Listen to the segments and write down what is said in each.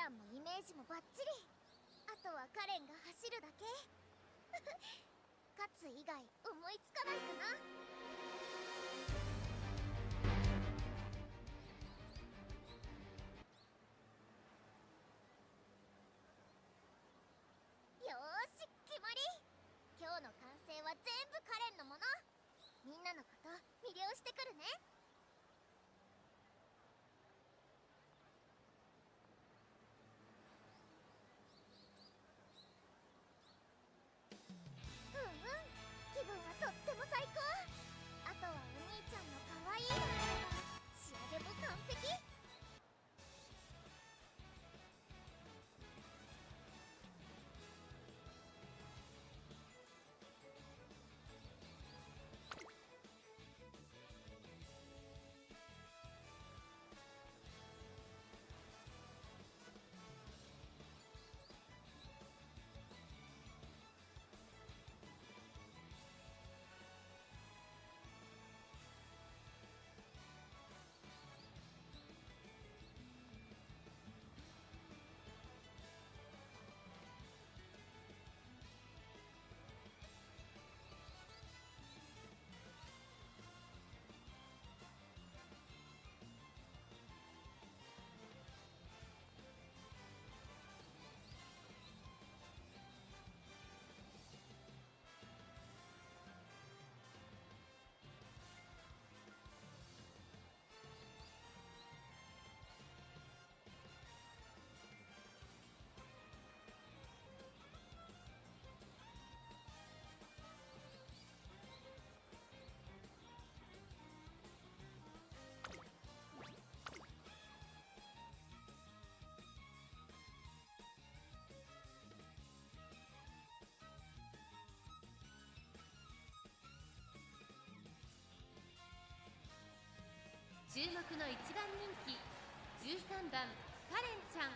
ランもイメージもバッチリ。あとはカレンが走るだけ。勝つ以外思いつかないかな。よーし、決まり。今日の完成は全部カレンのもの。みんなのこと魅了してくるね。気分はとっても最高。あとはお兄ちゃんの可愛いのがあれば仕上げも完璧。注目の一番人気13番カレンちゃん。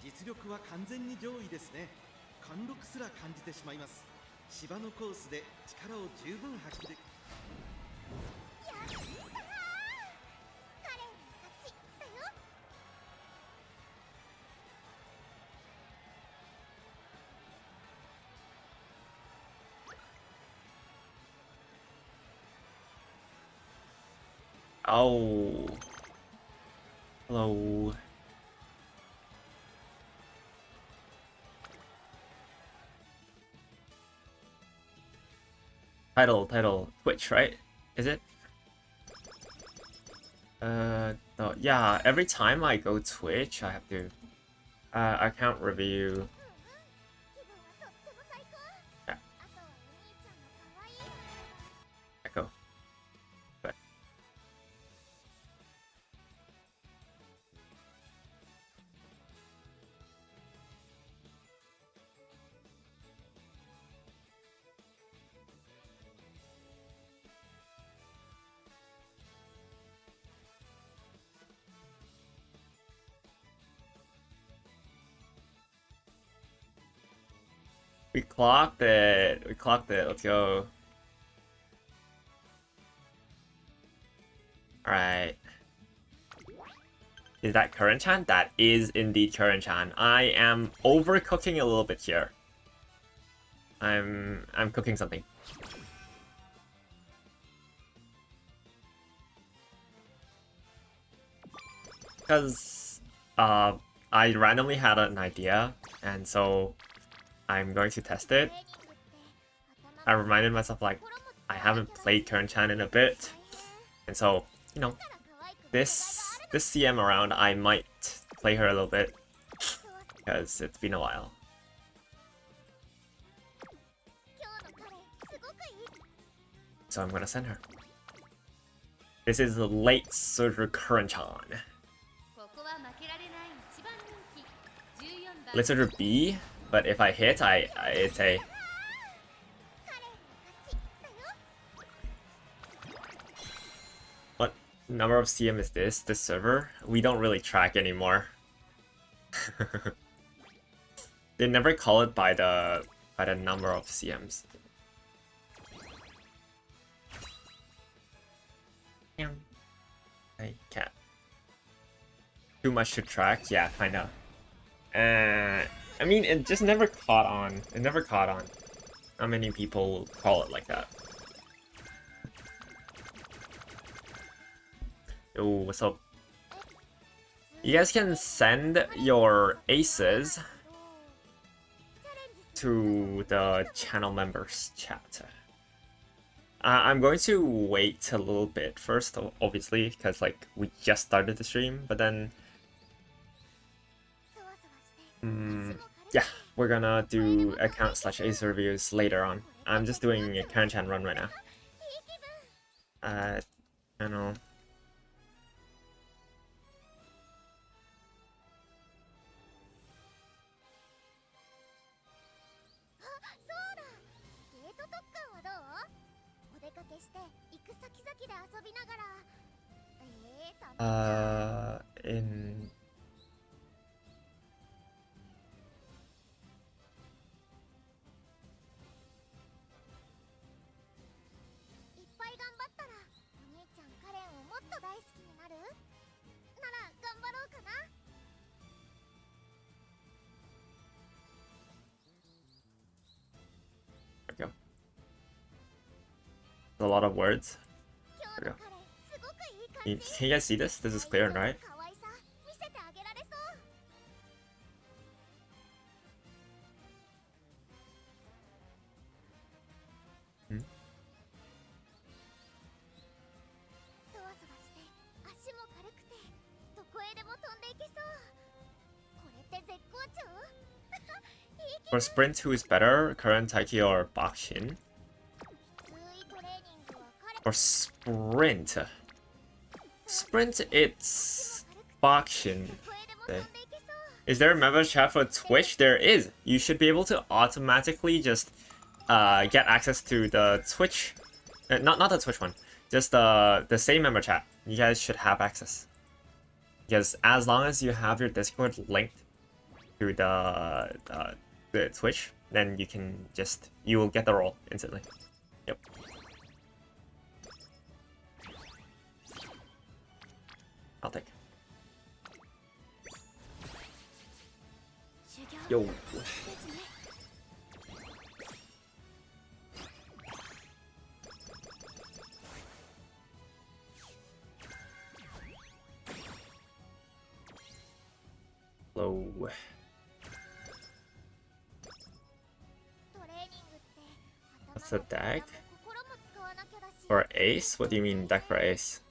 実力は完全に上位ですね。貫禄すら感じてしまいます。芝のコースで力を十分発揮できやったー、カレンの勝ちだよ。Oh. Hello. Title, Twitch, right? Is it? No, yeah, every time I go Twitch, I have to, account review. 気分はとっても最高。 Yeah. あとはお兄ちゃんの可愛いのがあれば。 Echo. But we clocked it. We clocked it. Let's go. Alright. Is that current chan? That is indeed current chan. I am overcooking a little bit here. I'm cooking something. Because I randomly had an idea, and so I'm going to test it. I reminded myself, like, I haven't played current chan in a bit, and so, you know, this CM around I might play her a little bit because it's been a while. So I'm gonna send her. This is the late Surfer current chan. Let's order B, but if I hit, it's a. What number of CM is this? This server? We don't really track anymore. They never call it by the number of CMs. I can't. Too much to track? Yeah, kinda. I mean, it just never caught on. It never caught on. Not many people call it like that. Yo, what's up? You guys can send your aces to the channel members chat. I'm going to wait a little bit first, obviously, because like we just started the stream, but then yeah, we're gonna do account/ace reviews later on. I'm just doing a Karan-chan run right now. I don't know. In there we go. A lot of words. There we go. Can you guys see this? This is clear, right? Hmm? For sprint, who is better, current Taiki or Bakshin? For sprint, it's Bakshin. Is there a member chat for Twitch? There is. You should be able to automatically just get access to the Twitch, not the Twitch one, just the same member chat. You guys should have access because as long as you have your Discord linked to the Twitch, then you will get the role instantly. Yep. I'll take. Yo. Low. What's the deck? For ace? What do you mean deck for ace?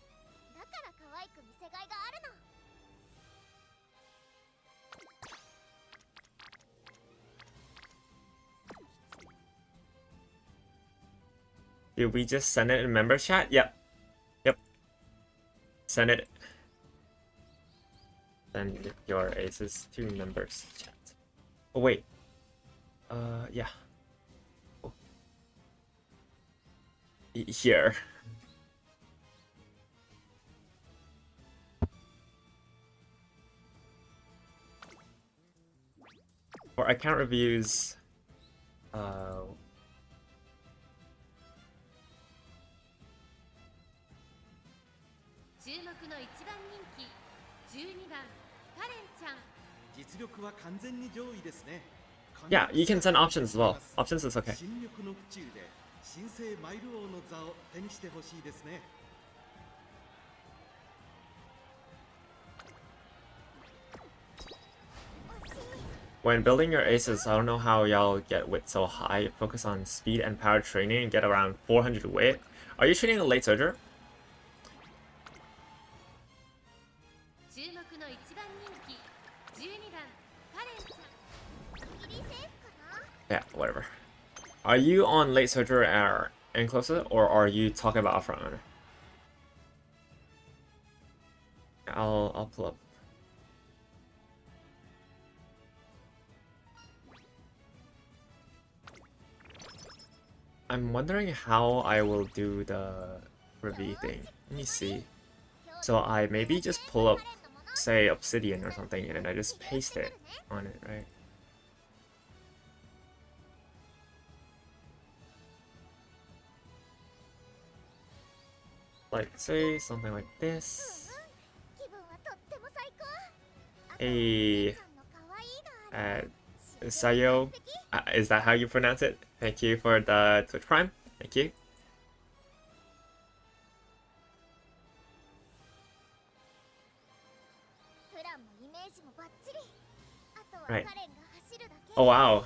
Did we just send it in member chat? Yep. Yep. Send it. Send your aces to members chat. Oh wait. Yeah. Oh. Here. For account reviews, yeah, you can send options as well. Options is okay. When building your aces, I don't know how y'all get wit so high. Focus on speed and power training and get around 400 wit. Are you training a late surger? Yeah, whatever. Are you on late surger or encloser, or are you talking about front runner? I'll pull up. I'm wondering how I will do the review thing. Let me see. So I maybe just pull up, say, Obsidian or something, and then I just paste it on it, right? Like, say, something like this. Uh, Sayo, is that how you pronounce it? Thank you for the Twitch Prime. Thank you. Right. Oh wow.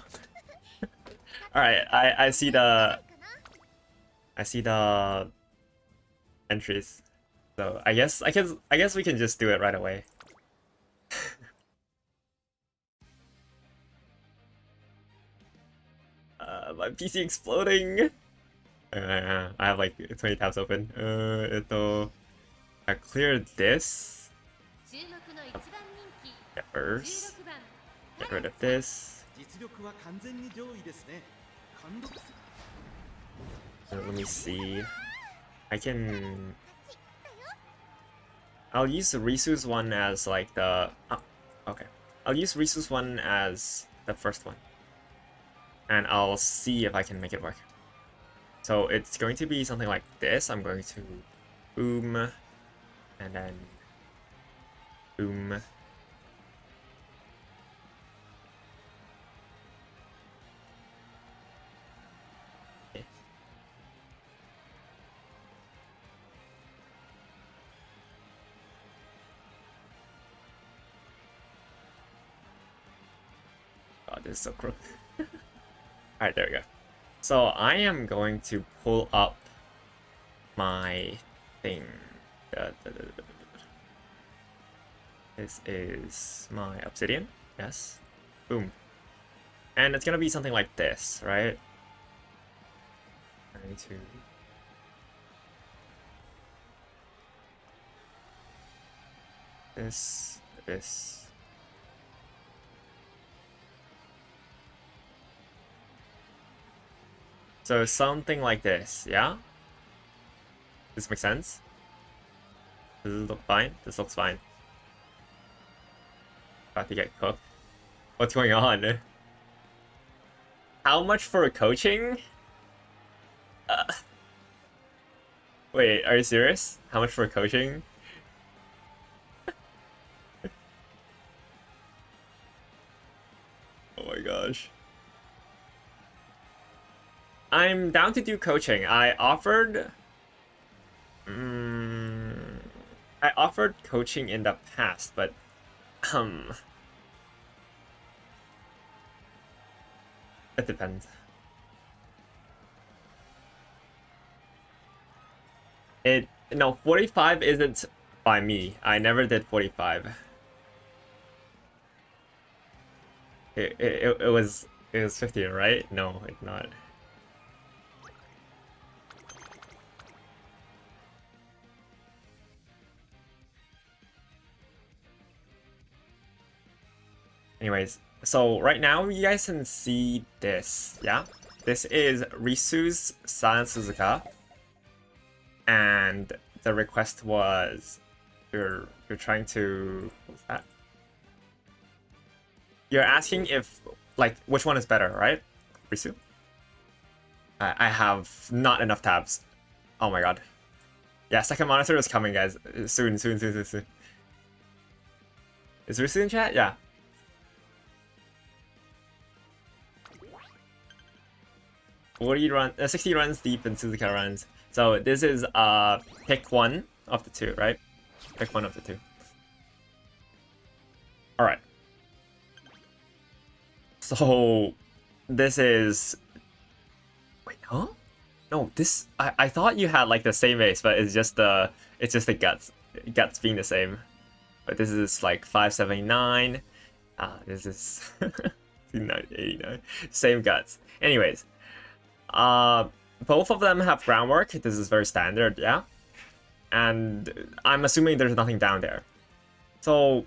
All right. I see the entries. So I guess we can just do it right away. My PC exploding. I have like 20 tabs open. I cleared this. Get first. Get rid of this. Let me see. I can. I'll use Risu's one as like the. Oh, okay. I'll use Risu's one as the first one. And I'll see if I can make it work. So it's going to be something like this. I'm going to boom. And then boom. Okay. God, this is so crooked. Alright, there we go. So I am going to pull up my thing. This is my obsidian. Yes. Boom. And it's gonna be something like this, right? I'm going to this. So something like this, yeah? This makes sense? Does this look fine? This looks fine. About to get cooked. What's going on? How much for coaching? Wait, are you serious? How much for coaching? Oh my gosh. I'm down to do coaching. I offered coaching in the past, but it depends. No, 45 isn't by me. I never did 45. It was 50, right? No, it's not. Anyways, so right now you guys can see this, yeah? This is Risu's San Suzuka. And the request was you're trying to, what's that? You're asking if like which one is better, right? Risu? I have not enough tabs. Oh my god. Yeah, second monitor is coming, guys. Soon. Is Risu in chat? Yeah. 60 runs deep in Suzuka runs. So this is pick one of the two, right? Pick one of the two. Alright. So this is, wait, huh? No, this I thought you had like the same ace, but it's just the guts being the same. But this is like 579. This is 89. Same guts. Anyways, both of them have groundwork. This is very standard, yeah. And I'm assuming there's nothing down there. So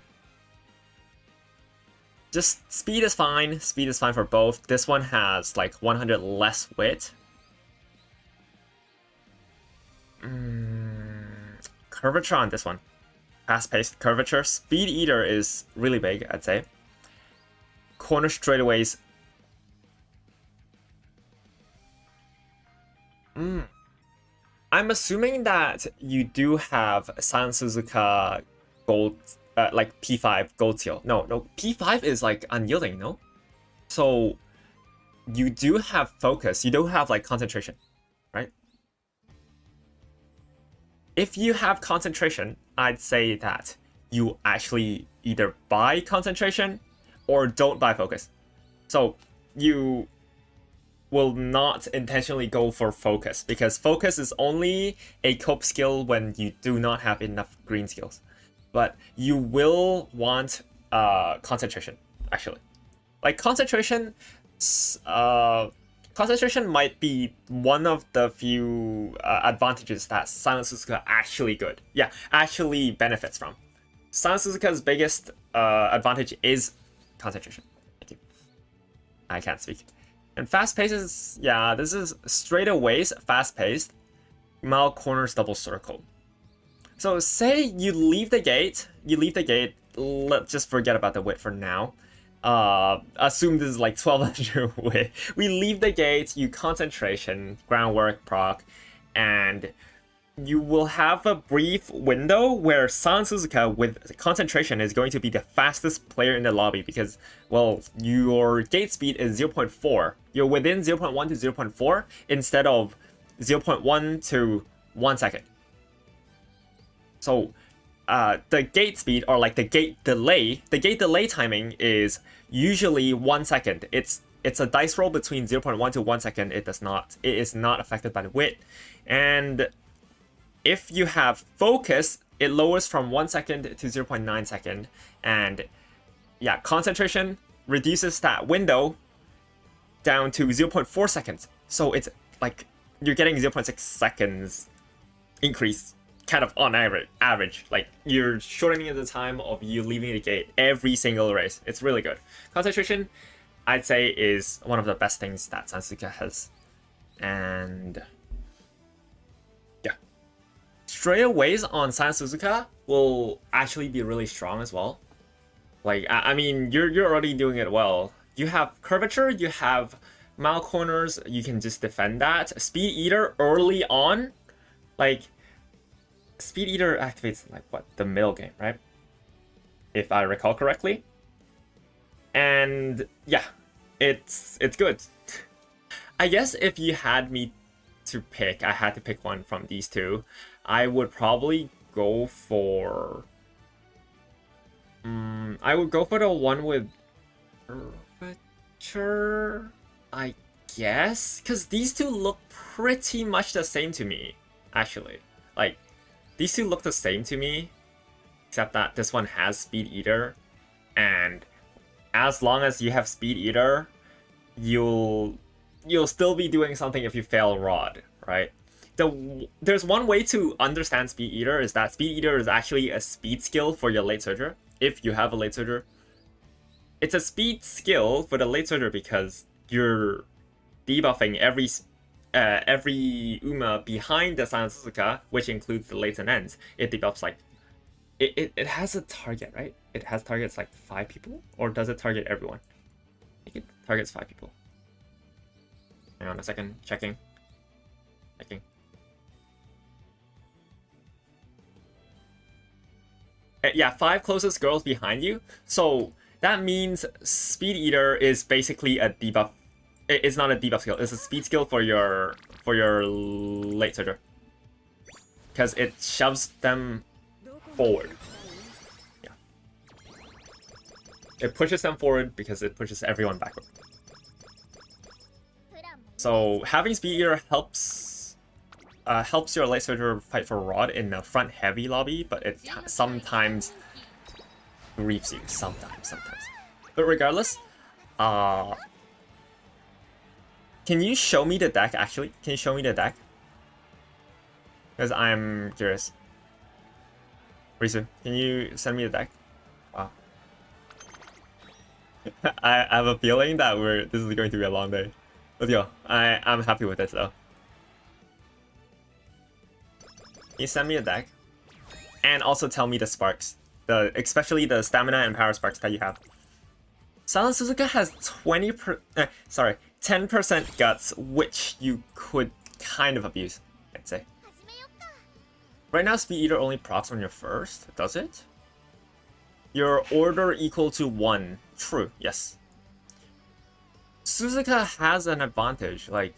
just speed is fine. Speed is fine for both. This one has like 100 less wit. Curvature on this one. Fast-paced curvature. Speed Eater is really big, I'd say. Corner straightaways. I'm assuming that you do have San Suzuka gold like P5 gold seal. No, P5 is like unyielding, no? So you do have focus, you do have like concentration, right? If you have concentration, I'd say that you actually either buy concentration or don't buy focus. So you will not intentionally go for focus, because focus is only a cope skill when you do not have enough green skills. But you will want concentration, actually. Like concentration might be one of the few advantages that Silent Suzuka actually good. Yeah, actually benefits from. Silent Suzuka's biggest advantage is concentration. Thank you. I can't speak. And fast pace is, yeah, this is straightaways, fast paced. Mile corners, double circle. So say you leave the gate, let's just forget about the width for now. Assume this is like 1200 width. We leave the gate, you concentration, groundwork, proc, and you will have a brief window where Silent Suzuka with concentration is going to be the fastest player in the lobby because, well, your gate speed is 0.4. You're within 0.1 to 0.4 instead of 0.1 to 1 second. So the gate speed, or like the gate delay timing is usually 1 second. It's a dice roll between 0.1 to 1 second. It is not affected by the width. And if you have focus, it lowers from 1 second to 0.9 second. And yeah, concentration reduces that window down to 0.4 seconds. So it's like you're getting 0.6 seconds increase kind of on average. Like you're shortening the time of you leaving the gate every single race. It's really good. Concentration, I'd say, is one of the best things that Sansuka has. And yeah, straightaways on Silent Suzuka will actually be really strong as well. Like I mean, you're already doing it well. You have curvature, you have mile corners, you can just defend that. Speed Eater early on, like Speed Eater activates like what, the middle game, right? If I recall correctly. And yeah, it's good. I guess if you had me to pick, I had to pick one from these two, I would probably go for the one with curvature, I guess, because these two look pretty much the same to me, actually. Like, these two look the same to me, except that this one has Speed Eater, and as long as you have Speed Eater, you'll still be doing something if you fail Rod, right? There's one way to understand Speed Eater, is that Speed Eater is actually a speed skill for your late surger, if you have a late surger. It's a speed skill for the late surger because you're debuffing every Uma behind the Silent Suzuka, which includes the lates and ends. It debuffs like it has a target, right? It has targets like 5 people, or does it target everyone? I think it targets 5 people. Hang on a second, checking. Yeah, 5 closest girls behind you. So that means Speed Eater is basically a debuff. It's not a debuff skill. It's a speed skill for your late surger, because it shoves them forward. Yeah, it pushes them forward because it pushes everyone backward. So having Speed Eater helps your late surger fight for Rod in a front heavy lobby, but it sometimes grieves you. Sometimes. But regardless, can you show me the deck, actually? Can you show me the deck? Because I'm curious. Risu, can you send me the deck? Wow. I have a feeling that this is going to be a long day. Let's go. I'm happy with this though. Can you send me a deck? And also tell me the sparks. Especially the stamina and power sparks that you have. Silent Suzuka has 10% guts, which you could kind of abuse, I'd say. Right now, Speed Eater only procs on your first, does it? Your order equal to 1. True, yes. Suzuka has an advantage. Like,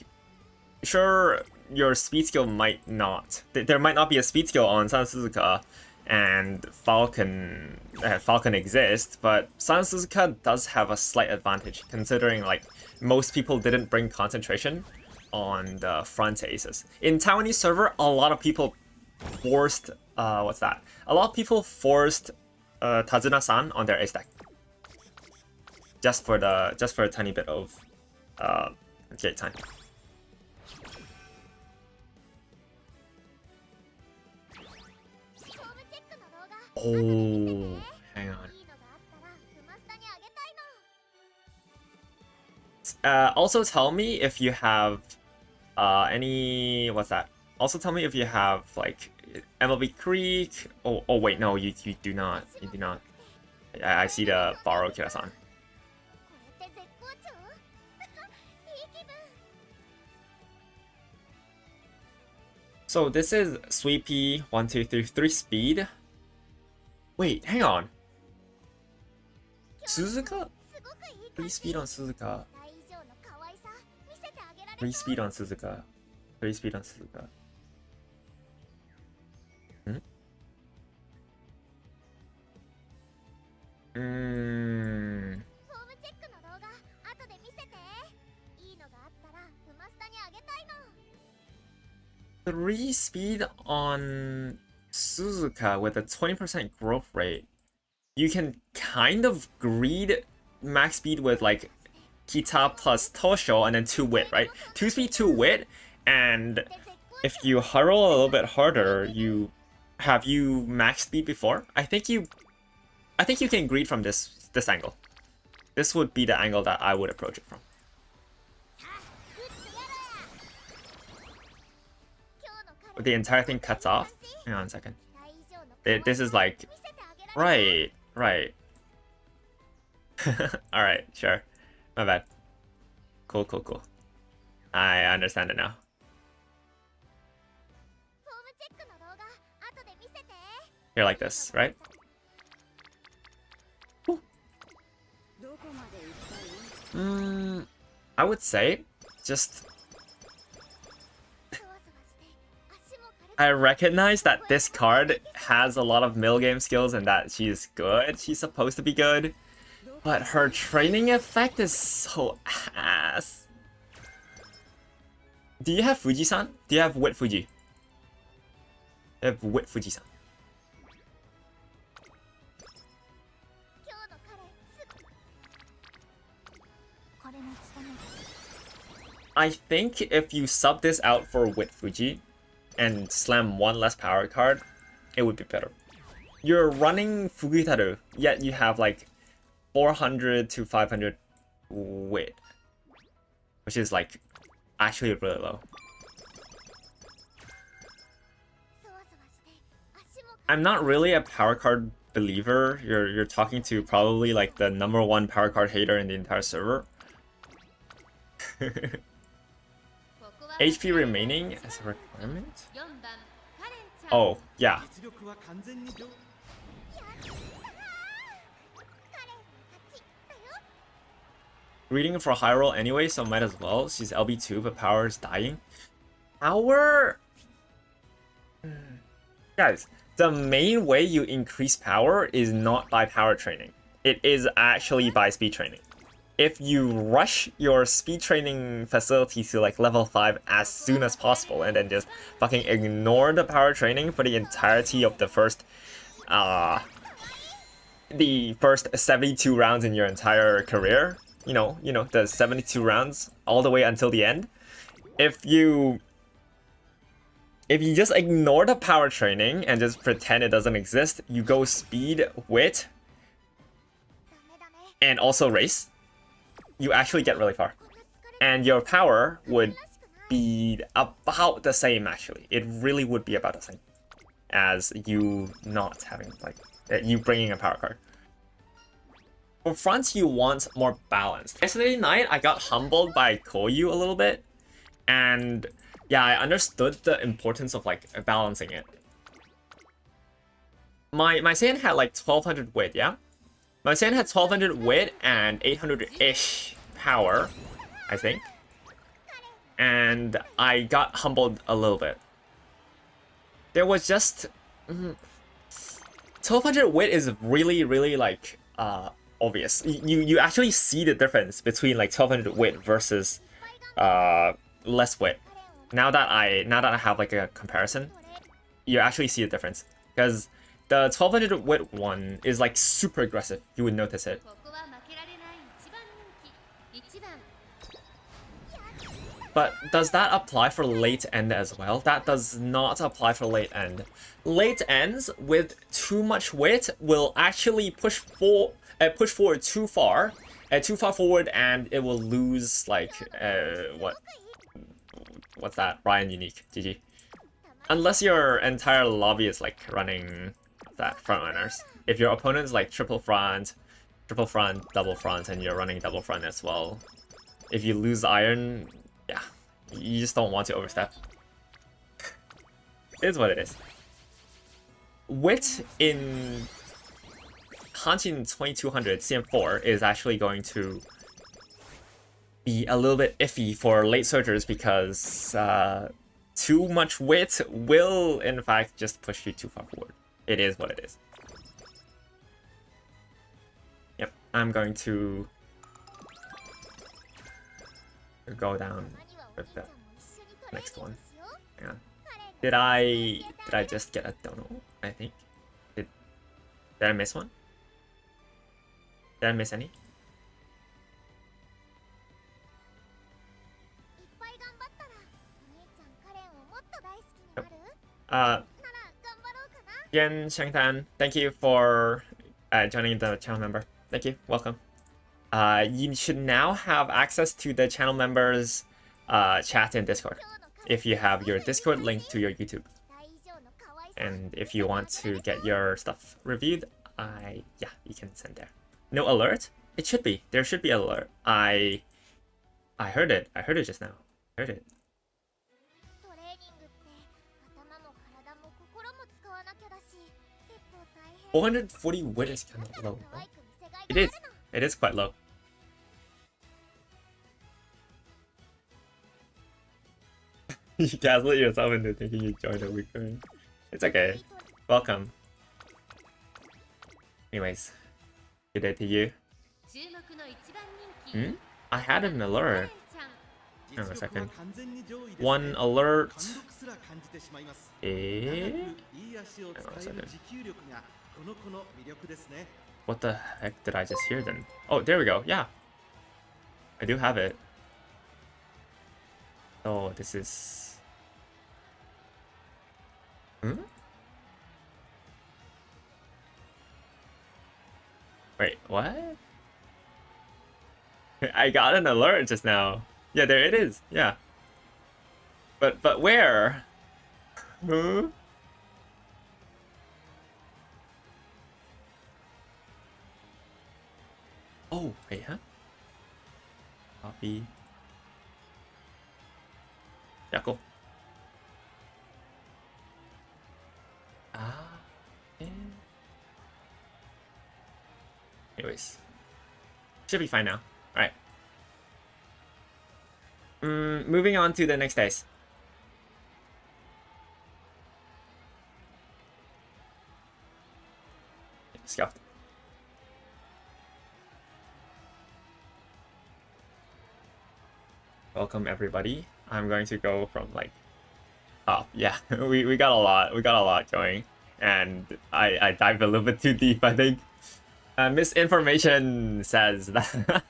sure, your speed skill might not. There might not be a speed skill on San Suzuka, and Falcon exists, but San Suzuka does have a slight advantage, considering like most people didn't bring concentration on the front aces. In Taiwanese server, a lot of people forced what's that? A lot of people forced Tazuna-san on their ace deck. Just for a tiny bit of gate time. Oh, hang on. Also tell me if you have any, what's that? Also tell me if you have like MLB Creek. Oh wait, no, you do not. You do not. I see the borrow Kira-san. So this is Sweepy 1, 2, 3, 3 speed. Wait, hang on. Suzuka? 3 speed on Suzuka. 3 speed on Suzuka. 3 speed on Suzuka. Hmm? 3 speed on Suzuka with a 20% growth rate. You can kind of greed max speed with like Kita plus Tosho and then 2 wit, right? 2 speed, 2 wit, and if you hurl a little bit harder, have you max speed before? I think you can greed from this angle. This would be the angle that I would approach it from. The entire thing cuts off. Hang on a second. This is like, right. Alright, sure. My bad. Cool. I understand it now. You're like this, right? I would say just I recognize that this card has a lot of middle game skills and that she's good. She's supposed to be good. But her training effect is so ass. Do you have Fuji-san? Do you have Wit Fuji? I have Wit Fuji-san. I think if you sub this out for Wit Fuji and slam 1 less power card, it would be better. You're running Fugitaru, yet you have like 400 to 500 wit, which is like actually really low. I'm not really a power card believer. You're talking to probably like the #1 power card hater in the entire server. HP remaining as a requirement? Oh, yeah. Reading for high roll anyway, so might as well. She's LB2, but power is dying. Power? Guys, the main way you increase power is not by power training. It is actually by speed training. If you rush your speed training facility to like level 5 as soon as possible and then just fucking ignore the power training for the entirety of the first 72 rounds in your entire career, you know, the 72 rounds all the way until the end. If you just ignore the power training and just pretend it doesn't exist, you go speed, wit, and also race, you actually get really far. And your power would be about the same, actually. It really would be about the same as you not having, like, you bringing a power card. For fronts, you want more balance. Yesterday night, I got humbled by Koyu a little bit. And yeah, I understood the importance of, like, balancing it. My Saiyan had, like, 1200 wit, yeah? Musume had 1200 wit and 800-ish power, I think. And I got humbled a little bit. There was just 1200 wit is really, really like obvious. You actually see the difference between like 1200 wit versus less wit. Now that I have like a comparison, you actually see a difference because the 1200 wit one is like super aggressive. You would notice it. ここは負けられない一番人気1番 But does that apply for late end as well? That does not apply for late end. Late ends with too much wit will actually push forward too far forward, and it will lose like what's that? Ryan unique, GG. Unless your entire lobby is like running that frontrunners. If your opponent's like triple front, double front, and you're running double front as well, if you lose iron, yeah, you just don't want to overstep. It is what it is. Wit in Hanshin 2200 CM4 is actually going to be a little bit iffy for late surgers because too much wit will in fact just push you too far forward. It is what it is. Yep, I'm going to go down with the next one. Hang on. Did I just get a dono? I think. Did I miss one? Did I miss any? Yen Shangtan, thank you for joining the channel member. Thank you, welcome. You should now have access to the channel members chat in Discord if you have your Discord linked to your YouTube. And if you want to get your stuff reviewed, yeah, you can send there. No alert? It should be. There should be an alert. I heard it. I heard it just now. I heard it. 440 wit is kind of low. No? It is. It is quite low. You gaslit yourself into thinking you joined a week. It's okay. Welcome. Anyways, good day to you. I had an alert. Hang on a second. One alert. Hang on a second. What the heck did I just hear then? Oh, there we go. Yeah. I do have it. Oh, this is... Wait, what? I got an alert just now. Yeah, there it is. Yeah. But where? Huh? Oh, wait, huh? Copy. Yeah, cool. Yeah. Anyways. Should be fine now. Alright. Moving on to the next days. Scuffed. Welcome everybody. I'm going to go from like, oh yeah, we got a lot going, and I dived a little bit too deep, I think. Misinformation says that.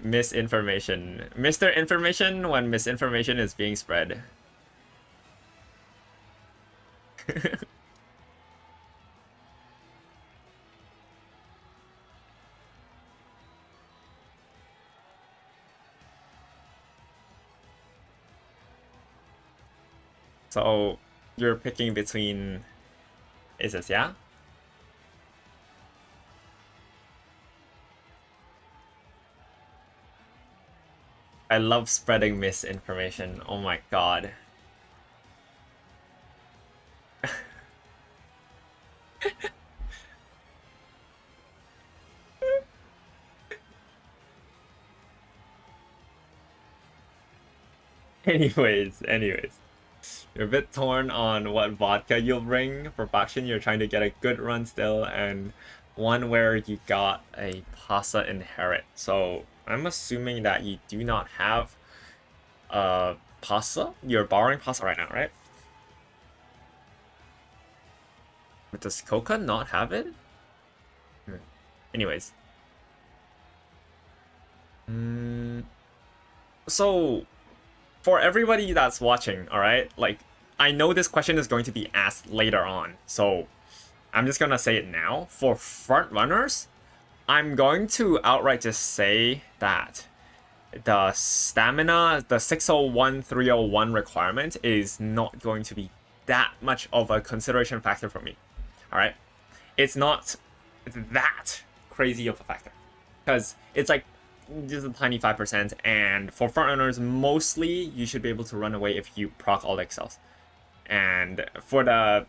Misinformation, Mr. Information when misinformation is being spread. So you're picking between Aces, yeah? I love spreading misinformation. Oh my god. Anyways. You're a bit torn on what vodka you'll bring. For faction, you're trying to get a good run still, and one where you got a Pasa Inherit. So I'm assuming that you do not have Pasa. You're borrowing Pasa right now, right? But does Coca not have it? Anyways. So for everybody that's watching, alright? Like, I know this question is going to be asked later on, so I'm just gonna say it now. For front runners, I'm going to outright just say that the stamina, the 601, 301 requirement is not going to be that much of a consideration factor for me. Alright? It's not that crazy of a factor. Because it's like just a tiny 5%, and for front runners, mostly you should be able to run away if you proc all the excels. And for the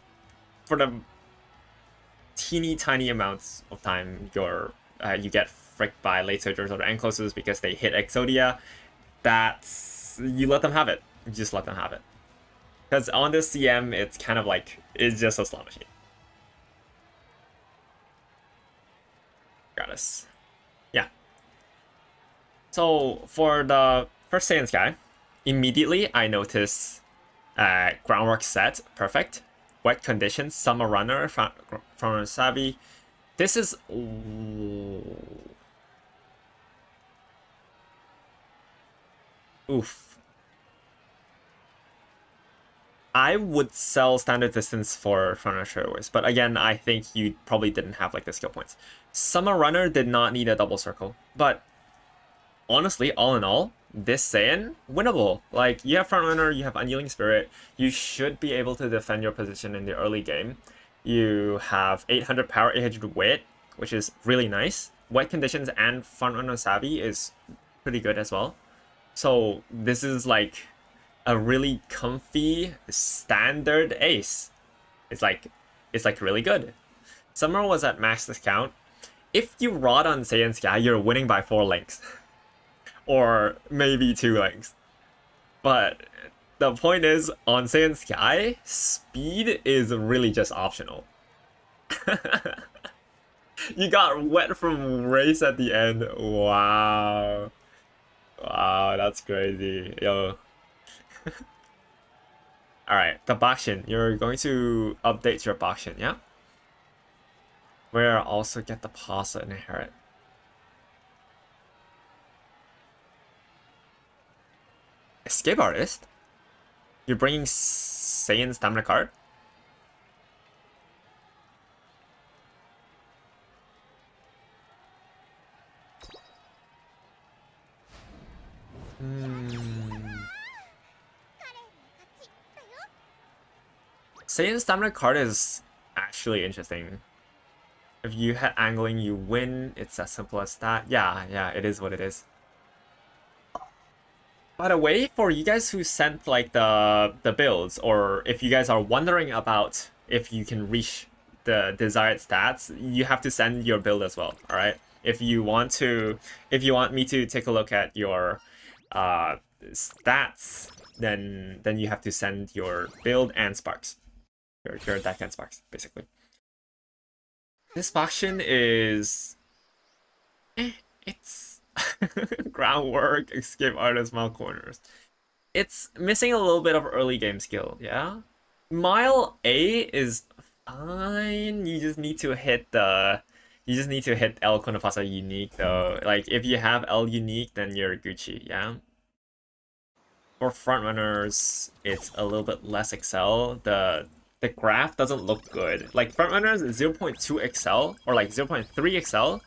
teeny tiny amounts of time you get fricked by late surgers or the enclosures because they hit Exodia, that's, you let them have it. You just let them have it. Because on this CM, it's kind of like, it's just a slot machine. Goddess. Yeah. So for the first Saiyan's guy, immediately I notice groundwork set, perfect. Wet conditions, summer runner from Savvy. This is oof. I would sell standard distance for front runner straightways, but again, I think you probably didn't have like the skill points. Summer runner did not need a double circle, but honestly, all in all, this Saiyan, winnable. Like, you have front runner, you have unyielding spirit, you should be able to defend your position in the early game. You have 800 power, 800 wit, which is really nice. Wet conditions and front runner savvy is pretty good as well. So this is like a really comfy standard ace. It's like really good. Summer was at max discount. If you rod on Saiyan Sky, you're winning by 4 lengths. Or maybe 2 lengths. But the point is, on Saiyan Sky, speed is really just optional. You got wet from race at the end. Wow. Wow, that's crazy. Yo. Alright, the Bakshin. You're going to update your Bakshin, yeah? Where also get the Pasa Inherit. Escape Artist? You're bringing Saiyan Stamina card? Saiyan Stamina card is actually interesting. If you hit angling, you win. It's as simple as that. Yeah, it is what it is. By the way, for you guys who sent like the builds, or if you guys are wondering about if you can reach the desired stats, you have to send your build as well. All right. If you want me to take a look at your stats, then you have to send your build and sparks, your deck and sparks, basically. This faction is, it's groundwork, escape artist, mile corners. It's missing a little bit of early game skill, yeah. Mile A is fine. You just need to hit El Konopasa unique though. Like if you have L unique, then you're Gucci, yeah. For front runners, it's a little bit less excel. The graph doesn't look good. Like front runners 0.2 excel or like 0.3 excel.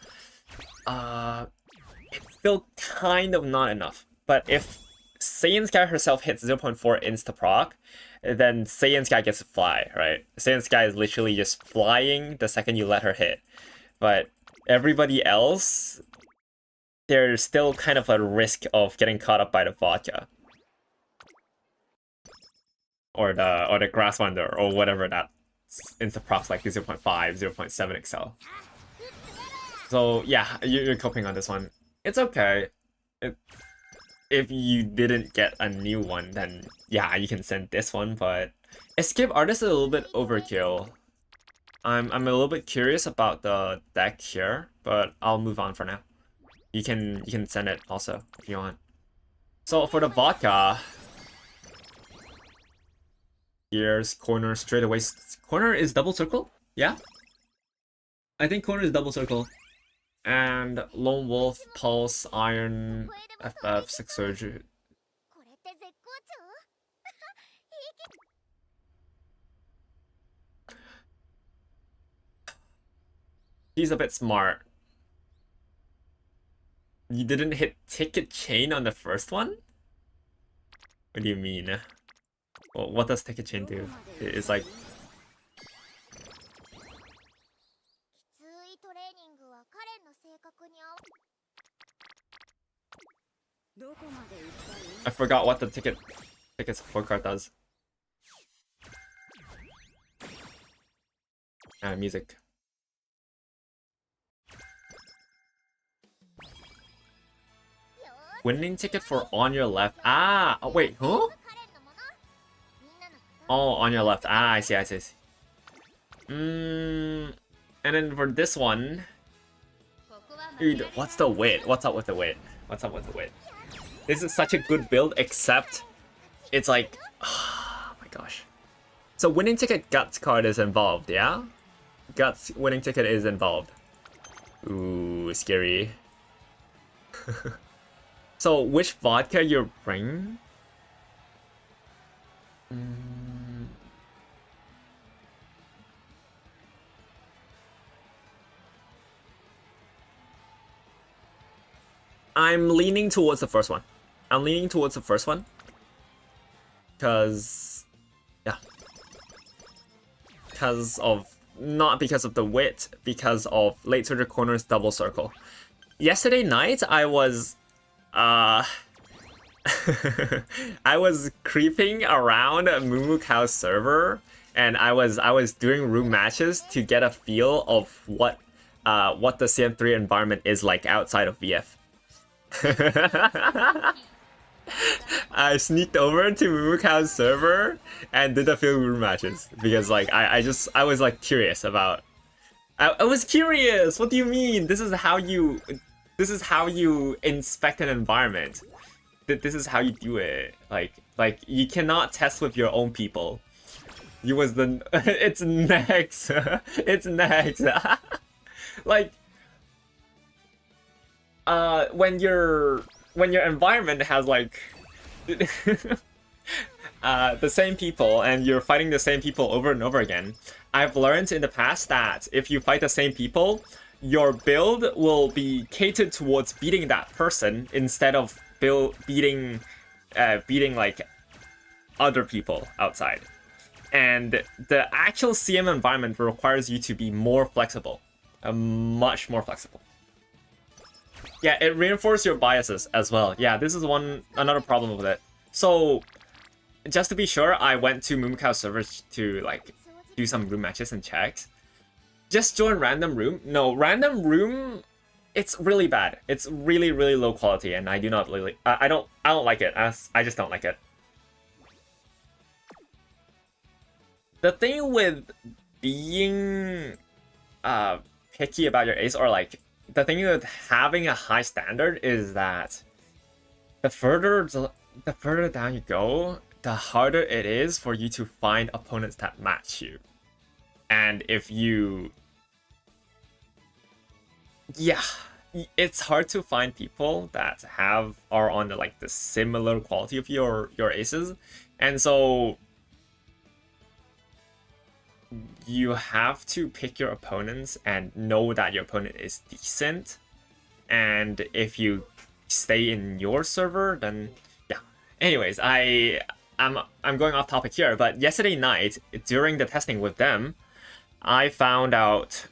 It's still kind of not enough. But if Saiyan Sky herself hits 0.4 insta proc, then Saiyan Sky gets to fly, right? Saiyan Sky is literally just flying the second you let her hit. But everybody else, there's still kind of a risk of getting caught up by the vodka. Or the grass wander or whatever that insta-procs like 0.5, 0.7 excel. So yeah, you're coping on this one. It's okay. If you didn't get a new one, then yeah, you can send this one, but Escape Artist is a little bit overkill. I'm a little bit curious about the deck here, but I'll move on for now. You can send it also if you want. So for the vodka, here's corner straight away. Corner is double circle? Yeah? I think corner is double circle. And Lone Wolf, Pulse, Iron, FF, Six Surge. これって絶好調いい気 He's a bit smart. You didn't hit ticket chain on the first one? What do you mean? Well, what does ticket chain do? It's like きついトレーニングは彼の性格に合わ I forgot what the ticket support card does. Music. Winning ticket for on your left. Ah, oh, wait, huh? 彼のものみんなの Oh, on your left. Ah, I see, I see, I see. And then for this one, ここは負けら dude, れない what's the wit? What's up with the wit? What's up with the wit? This is such a good build, except it's like, oh my gosh. So winning ticket guts card is involved, yeah? Guts winning ticket is involved. Ooh, scary. So which vodka you bring? I'm leaning towards the first one. I'm leaning towards the first one. Because, yeah. Because of, not because of the wit, because of late surge corners double circle. Yesterday night, I was, I was creeping around Mumukau's server, and I was doing room matches to get a feel of what the CM3 environment is like outside of VF. I sneaked over to Mumukau's server and did a few room matches because like I was like curious about. I was curious. What do you mean? This is how you inspect an environment. This is how you do it. Like you cannot test with your own people. You was the it's next. It's next. Like when your environment has like the same people and you're fighting the same people over and over again, I've learned in the past that if you fight the same people, your build will be catered towards beating that person instead of beating like other people outside. And the actual CM environment requires you to be more flexible, much more flexible. Yeah, it reinforces your biases as well. Yeah, this is another problem with it. So, just to be sure, I went to Mumukau's server to like do some room matches and checks. Just join random room. No, random room, it's really bad. It's really, really low quality, and I do not really. I don't like it. I just don't like it. The thing with being picky about your ace, or like the thing with having a high standard, is that the further down you go, the harder it is for you to find opponents that match you. And if you, yeah, it's hard to find people that are on the similar quality of your aces, and so you have to pick your opponents and know that your opponent is decent. And if you stay in your server, then yeah. Anyways, I'm going off topic here, but yesterday night during the testing with them, I found out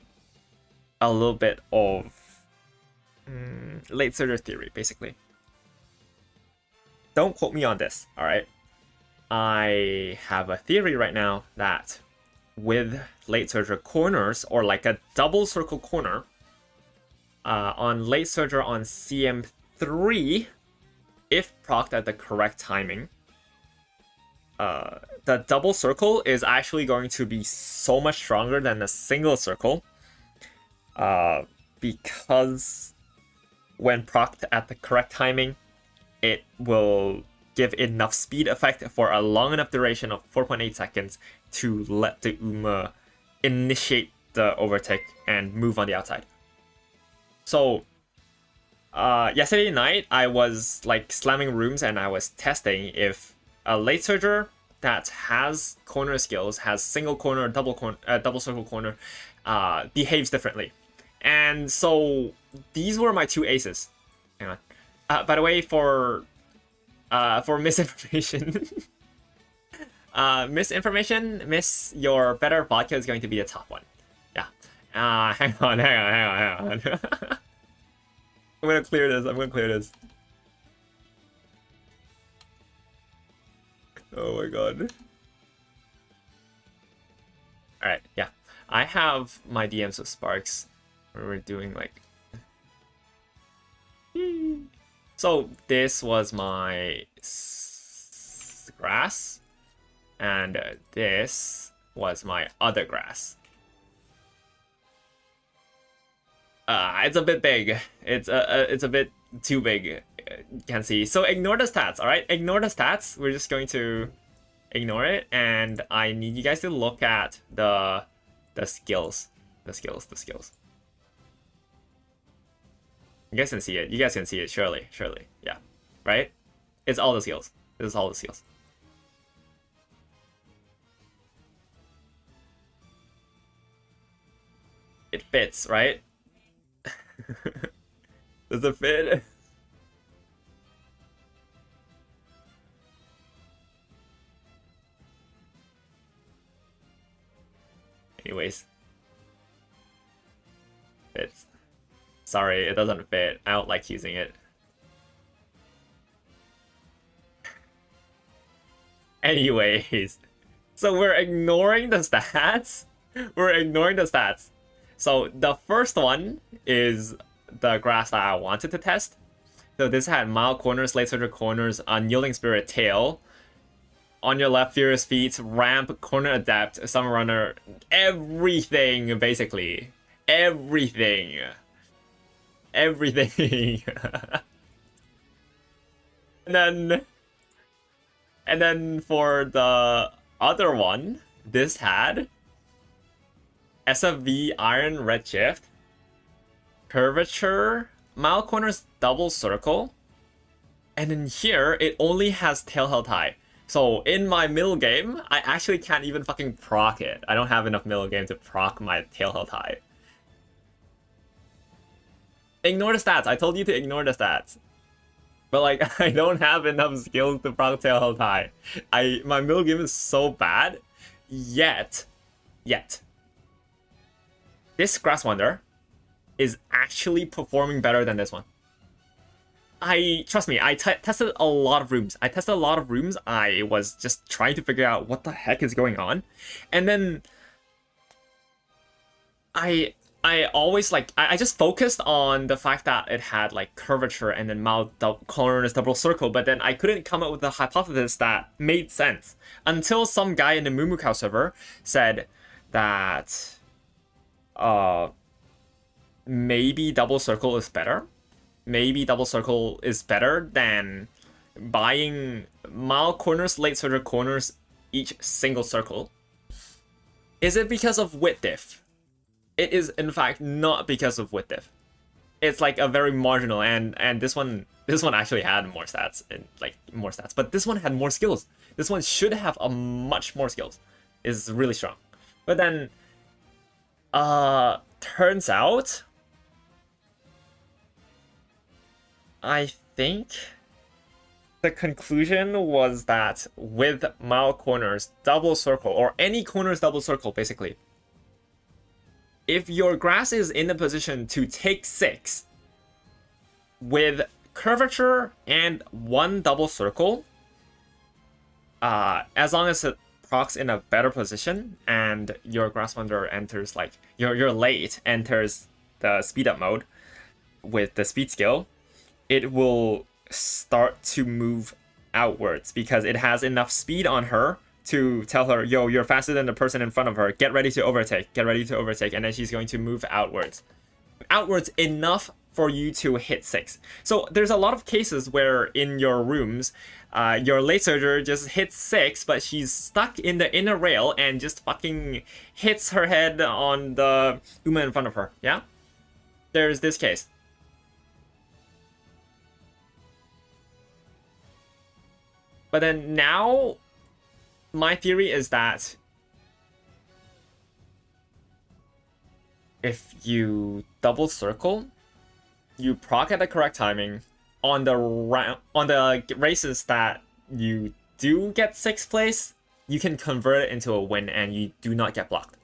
a little bit of late surge theory, basically. Don't quote me on this, all right? I have a theory right now that with late surger corners, or like a double circle corner on late surger on CM3, if procced at the correct timing, the double circle is actually going to be so much stronger than the single circle, because when procced at the correct timing, it will give enough speed effect for a long enough duration of 4.8 seconds to let the Uma initiate the overtake and move on the outside. So yesterday night, I was like slamming rooms and I was testing if a late surger that has corner skills, has single corner, double circle corner, behaves differently. And so these were my two aces. Hang on. By the way, for misinformation, miss, your better vodka is going to be the top one. Yeah. Hang on. I'm gonna clear this. Oh my god. Alright, yeah. I have my DMs with Sparks where we're doing like... So this was my grass, and this was my other grass. It's a bit big. It's a bit too big. You can see. So ignore the stats, all right? Ignore the stats. We're just going to ignore it, and I need you guys to look at the skills. The skills. You guys can see it. You guys can see it. Surely. Yeah. Right? It's all the skills. This is all the skills. It fits, right? Does it fit? Anyways. Fits. Sorry, it doesn't fit. I don't like using it. Anyways. So we're ignoring the stats. So the first one is the grass that I wanted to test. So this had mild corners, late surger corners, unyielding spirit tail. On your left, furious feet, ramp, corner adept, summer runner, everything basically. Everything. And then for the other one, this had SFV Iron Redshift, curvature, mild corners, double circle, and in here it only has tail held high. So in my middle game, I actually can't even fucking proc it. I don't have enough middle game to proc my tail held high. Ignore the stats. I told you to ignore the stats. But like, I don't have enough skills to proc tail held high. My middle game is so bad. Yet. This Grass Wonder is actually performing better than this one. Trust me, I tested a lot of rooms. I was just trying to figure out what the heck is going on. And then I always like, I just focused on the fact that it had like curvature and then mild corners, double circle, but then I couldn't come up with a hypothesis that made sense until some guy in the Mumukau server said that maybe double circle is better. Maybe double circle is better than buying mild corners, late surger corners, each single circle. Is it because of width diff? It is in fact not because of width diff. It's like a very marginal, and this one actually had more stats, but this one had more skills. This one should have a much more skills. It's really strong. But then turns out I think the conclusion was that with mild corners, double circle, or any corners double circle basically, if your grass is in a position to take 6 with curvature and 1 double circle, as long as it procs in a better position and your Grass Wanderer enters like your late enters the speed up mode with the speed skill, it will start to move outwards because it has enough speed on her to tell her, yo, you're faster than the person in front of her. Get ready to overtake. Get ready to overtake. And then she's going to move outwards. Outwards enough for you to hit 6. So there's a lot of cases where in your rooms, your late surger just hits 6, but she's stuck in the inner rail and just fucking hits her head on the Uma in front of her. Yeah? There's this case. But then now, my theory is that if you double circle, you proc at the correct timing on the races that you do get 6th place, you can convert it into a win and you do not get blocked.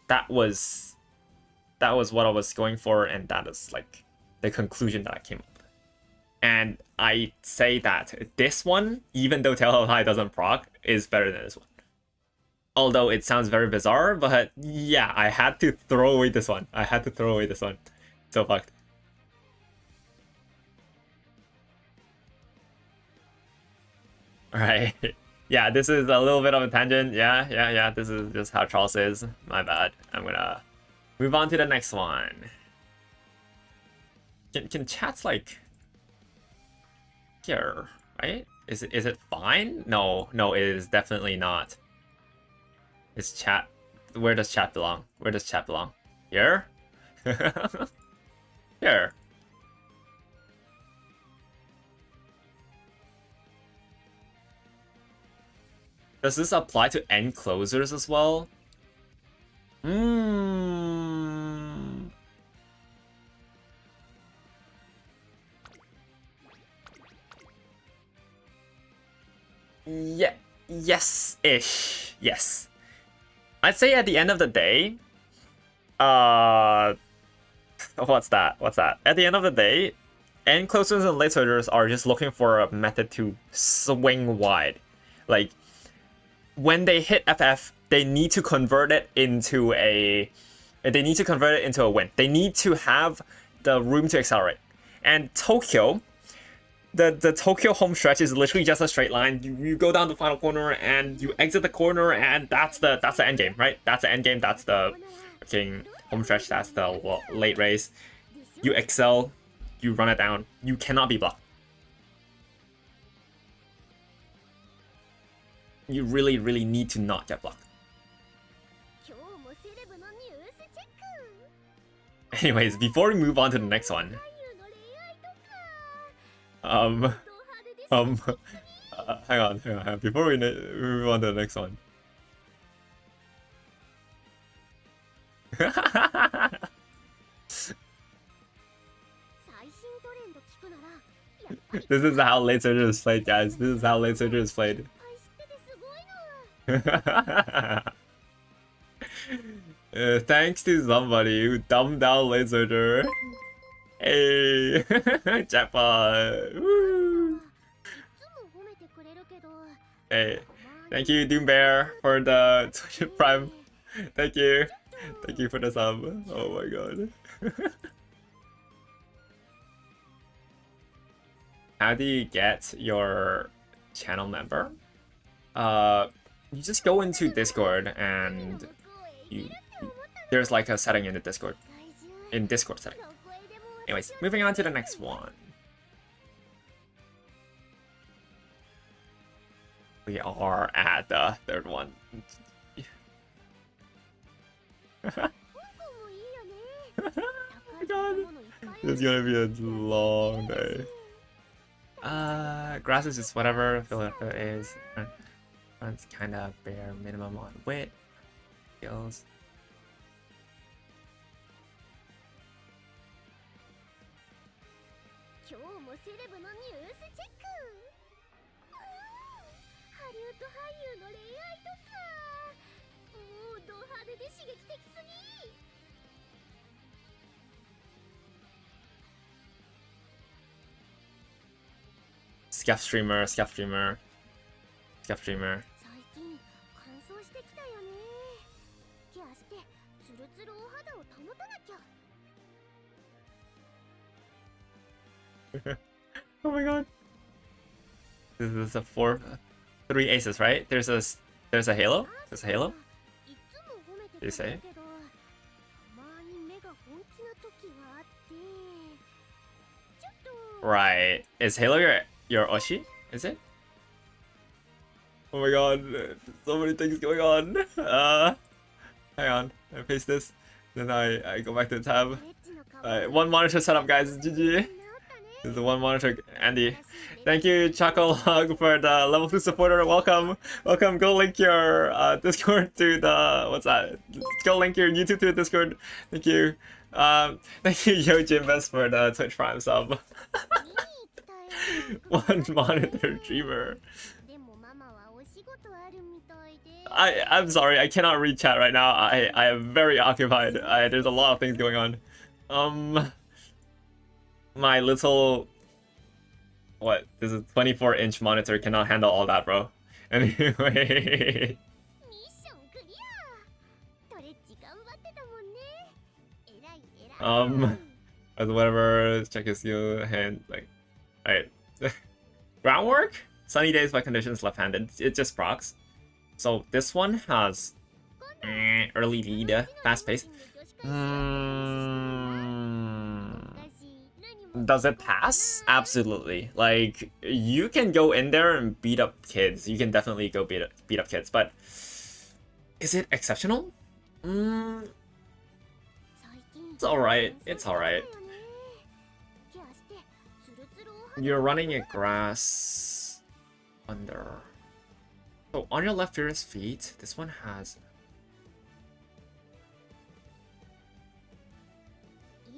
That was what I was going for, and that is like the conclusion that I came up with. And I say that this one, even though Tale of High doesn't proc, is better than this one. Although it sounds very bizarre, but yeah, I had to throw away this one. So fucked. Alright. Yeah, this is a little bit of a tangent. Yeah. This is just how Charles is. My bad. I'm gonna move on to the next one. Can chats like here, right? Is it fine? No, it is definitely not. Is chat? Where does chat belong? Here? Here. Does this apply to end closers as well? Yeah, yes-ish. Yes. I'd say at the end of the day, what's that? At the end of the day, end closers and late surgers are just looking for a method to swing wide. Like, when they hit FF, they need to convert it into a win. They need to have the room to accelerate. And Tokyo, the Tokyo home stretch is literally just a straight line. You go down the final corner and you exit the corner, and that's the end game, right? That's the end game. That's the fucking home stretch. That's the late race. You excel, you run it down. You cannot be blocked. You really, really need to not get blocked. Anyways, before we move on to the next one, hang on. Before we move on to the next one, this is how late surgery is played, guys. This is how late surgery is played. Thanks to somebody who dumbed down late surgery. Hey, jackpot! Woo. Hey, thank you, Doom Bear, for the Twitch Prime. Thank you for the sub. Oh my god. How do you get your channel member? You just go into Discord and there's like a setting in the Discord setting. Anyways, moving on to the next one. We are at the third one. Oh my god. It's gonna be a long day. Grass is just whatever. Philadelphia is. Front's kinda bare minimum on wit. Skills. Scuff streamer. Oh my god. This is a 3 aces, right? There's a halo? There's a halo? Did you say? Right. Is halo your Oshi? Is it? Oh my god. So many things going on. Hang on. I paste this. Then I go back to the tab. One monitor setup, guys. GG. This is the one monitor, Andy. Thank you, Chocolog, for the level 2 supporter. Welcome. Welcome. Go link your Discord to the... What's that? Go link your YouTube to the Discord. Thank you. Thank you, Yo Jimbest, for the Twitch Prime sub. One monitor dreamer. I'm sorry, I cannot read chat right now. I am very occupied. There's a lot of things going on. My little... What? This is a 24-inch monitor, cannot handle all that, bro. Anyway... whatever, check his skill, hand, like... Alright. Groundwork? Sunny days by conditions left-handed. It just procs. So this one has... early lead, fast pace. Does it pass? Absolutely. Like, you can go in there and beat up kids. You can definitely go beat up kids, but... Is it exceptional? It's alright. It's alright. You're running a grass under. So on your left Furious Feet, this one has.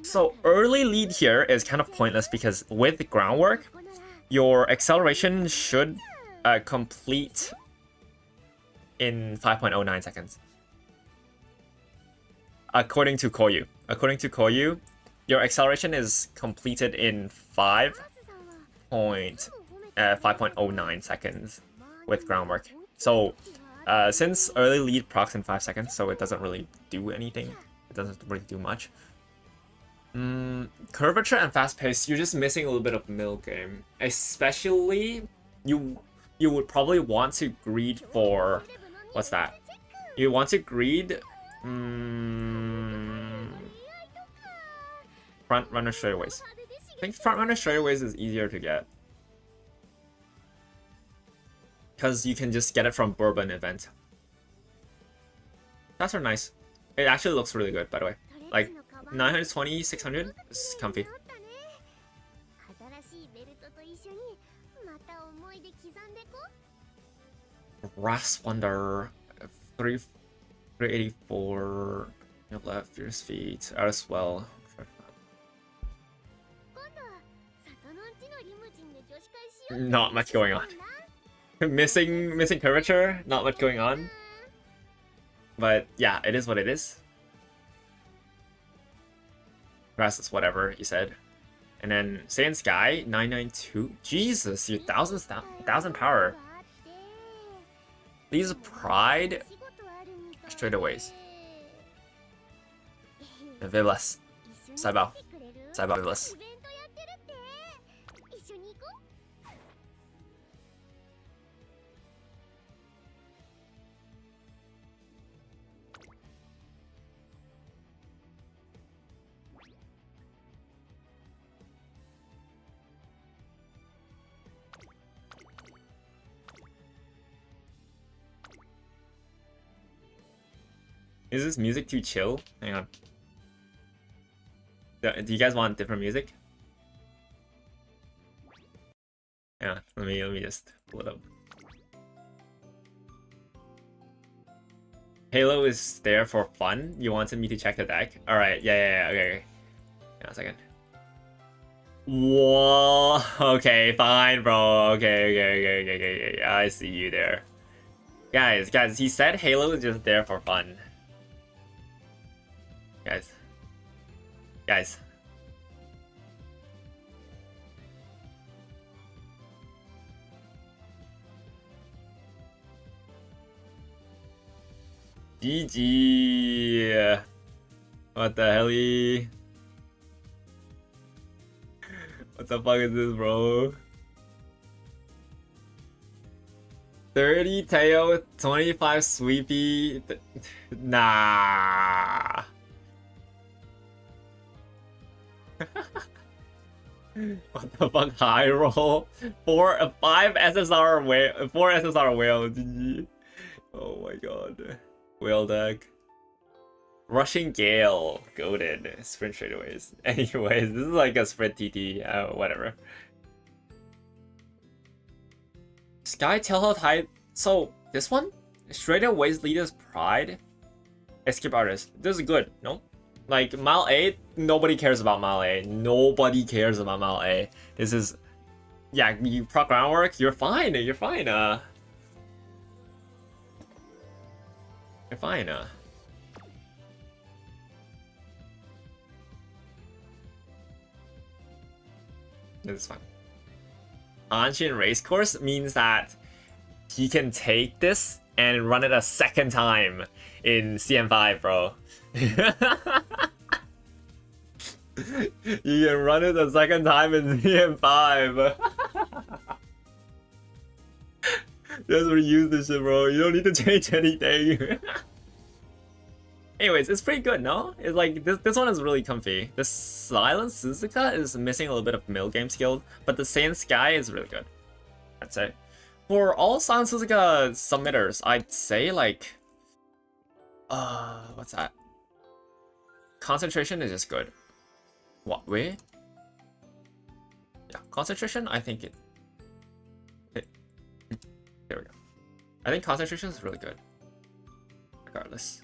So early lead here is kind of pointless because with the groundwork, your acceleration should complete in 5.09 seconds. According to Koyu. According to Koyu, your acceleration is completed in 5.09 seconds with groundwork. So since early lead procs in 5 seconds, so it doesn't really do anything. It doesn't really do much. Curvature and fast pace, you're just missing a little bit of middle game. Especially, you would probably want to greed for... What's that? You want to greed... front runner straightaways. I think front runner straightaways is easier to get. Because you can just get it from Bourbon event. That's are nice. It actually looks really good, by the way. Like, 920, 600 is comfy. Brass Wonder, 384, your left, Fierce Feet, as well. Not much going on. missing curvature, not much going on. But yeah, it is what it is. Grass is whatever you said. And then Saiyan Sky 992. Jesus, you 1000 power. These Pride straightaways. And Vivless. Saibao. Saibao Vivless. Is this music too chill? Hang on. Do you guys want different music? Yeah, let me just pull it up. Halo is there for fun. You wanted me to check the deck? Alright, yeah, okay. Hang on a second. Whoa, okay, fine, bro. Okay. I see you there. Guys, he said Halo is just there for fun. Guys. GG. What the hell? What the fuck is this, bro? 30 tail, 25 sweepy. Nah. What the fuck? High roll. 5 SSR whale. 4 SSR whale. GG. Oh my god. Whale deck. Rushing Gale. Goated. Sprint straightaways. Anyways, this is like a sprint TT. Whatever. Sky Tailhook type. So this one, straightaways leaders pride. Escape artist. This is good. No, like Mile A. Nobody cares about Mile A. Nobody cares about Mile A. This is, yeah. You proc groundwork. You're fine. You're fine. You're fine. This is fine. Anshin Racecourse means that he can take this and run it a second time in CM5, bro. You can run it a second time in CM5. Just reuse this shit, bro. You don't need to change anything. Anyways, it's pretty good, no? It's like, this one is really comfy. The Silent Suzuka is missing a little bit of mill game skill, but the Saiyan Sky is really good, I'd say. For all Silent Suzuka submitters, I'd say like... what's that? Concentration is just good. What way? Yeah, concentration, I think it... There we go. I think concentration is really good. Regardless.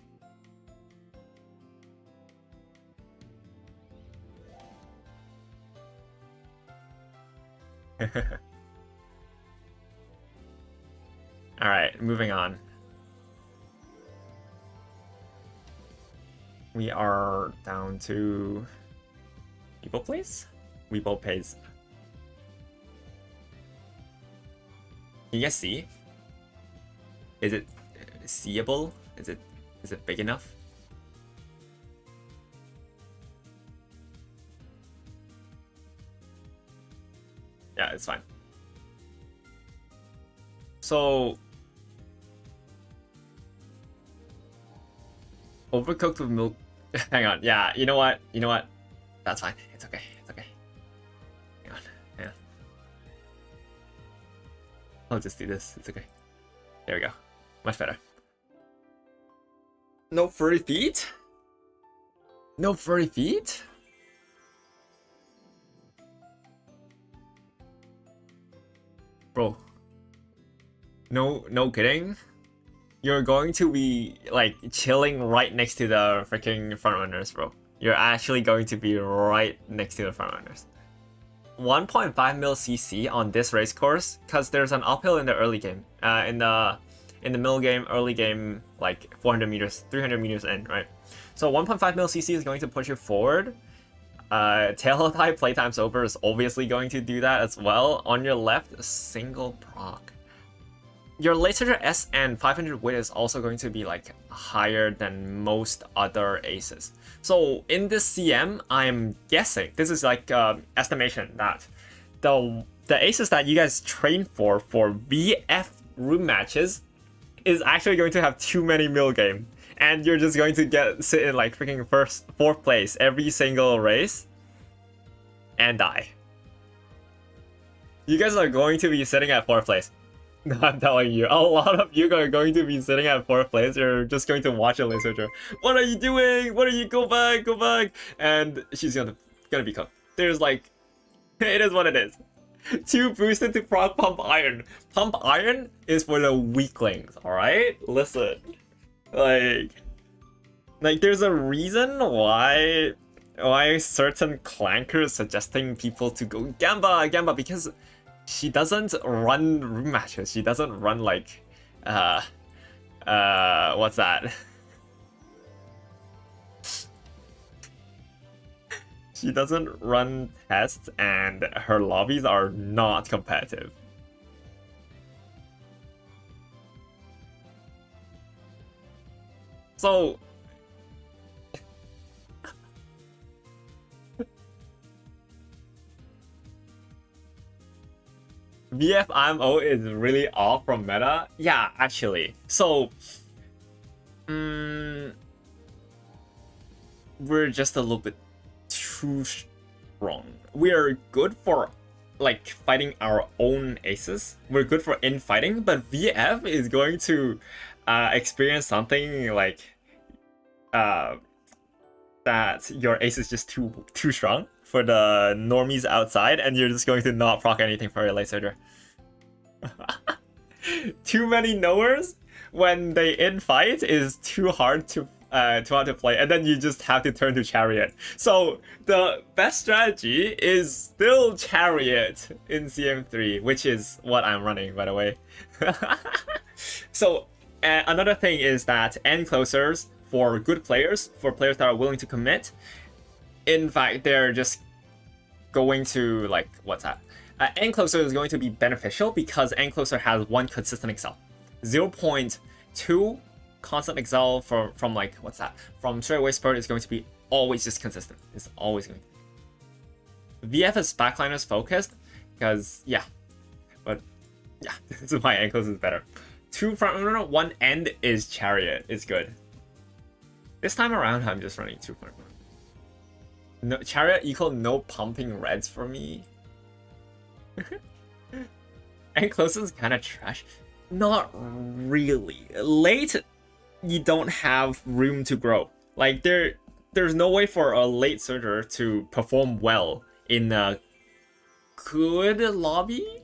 Alright, moving on. We are down to Weeble Place? Weeble Pays. Can you guys see? Is it seeable? Is it big enough? Yeah, it's fine. So overcooked with milk. Hang on. Yeah, you know what? You know what? That's fine. It's okay. It's okay. Hang on. Hang on. I'll just do this. It's okay. There we go. Much better. No furry feet? No furry feet? Bro. No kidding. You're going to be like chilling right next to the freaking frontrunners, bro. You're actually going to be right next to the frontrunners. 1.5 mil CC on this race course, because there's an uphill in the early game. In the middle game, early game, like 400 meters, 300 meters in, right? So 1.5 mil CC is going to push you forward. Tailhook high playtime's over is obviously going to do that as well. On your left, a single proc. Your late surger S and 500 wit is also going to be like higher than most other aces. So in this CM, I'm guessing, this is like estimation, that the aces that you guys train for VF room matches is actually going to have too many mill game. And you're just going to sit in like freaking fourth place every single race and die. You guys are going to be sitting at fourth place. I'm telling you, a lot of you are going to be sitting at fourth place. You're just going to watch a laser. What are you doing? What are you? Go back, go back. And she's gonna be cooked. There's like, it is what it is. 2 boosted to proc pump iron. Pump iron is for the weaklings, alright? Listen. Like there's a reason why certain clankers suggesting people to go Gamba, because she doesn't run room matches. She doesn't run like what's that? She doesn't run tests, and her lobbies are not competitive. So VF IMO is really off from meta. Yeah, actually. So we're just a little bit too strong. We are good for like fighting our own aces. We're good for infighting, but VF is going to experience something like that your ace is just too strong for the normies outside, and you're just going to not proc anything for your late surger. Too many knowers when they infight is too hard to play, and then you just have to turn to Chariot. So the best strategy is still Chariot in CM3, which is what I'm running, by the way. So another thing is that end closers for good players, for players that are willing to commit, in fact, they're just going to, like, what's that? End closer is going to be beneficial because end closer has one consistent excel. 0.2 constant excel from like, what's that? From straightaway spurt is going to be always just consistent. It's always going to be. VF is backliners focused because, yeah. But, yeah, this is why end closer is better. 2 front runner, 1 end is Chariot. It's good. This time around, I'm just running 2 front runner. No, Chariot equal no pumping reds for me. And close is kind of trash. Not really. Late, you don't have room to grow. Like there's no way for a late surger to perform well in a good lobby.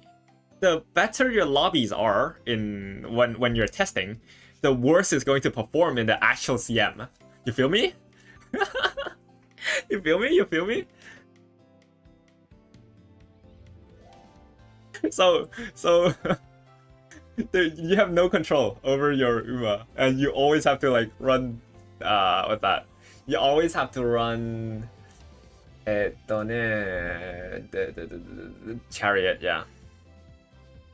The better your lobbies are in when you're testing, the worse it's going to perform in the actual CM. You feel me? You feel me? You feel me? So you have no control over your Uma, and you always have to like run what's that? You always have to run the Chariot, yeah.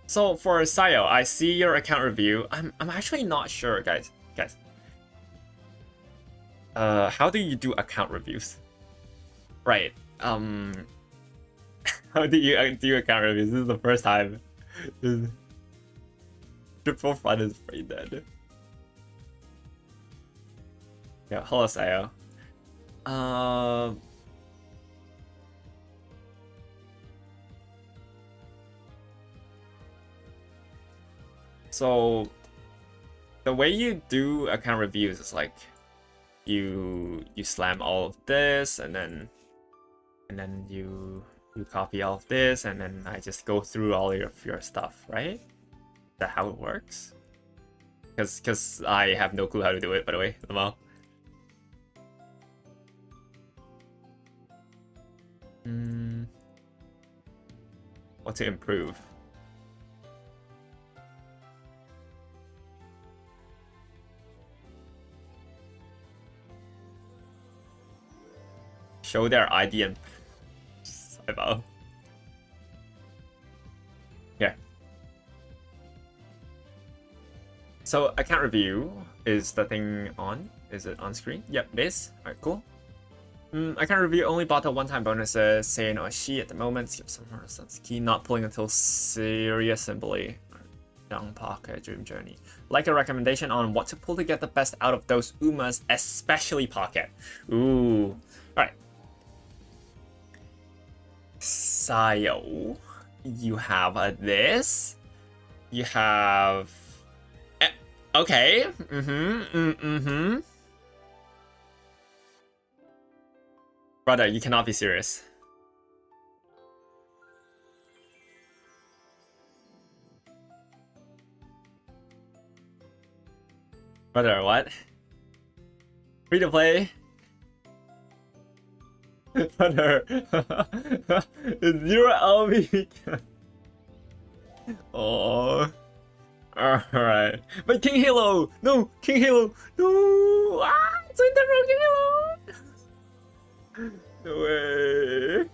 So for Sayo, I see your account review. I'm actually not sure, guys. How do you do account reviews? Right. How do you do account reviews? This is the first time. Triple Front is pretty dead. Yeah, hello Sayo. So the way you do account reviews is like you slam all of this and then you copy all of this, and then I just go through all of your stuff, right? Is that how it works? Because I have no clue how to do it, by the way, Lamau. What to improve? Show their ID and about. Yeah. So account review is the thing on. Is it on screen? Yep, it is. Alright, cool. Account review only bought the one-time bonuses. Sane or she at the moment. Skip some sense key. Not pulling until serious simply. Young Pocket Dream Journey. Like a recommendation on what to pull to get the best out of those Umas, especially Pocket. Ooh. Alright. Sayo, you have this. You have. Okay. Brother, you cannot be serious. Brother, what? Free to play. Brother, zero LB. Oh, alright. But King Halo, no, King Halo, no. Ah, it's Winter King Halo. No way.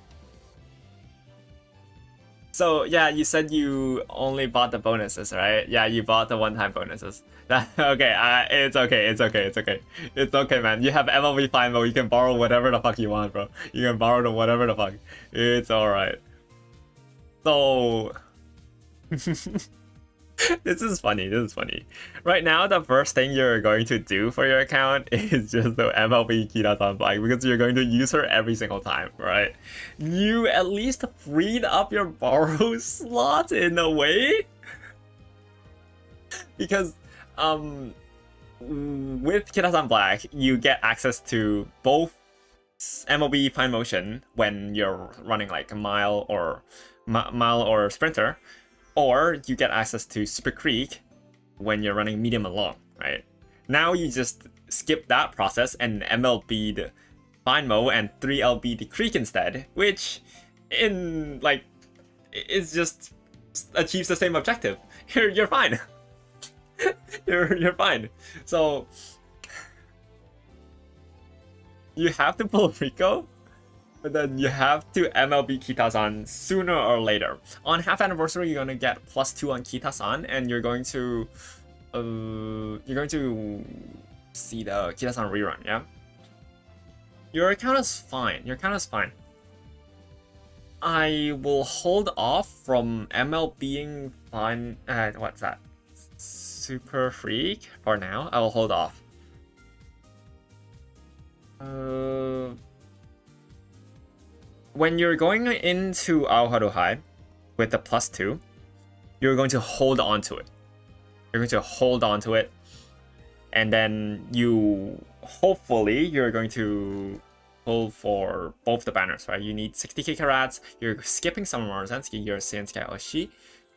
So yeah, you said you only bought the bonuses, right? Yeah, you bought the one-time bonuses. Okay, it's okay, it's okay, it's okay. It's okay, man. You have MLB Fine Mode, you can borrow whatever the fuck you want, bro. You can borrow the whatever the fuck. It's alright. So... This is funny, this is funny. Right now, the first thing you're going to do for your account is just the MLB Kira-san Black, because you're going to use her every single time, right? You at least freed up your borrow slot in a way? Because, with Kira-san Black, you get access to both MLB Fine Motion when you're running like a mile or sprinter, or you get access to Super Creek when you're running medium and long, right? Now you just skip that process and MLB the Fine Mode and 3LB the Creek instead, which in like is just achieves the same objective. You're fine. you're fine. So you have to pull Rico, but then you have to MLB Kita-san sooner or later. On half anniversary, you're gonna get +2 on Kita-san, and you're going to see the Kita-san rerun. Yeah, your account is fine. Your account is fine. I will hold off from MLBing fine. What's that? Super Freak for now. I will hold off. When you're going into Aoharu High with the +2, you're going to hold on to it. You're going to hold on to it, and then hopefully you're going to pull for both the banners, right? You need 60k carats. You're skipping some Marzensky, you're Senskai Oshi.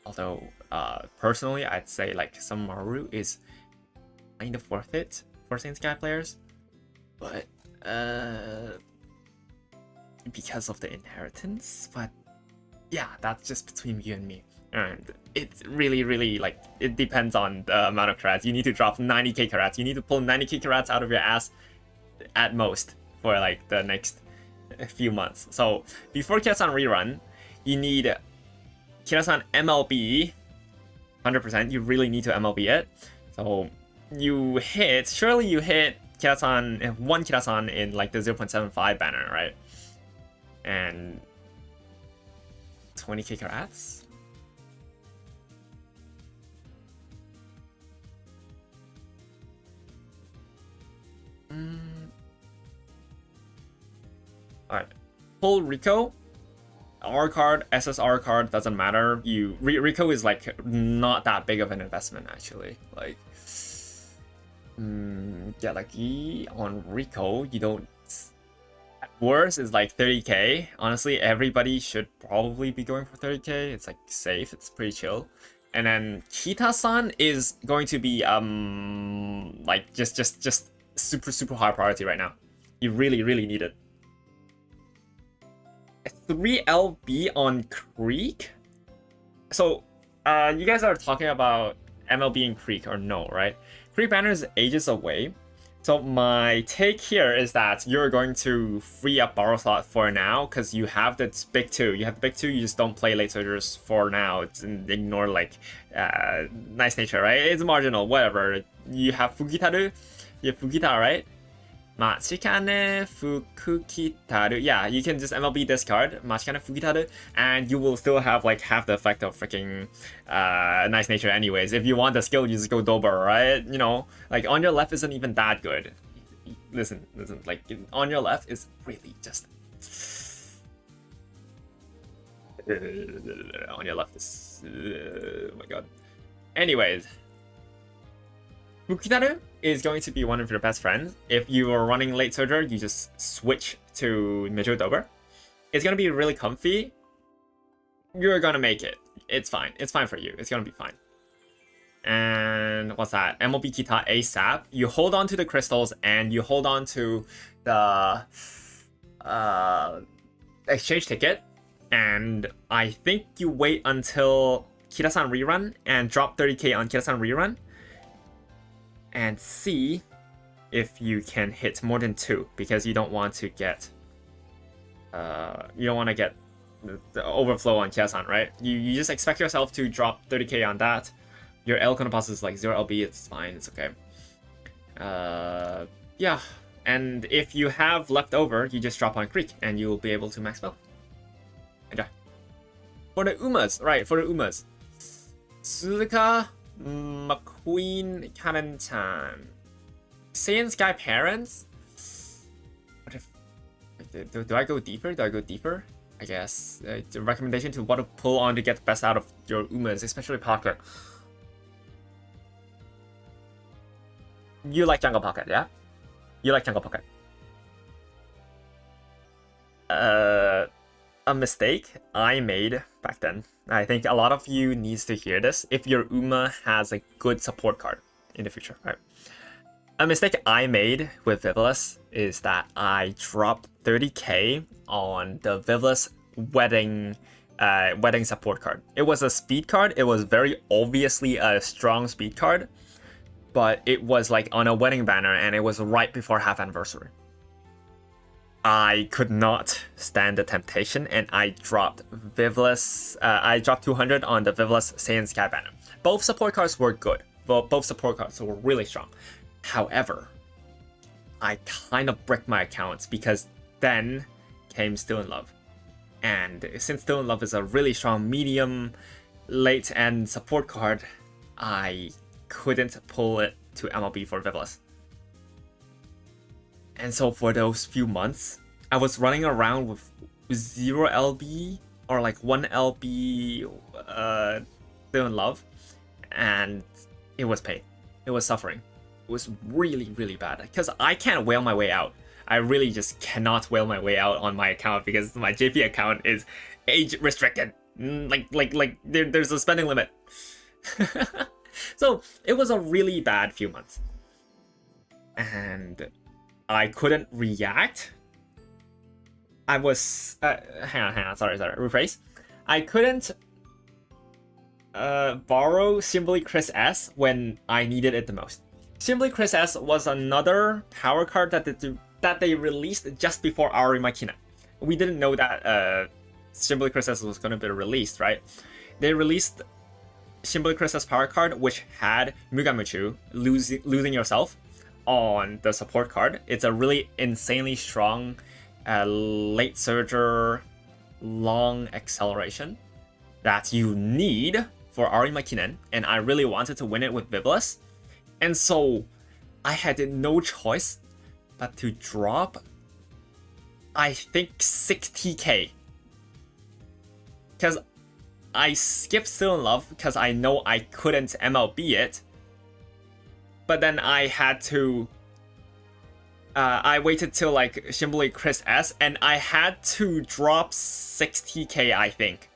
Although, personally, I'd say like some Maru is kind of worth it for Senskai players, but because of the inheritance. But yeah, that's just between you and me, and it's really like it depends on the amount of carats. You need to drop 90k carats. You need to pull 90k carats out of your ass at most for like the next few months. So before Kira-san rerun, you need Kira-san MLB 100%. You really need to MLB it. So surely you hit Kira-san, one Kira-san in like the 0.75 banner, right? And 20k carats? Alright. Pull Rico. R card, SSR card, doesn't matter. Rico is like not that big of an investment actually. Like get lucky on Rico, you don't. Worst is like 30k. Honestly, everybody should probably be going for 30k. It's like safe, it's pretty chill. And then Kita-san is going to be like just super high priority right now. You really need it. 3LB on Creek? So you guys are talking about MLB and Creek or no, right? Creek banner is ages away. So my take here is that you're going to free up borrow slot for now because you have the big two. You have the big two, you just don't play late soldiers for now. It's ignore like nice nature, right? It's marginal, whatever. You have Fukitaru. You have Fukita, right? Machikane Fukitaru. Yeah, you can just MLB discard Machikane Fukitaru, and you will still have like half the effect of freaking nice nature anyways. If you want the skill, you just go Dober, right? You know, like on your left isn't even that good. Listen, like on your left is really just on your left is oh my god. Anyways, Fukitaru is going to be one of your best friends. If you are running late soldier, you just switch to Mijo Dober. It's gonna be really comfy. You're gonna make it. It's fine. It's fine for you. It's gonna be fine. And what's that? MLB Kita ASAP. You hold on to the crystals and you hold on to the exchange ticket. And I think you wait until Kira-san rerun and drop 30k on Kira-san rerun. And see if you can hit more than 2 because you don't want to get the overflow on Kiasan, right? You just expect yourself to drop 30k on that. Your L Counterpass is like 0 LB, it's fine, it's okay. Yeah, and if you have left over, you just drop on Creek and you'll be able to max spell. Enjoy. For the Umas, right, for the Umas. Suzuka, McQueen, Karen-chan. Saiyan Sky Parents? What if... Do I go deeper? Do I go deeper? I guess. The recommendation to what to pull on to get the best out of your Umas, especially Pocket. You like Jungle Pocket, yeah? You like Jungle Pocket. A mistake I made back then. I think a lot of you needs to hear this if your Uma has a good support card in the future, right? A mistake I made with Vivillus is that I dropped 30k on the Vivillus wedding support card. It was a speed card. It was very obviously a strong speed card, but it was like on a wedding banner and it was right before half anniversary. I could not stand the temptation and I dropped Vivillus. I dropped 200 on the Vivillus Saiyan Sky banner. Both support cards were good. Both support cards were really strong. However, I kind of bricked my accounts because then came Still in Love. And since Still in Love is a really strong medium late end support card, I couldn't pull it to MLB for Vivillus. And so for those few months, I was running around with 0 LB or like 1 LB Still in Love, and it was pain. It was suffering. It was really, really bad because I can't whale my way out. I really just cannot whale my way out on my account because my JP account is age restricted. There's a spending limit. So it was a really bad few months. And I couldn't react. I was... hang on, sorry, rephrase. I couldn't borrow Simply Chris S when I needed it the most. Simply Chris S was another power card that they released just before Aori Makina. We didn't know that Simply Chris S was going to be released, right? They released Simply Chris S power card, which had Mugamuchu, losing yourself, on the support card. It's a really insanely strong late surger, long acceleration that you need for Aori Makinen, and I really wanted to win it with Vivillus. And so I had no choice but to drop, I think, 60k. Because I skipped Still in Love because I know I couldn't MLB it. But then I had to... I waited till like Simply Chris S and I had to drop 60k, I think.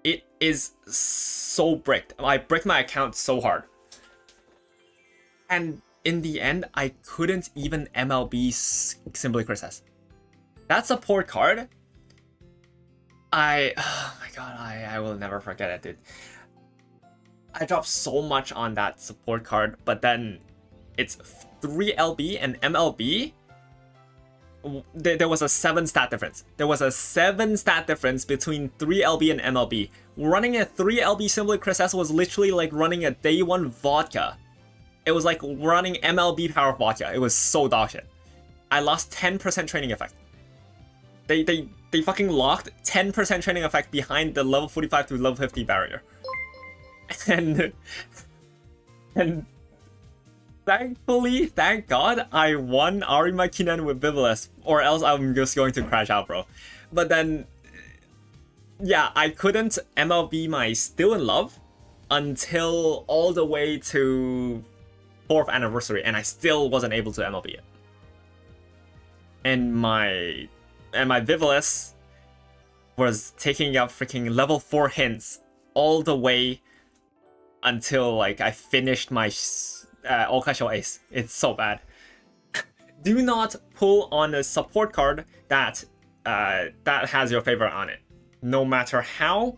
It is so bricked. I bricked my account so hard. And in the end, I couldn't even MLB Simply Chris S. That support card, oh my god, I will never forget it, dude. I dropped so much on that support card, but then it's 3 LB and MLB. There was a 7 stat difference. There was a 7 stat difference between 3 LB and MLB. Running a 3 LB Simply Chris S was literally like running a day 1 vodka. It was like running MLB power vodka. It was so dog shit. I lost 10% training effect. They fucking locked 10% training effect behind the level 45 to level 50 barrier. And thankfully, thank God, I won Aori Makinen with Vivillus, or else I'm just going to crash out, bro. But then, yeah, I couldn't MLB my Still in Love until all the way to 4th anniversary, and I still wasn't able to MLB it. And my Vivillus was taking up freaking level 4 hints all the way until like I finished my Okasho Ace. It's so bad. Do not pull on a support card that has your favorite on it. No matter how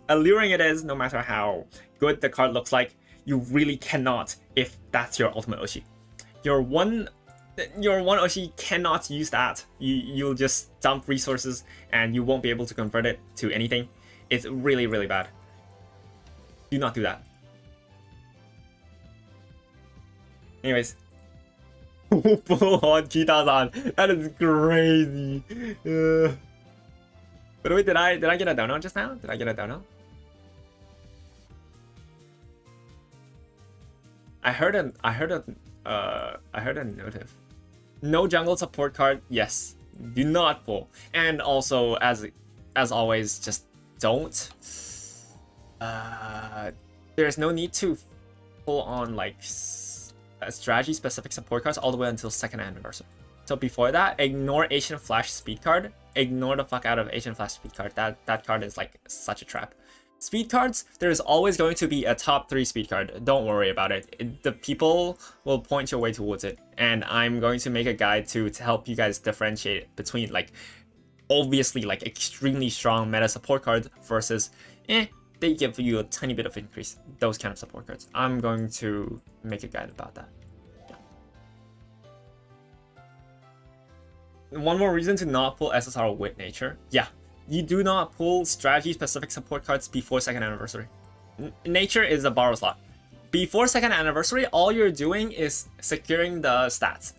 alluring it is, no matter how good the card looks like, you really cannot if that's your ultimate Oshi. Your one Your one Oshi cannot use that. You'll just dump resources and you won't be able to convert it to anything. It's really, really bad. Do not do that. Anyways. Full on Cheetahs. That is crazy. By the way, did I get a dono just now? Did I get a dono? I heard a notif. No jungle support card. Yes. Do not pull. And also, as always, just don't. There's no need to pull on like strategy specific support cards all the way until 2nd anniversary. So before that, ignore Asian Flash speed card. Ignore the fuck out of Asian Flash speed card. That card is like such a trap. Speed cards, there's always going to be a top 3 speed card. Don't worry about it. The people will point your way towards it. And I'm going to make a guide to help you guys differentiate between like obviously like extremely strong meta support cards versus they give you a tiny bit of increase. Those kind of support cards. I'm going to make a guide about that. Yeah. One more reason to not pull SSR with nature. Yeah. You do not pull strategy-specific support cards before 2nd anniversary. Nature is a borrow slot. Before 2nd anniversary, all you're doing is securing the stats.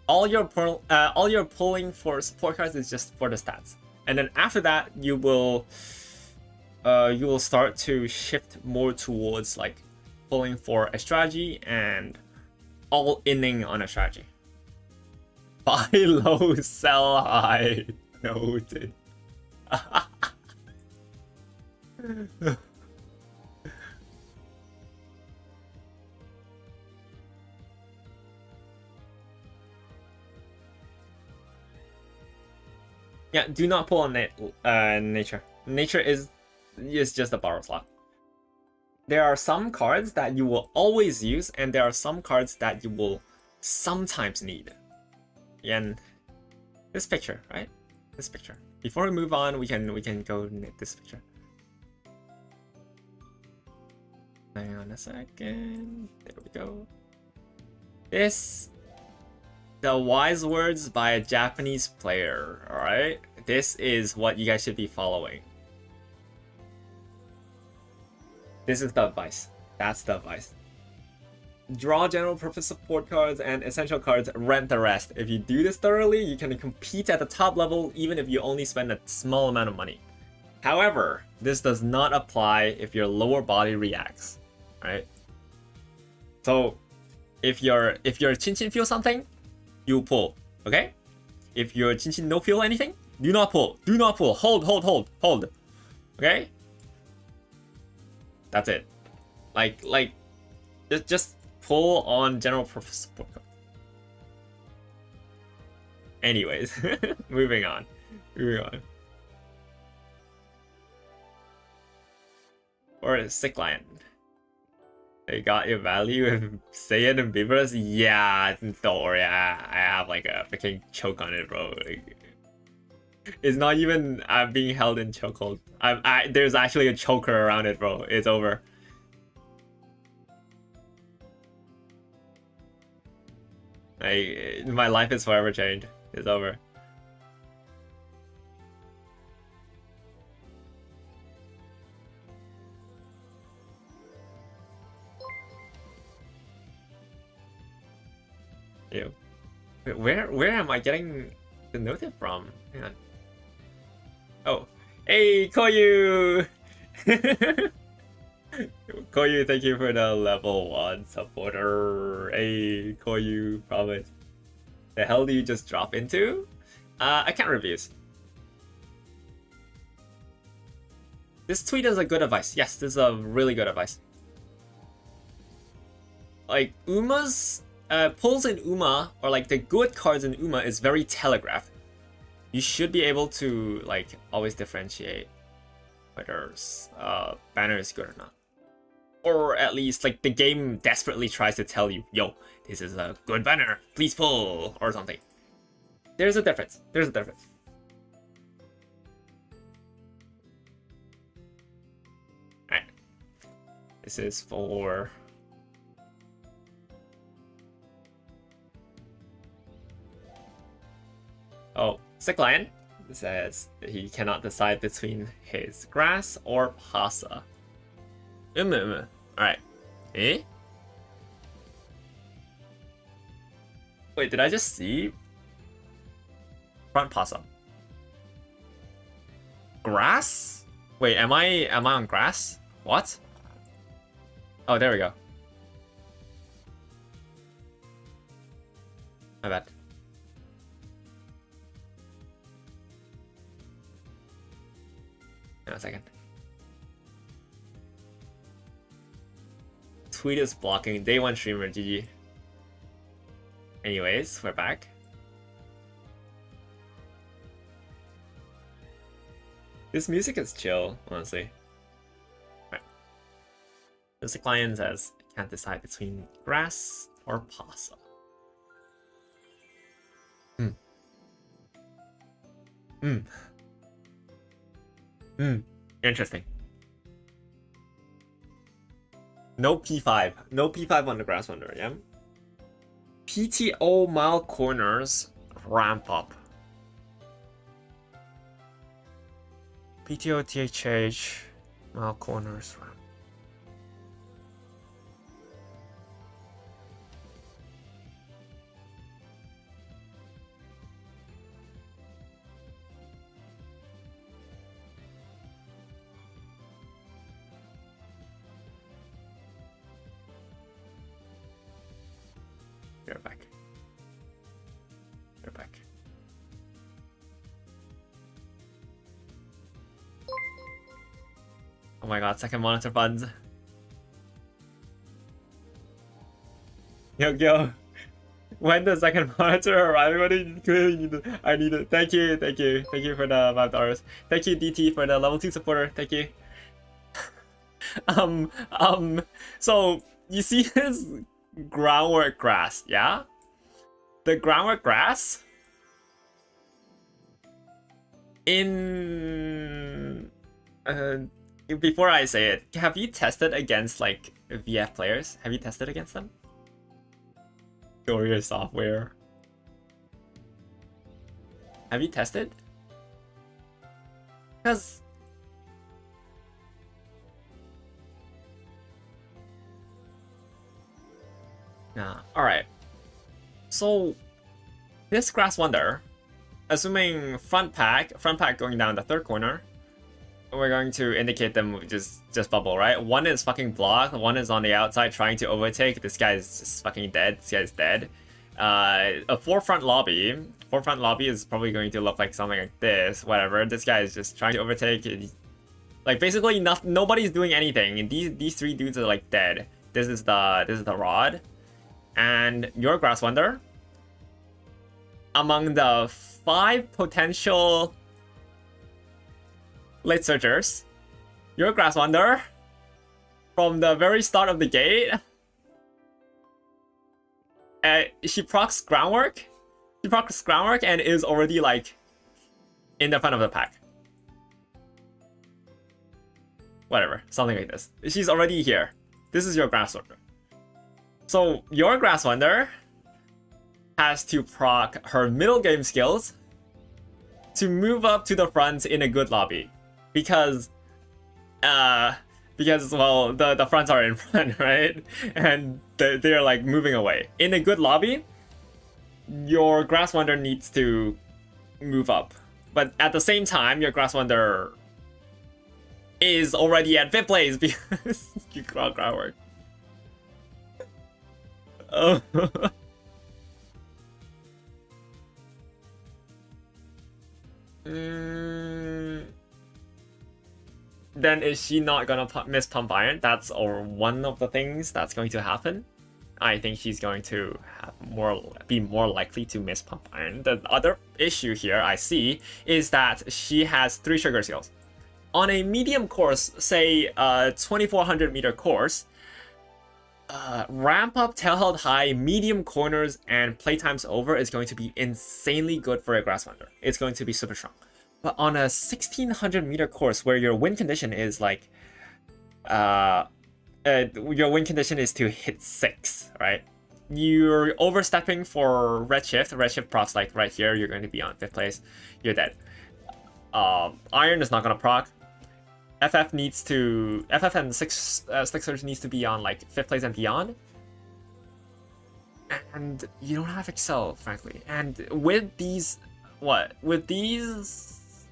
All you're pulling for support cards is just for the stats. And then after that, you will start to shift more towards like pulling for a strategy and all inning on a strategy. Buy low, sell high. Noted. Yeah, do not pull on nature. Nature is just a borrow slot. There are some cards that you will always use, and there are some cards that you will sometimes need. Again, this picture, right? This picture. Before we move on, we can go knit this picture. Hang on a second. There we go. This, the wise words by a Japanese player. All right, this is what you guys should be following. This is the advice. That's the advice. Draw general purpose support cards and essential cards, rent the rest. If you do this thoroughly, you can compete at the top level even if you only spend a small amount of money. However, this does not apply if your lower body reacts, right? So if your Chinchin feel something, you pull, okay? If your Chinchin no feel anything, do not pull. Do not pull. Hold. Okay? That's it. Like just pull on general purpose support card. Anyways, moving on. Or a sick lion. They got your value in Saiyan and Beavers? Yeah, don't worry. I have like a freaking choke on it, bro. Like, it's not even being held in chokehold. There's actually a choker around it, bro. It's over. My life is forever changed. It's over. Ew. Where am I getting the notif from? Hang on. Oh, hey Koyu! Koyu, thank you for the level 1 supporter. Hey Koyu, promise. The hell do you just drop into? Account reviews. This tweet is a good advice. Yes, this is a really good advice. Like Uma's pulls in Uma, or like the good cards in Uma, is very telegraphed. You should be able to like always differentiate whether banner is good or not. Or at least like the game desperately tries to tell you, yo, this is a good banner, please pull, or something. There's a difference. Alright. This is for Oh, Sick Lion says he cannot decide between his grass or pasa. Alright. Eh? Wait, did I just see front pasa? Grass? Wait, am I on grass? What? Oh, there we go. My bad. Hang on a second. Tweet is blocking. Day 1 streamer, GG. Anyways, we're back. This music is chill, honestly. Right. The client says, can't decide between grass or pasa. Interesting. No P5. No P5 on the Grass Wonder, yeah? PTO mile corners ramp up. PTO THH mile corners ramp. You're back. You're back. Oh my god, second monitor funds. Yo. When the second monitor arrive, what do you need? I need it. Thank you for the $5. Thank you, DT, for the level 2 supporter. Thank you. So you see this groundwork grass, yeah? The groundwork grass in before I say it, have you tested against like VF players? Have you tested against them? Or your software? Have you tested? Because nah. Alright. So this Grass Wonder, assuming front pack going down the third corner, we're going to indicate them just bubble, right? One is fucking blocked, one is on the outside trying to overtake. This guy is just fucking dead. This guy is dead. A forefront lobby is probably going to look like something like this. Whatever. This guy is just trying to overtake. Like basically nobody's doing anything. These three dudes are like dead. This is the rod. And your Grass Wonder, among the 5 potential late searchers, your Grass Wonder, from the very start of the gate, she procs groundwork. She procs groundwork and is already like in the front of the pack. Whatever, something like this. She's already here. This is your Grass Wonder. So your Grass Wonder has to proc her middle game skills to move up to the front in a good lobby. Because well, the fronts are in front, right? And they're like moving away. In a good lobby, your Grass Wonder needs to move up. But at the same time, your Grass Wonder is already at 5th place because you got groundwork. Oh. Then is she not gonna miss Pump Iron? That's one of the things that's going to happen. I think she's going to be more likely to miss Pump Iron. The other issue here I see is that she has 3 sugar skills. On a medium course, say 2400 meter course, ramp up, tail held high, medium corners, and playtimes over is going to be insanely good for a Grass Wonder. It's going to be super strong. But on a 1600 meter course where your win condition is like, your win condition is to hit 6, right? you're overstepping for Redshift. Redshift procs like right here. You're going to be on 5th place. You're dead. Iron is not gonna proc. FF and Slick Surge needs to be on like 5th place and beyond. And you don't have Excel, frankly. And with these, with these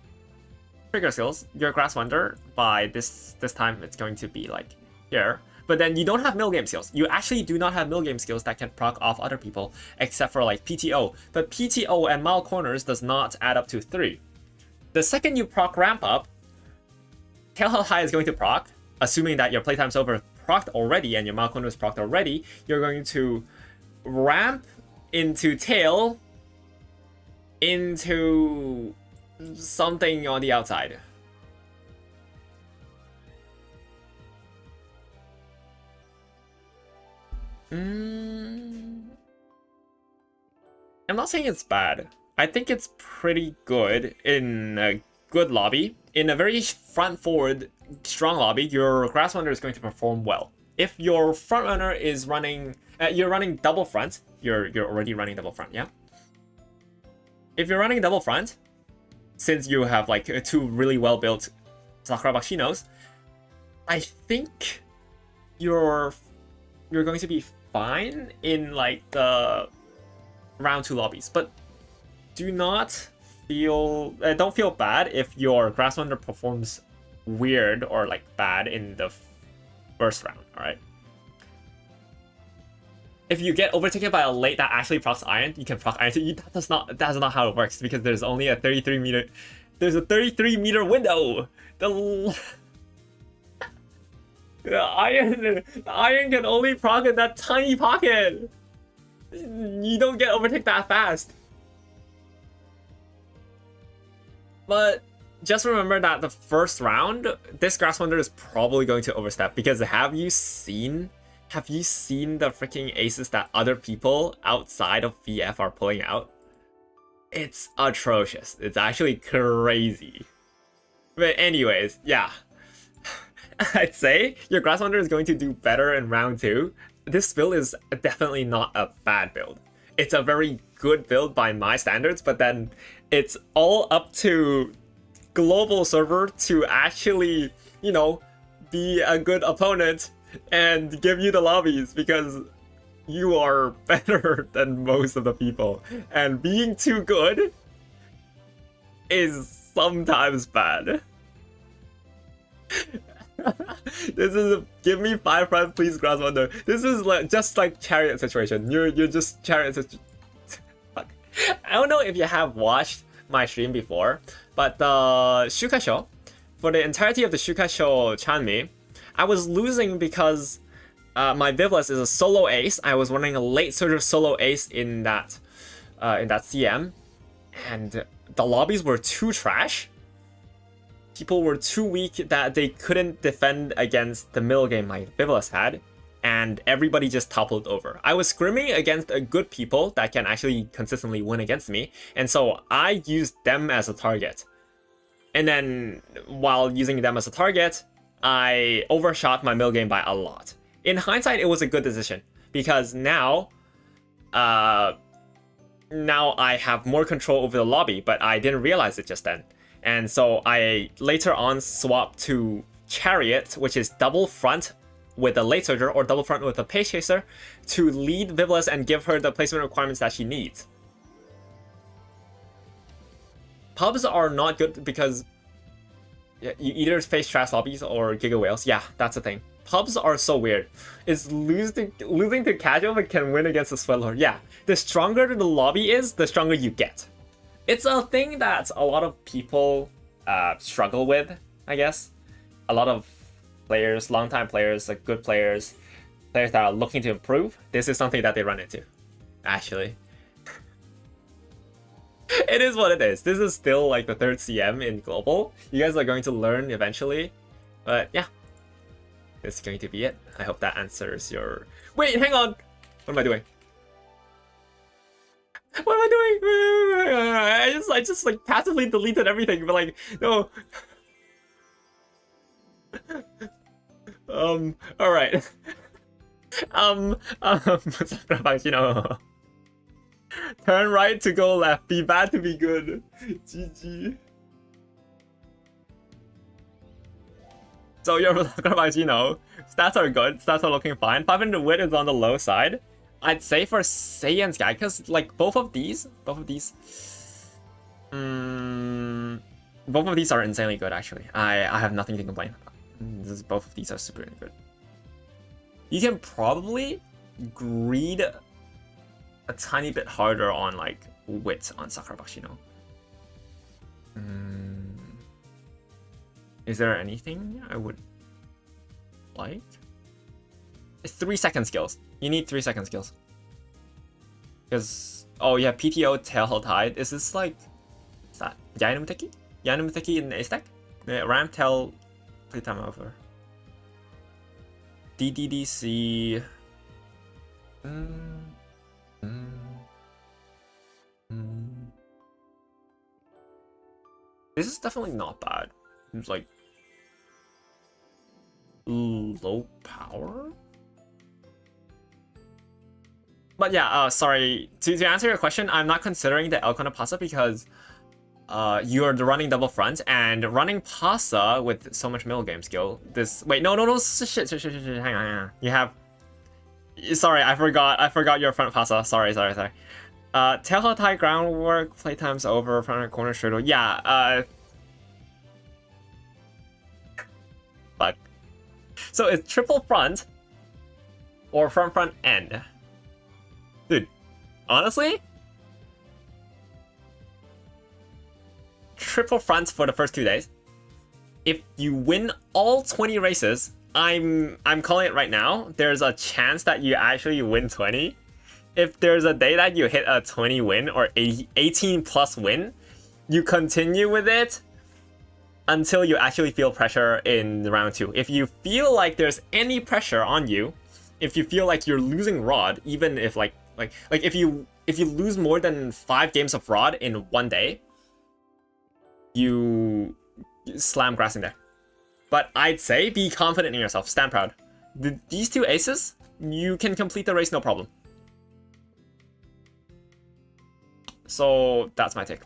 trigger skills, your Grass Wonder by this time it's going to be like here. But then you don't have mill game skills. You actually do not have mill game skills that can proc off other people, except for like PTO. But PTO and mile corners does not add up to 3. The second you proc ramp up, Tail Held High is going to proc, assuming that your playtime's over procced already and your mile corner is procced already. You're going to ramp into tail into something on the outside. I'm not saying it's bad. I think it's pretty good in a good lobby. In a very front-forward, strong lobby, your Grass Wonder is going to perform well. If your front runner is running, you're running double front. You're already running double front, yeah. If you're running double front, since you have like 2 really well-built Sakura Bakshinos, I think you're going to be fine in like the round 2 lobbies, but don't feel bad if your Grass Wonder performs weird or like bad in the first round. All right. If you get overtaken by a late that actually procs iron, you can proc iron. That's not how it works, because there's only a 33 meter. There's a 33 meter window. The iron can only proc in that tiny pocket. You don't get overtaken that fast. But just remember that the first round, this Grass Wonder is probably going to overstep, because have you seen the freaking aces that other people outside of VF are pulling out? It's atrocious. It's actually crazy. But anyways, yeah. I'd say your Grass Wonder is going to do better in round 2. This build is definitely not a bad build. It's a very good build by my standards, but then it's all up to global server to actually, you know, be a good opponent and give you the lobbies, because you are better than most of the people. And being too good is sometimes bad. This is give me 5 friends, please, Grass Wonder. This is like just like Chariot situation. You're just Chariot situation. I don't know if you have watched my stream before, but the Shukasho, for the entirety of the Shukasho Chanmi, I was losing because my Vivlas is a solo ace. I was running a late surge of solo ace in that CM, and the lobbies were too trash. People were too weak that they couldn't defend against the middle game my Vivlas had, and everybody just toppled over. I was scrimming against a good people that can actually consistently win against me, and so I used them as a target. And then, while using them as a target, I overshot my middle game by a lot. In hindsight, it was a good decision, because now I have more control over the lobby, but I didn't realize it just then. And so I later on swapped to Chariot, which is double front with a late surger or double front with a pace chaser, to lead Vivlas and give her the placement requirements that she needs. Pubs are not good because you either face trash lobbies or Giga Whales. Yeah, that's the thing. Pubs are so weird. It's losing to casual but can win against the Swellor. Yeah, the stronger the lobby is, the stronger you get. It's a thing that a lot of people struggle with, I guess. A lot of players, long-time players, like good players that are looking to improve, this is something that they run into, actually. It is what it is. This is still like the 3rd CM in global. You guys are going to learn eventually. But yeah, this is going to be it. I hope that answers your... Wait, hang on! What am I doing? What am I doing? I just like passively deleted everything, but like, no. Alright. Sakura, turn right to go left. Be bad to be good. GG. So your Sakura, stats are good. Stats are looking fine. 500 wit is on the low side. I'd say for Saiyan's guy, because like both of these are insanely good actually. I have nothing to complain about. Both of these are super good. You can probably greed a tiny bit harder on like wit on Sakura Bakshino. Is there anything I would like? 3-second skills. You need 3-second skills. Because, oh yeah, PTO Tailhill Tide. Is this like, what's that? Yainumuteki? Yainumuteki in Ace deck? Ram Tail, playtime over. DDDC. This is definitely not bad. It's like low power. But yeah, sorry. To answer your question, I'm not considering the El Pasa because you're running double front and running Pasa with so much middle game skill. This no shit. Hang on. You have. Sorry, I forgot your front Pasa. Sorry. Tailhill Tide groundwork, playtime's over, front corner strudel. Yeah, fuck. So it's triple front or front end. Dude, honestly, triple fronts for the first 2 days. If you win all 20 races, I'm calling it right now. There's a chance that you actually win 20. If there's a day that you hit a 20 win or 18 plus win, you continue with it until you actually feel pressure in round 2. If you feel like there's any pressure on you, if you feel like you're losing rod, even if like if you lose more than 5 games of rod in 1 day, you slam grass in there. But I'd say be confident in yourself, stand proud. These 2 aces, you can complete the race no problem. So that's my take.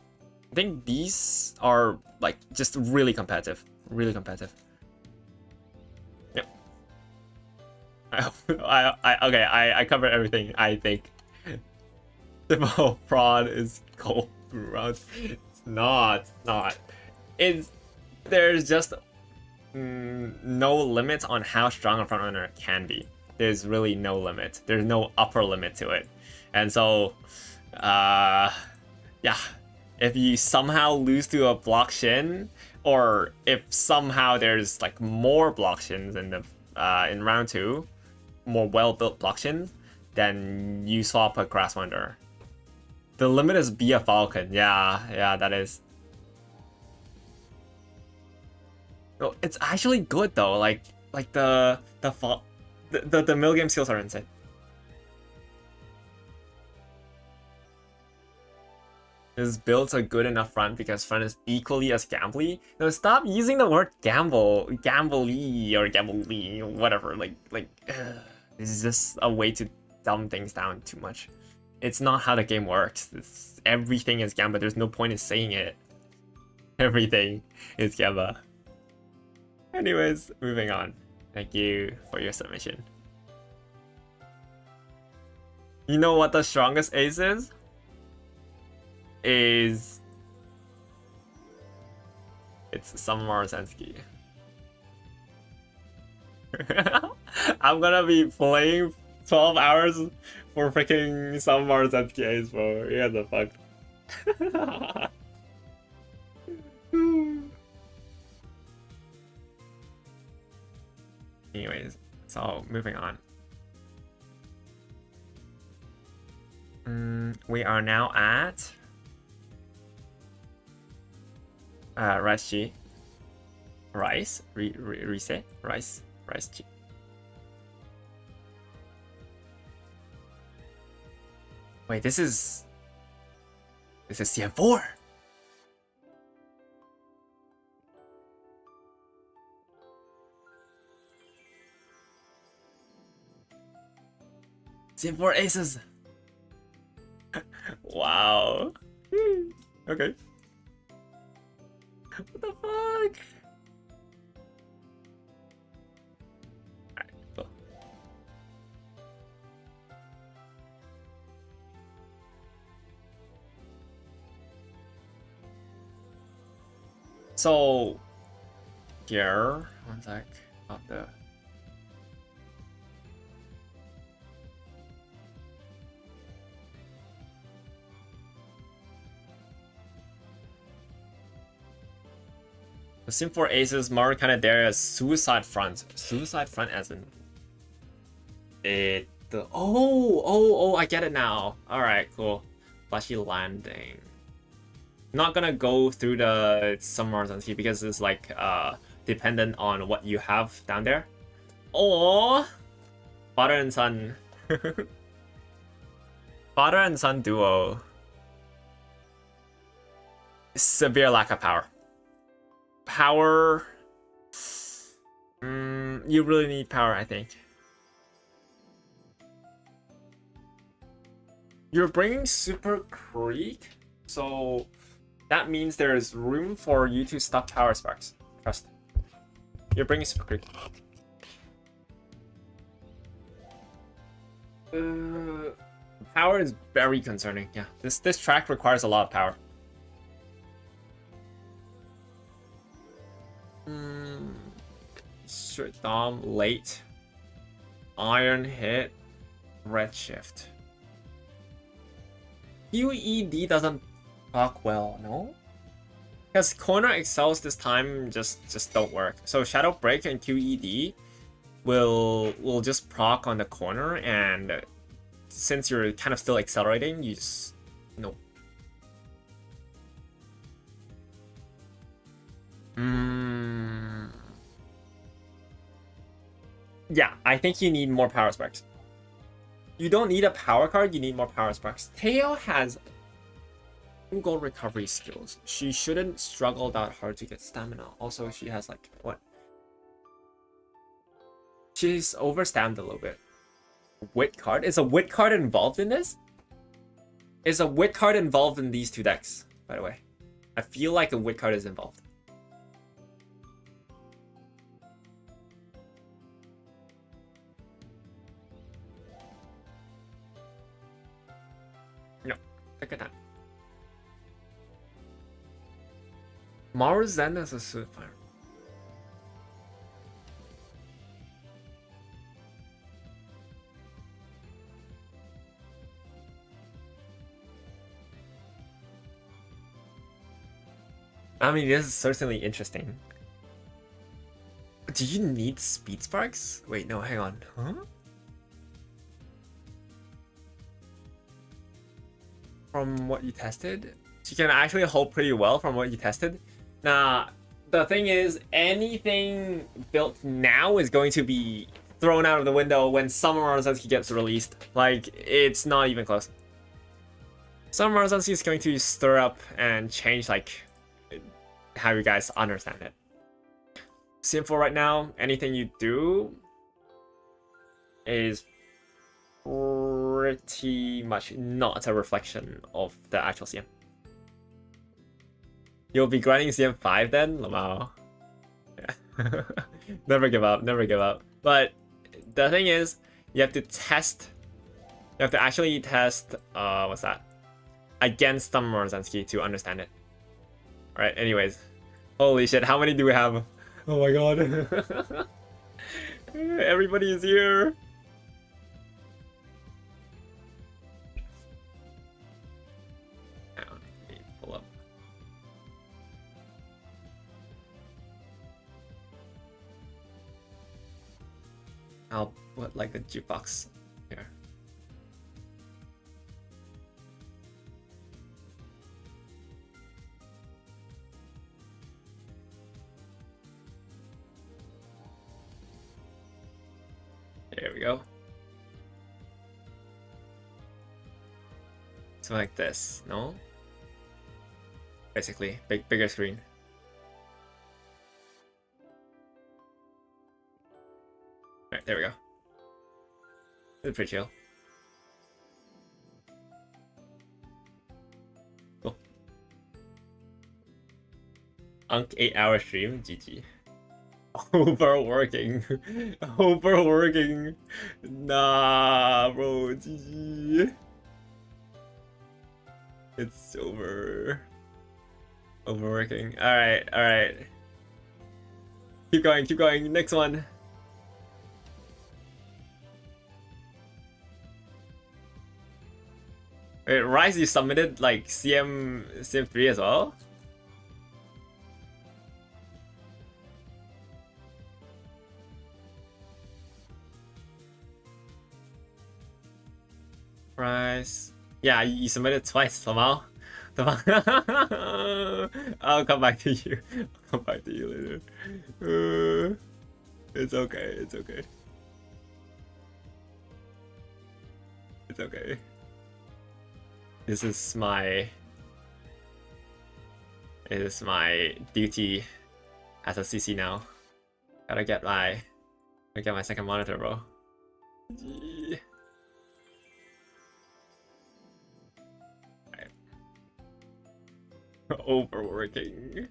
I think these are like just really competitive. Yep. I covered everything. I think Simple Fraud is cold rounds. It's not. There's just no limit on how strong a front runner can be. There's really no limit. There's no upper limit to it, and so yeah, if you somehow lose to a block shin, or if somehow there's like more block shins in the in round 2, more well-built block shins, then you swap a Grass Wanderer. The limit is be a Falcon. Yeah, that is. No, it's actually good though. Like the middle game skills are insane. This builds a good enough front because front is equally as gambly. No, stop using the word gamble, gambly or gambly, whatever. This is just a way to dumb things down too much. It's not how the game works. Everything is gamba. There's no point in saying it. Everything is gamba. Anyways, moving on. Thank you for your submission. You know what the strongest ace is? It's Samar Sensky. I'm gonna be playing 12 hours for freaking Samar Sensky ace, bro. Yeah, the fuck. Anyways, so moving on. We are now at rice G. Rice? Rice G. Wait, this is CM4. CM4 aces! Wow. Okay. What the fuck? Alright, cool. So here, one sec, about the Sim 4 aces, Maru kind of there as suicide front. Suicide front as in it. Oh, I get it now. All right, cool. Flashy landing. Not gonna go through the Summers on because it's like dependent on what you have down there. Oh, father and son. Father and son duo. Severe lack of power. Power. You really need power, I think. You're bringing Super Creek, so that means there's room for you to stop Power Sparks. Trust. You're bringing Super Creek. Power is very concerning. Yeah, this track requires a lot of power. Straight Dom late. Iron hit. Redshift. QED doesn't proc well, no? Because corner excels this time just don't work. So Shadow Break and QED will just proc on the corner, and since you're kind of still accelerating, you just no. Yeah, I think you need more power sparks. You don't need a power card, you need more power sparks. Teo has gold recovery skills. She shouldn't struggle that hard to get stamina. Also, she has like, what? She's overstammed a little bit. Wit card? Is a wit card involved in this? Is a wit card involved in these two decks, by the way? I feel like a wit card is involved. No, look at that. Maru Zen is a Suicide. I mean, this is certainly interesting. Do you need speed sparks? Wait, no, hang on. Huh? From what you tested? She can actually hold pretty well from what you tested. Now, the thing is, anything built now is going to be thrown out of the window when Summer Marzanski gets released. Like, it's not even close. Summer Marzanski is going to stir up and change, like, how you guys understand it. CM4 right now, anything you do is pretty much not a reflection of the actual CM. You'll be grinding CM5 then? Wow. Yeah. Never give up, never give up. But the thing is, you have to test. You have to actually test, what's that? Against Summer Marzanski to understand it. Alright, anyways. Holy shit, how many do we have? Oh my god. Everybody is here. Pull up. I'll put like a jukebox here. There we go. So like this, no? Basically, bigger screen. Alright, there we go. It's pretty chill. Unk 8-hour stream, GG. Overworking. Overworking. Nah, bro, GG. It's overworking. Alright, alright. Keep going, keep going. Next one. Wait, Rise, you submitted like CM3 as well? Rise. Yeah, you submitted twice somehow. I'll come back to you. I'll come back to you later. It's okay, it's okay. It's okay. This is my duty as a CC now. Gotta get my second monitor, bro. Gee. Right. Overworking.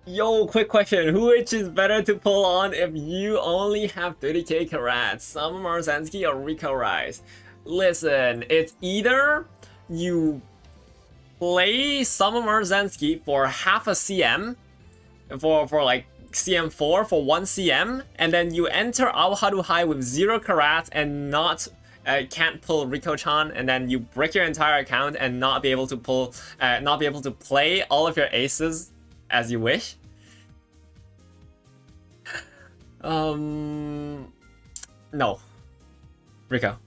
Yo, quick question. Which is better to pull on if you only have 30k carats? Summer Marzensky or Rico Rise? Listen, it's either you play Summer Marzensky for half a CM, for like CM4 for 1 CM, and then you enter Awaharu High with 0 carats and can't pull Rico-chan, and then you break your entire account and not be able to play all of your aces as you wish. No. Rico.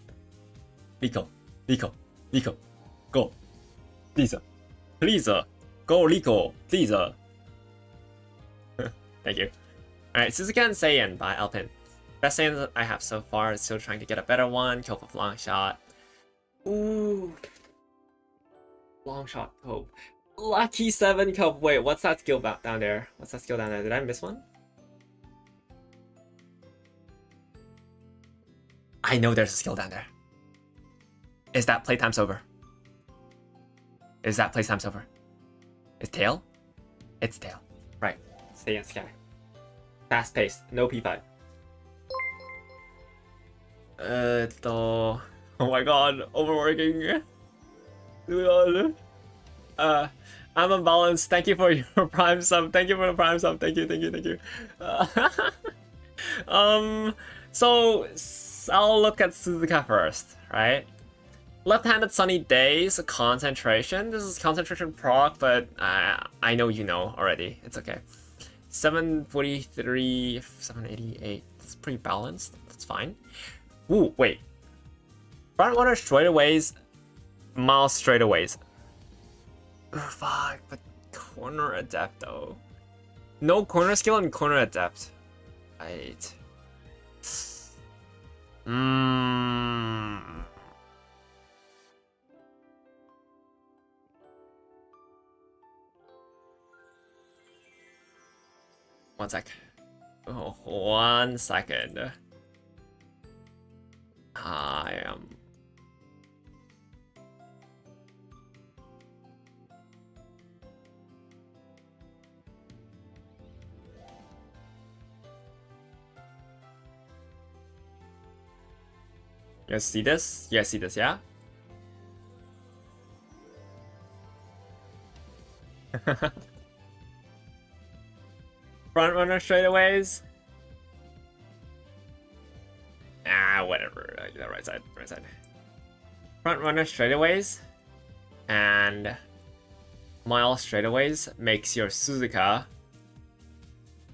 Go. Please. Go, Rico. Please. Thank you. Alright, Suzuki and Saiyan by Alpin. Best Saiyan that I have so far. Still trying to get a better one. Cope of long shot. Ooh. Long shot cope. Lucky 7 cope. Wait, what's that skill down there? What's that skill down there? Did I miss one? I know there's a skill down there. Is that playtime's over? Is that playtime's over? Is tail? It's tail. Right. Saiyan Sky. Fast paced. No P5. Oh my god. Overworking. Oh my god. I'm unbalanced. Thank you for your prime sub. Thank you for the prime sub. Thank you. So I'll look at Suzuka first, right? Left-handed sunny days, concentration. This is concentration proc, but I know you know already. It's okay. 743, 788. It's pretty balanced. That's fine. Ooh, wait. Front runner straightaways, miles straightaways. Fuck, but corner adept though. No corner skill and corner adept. Right. One sec. Oh, 1 second. I am. You guys see this? You guys see this, yeah? Front runner straightaways. Whatever. The right side. Front runner straightaways and mile straightaways makes your Suzuka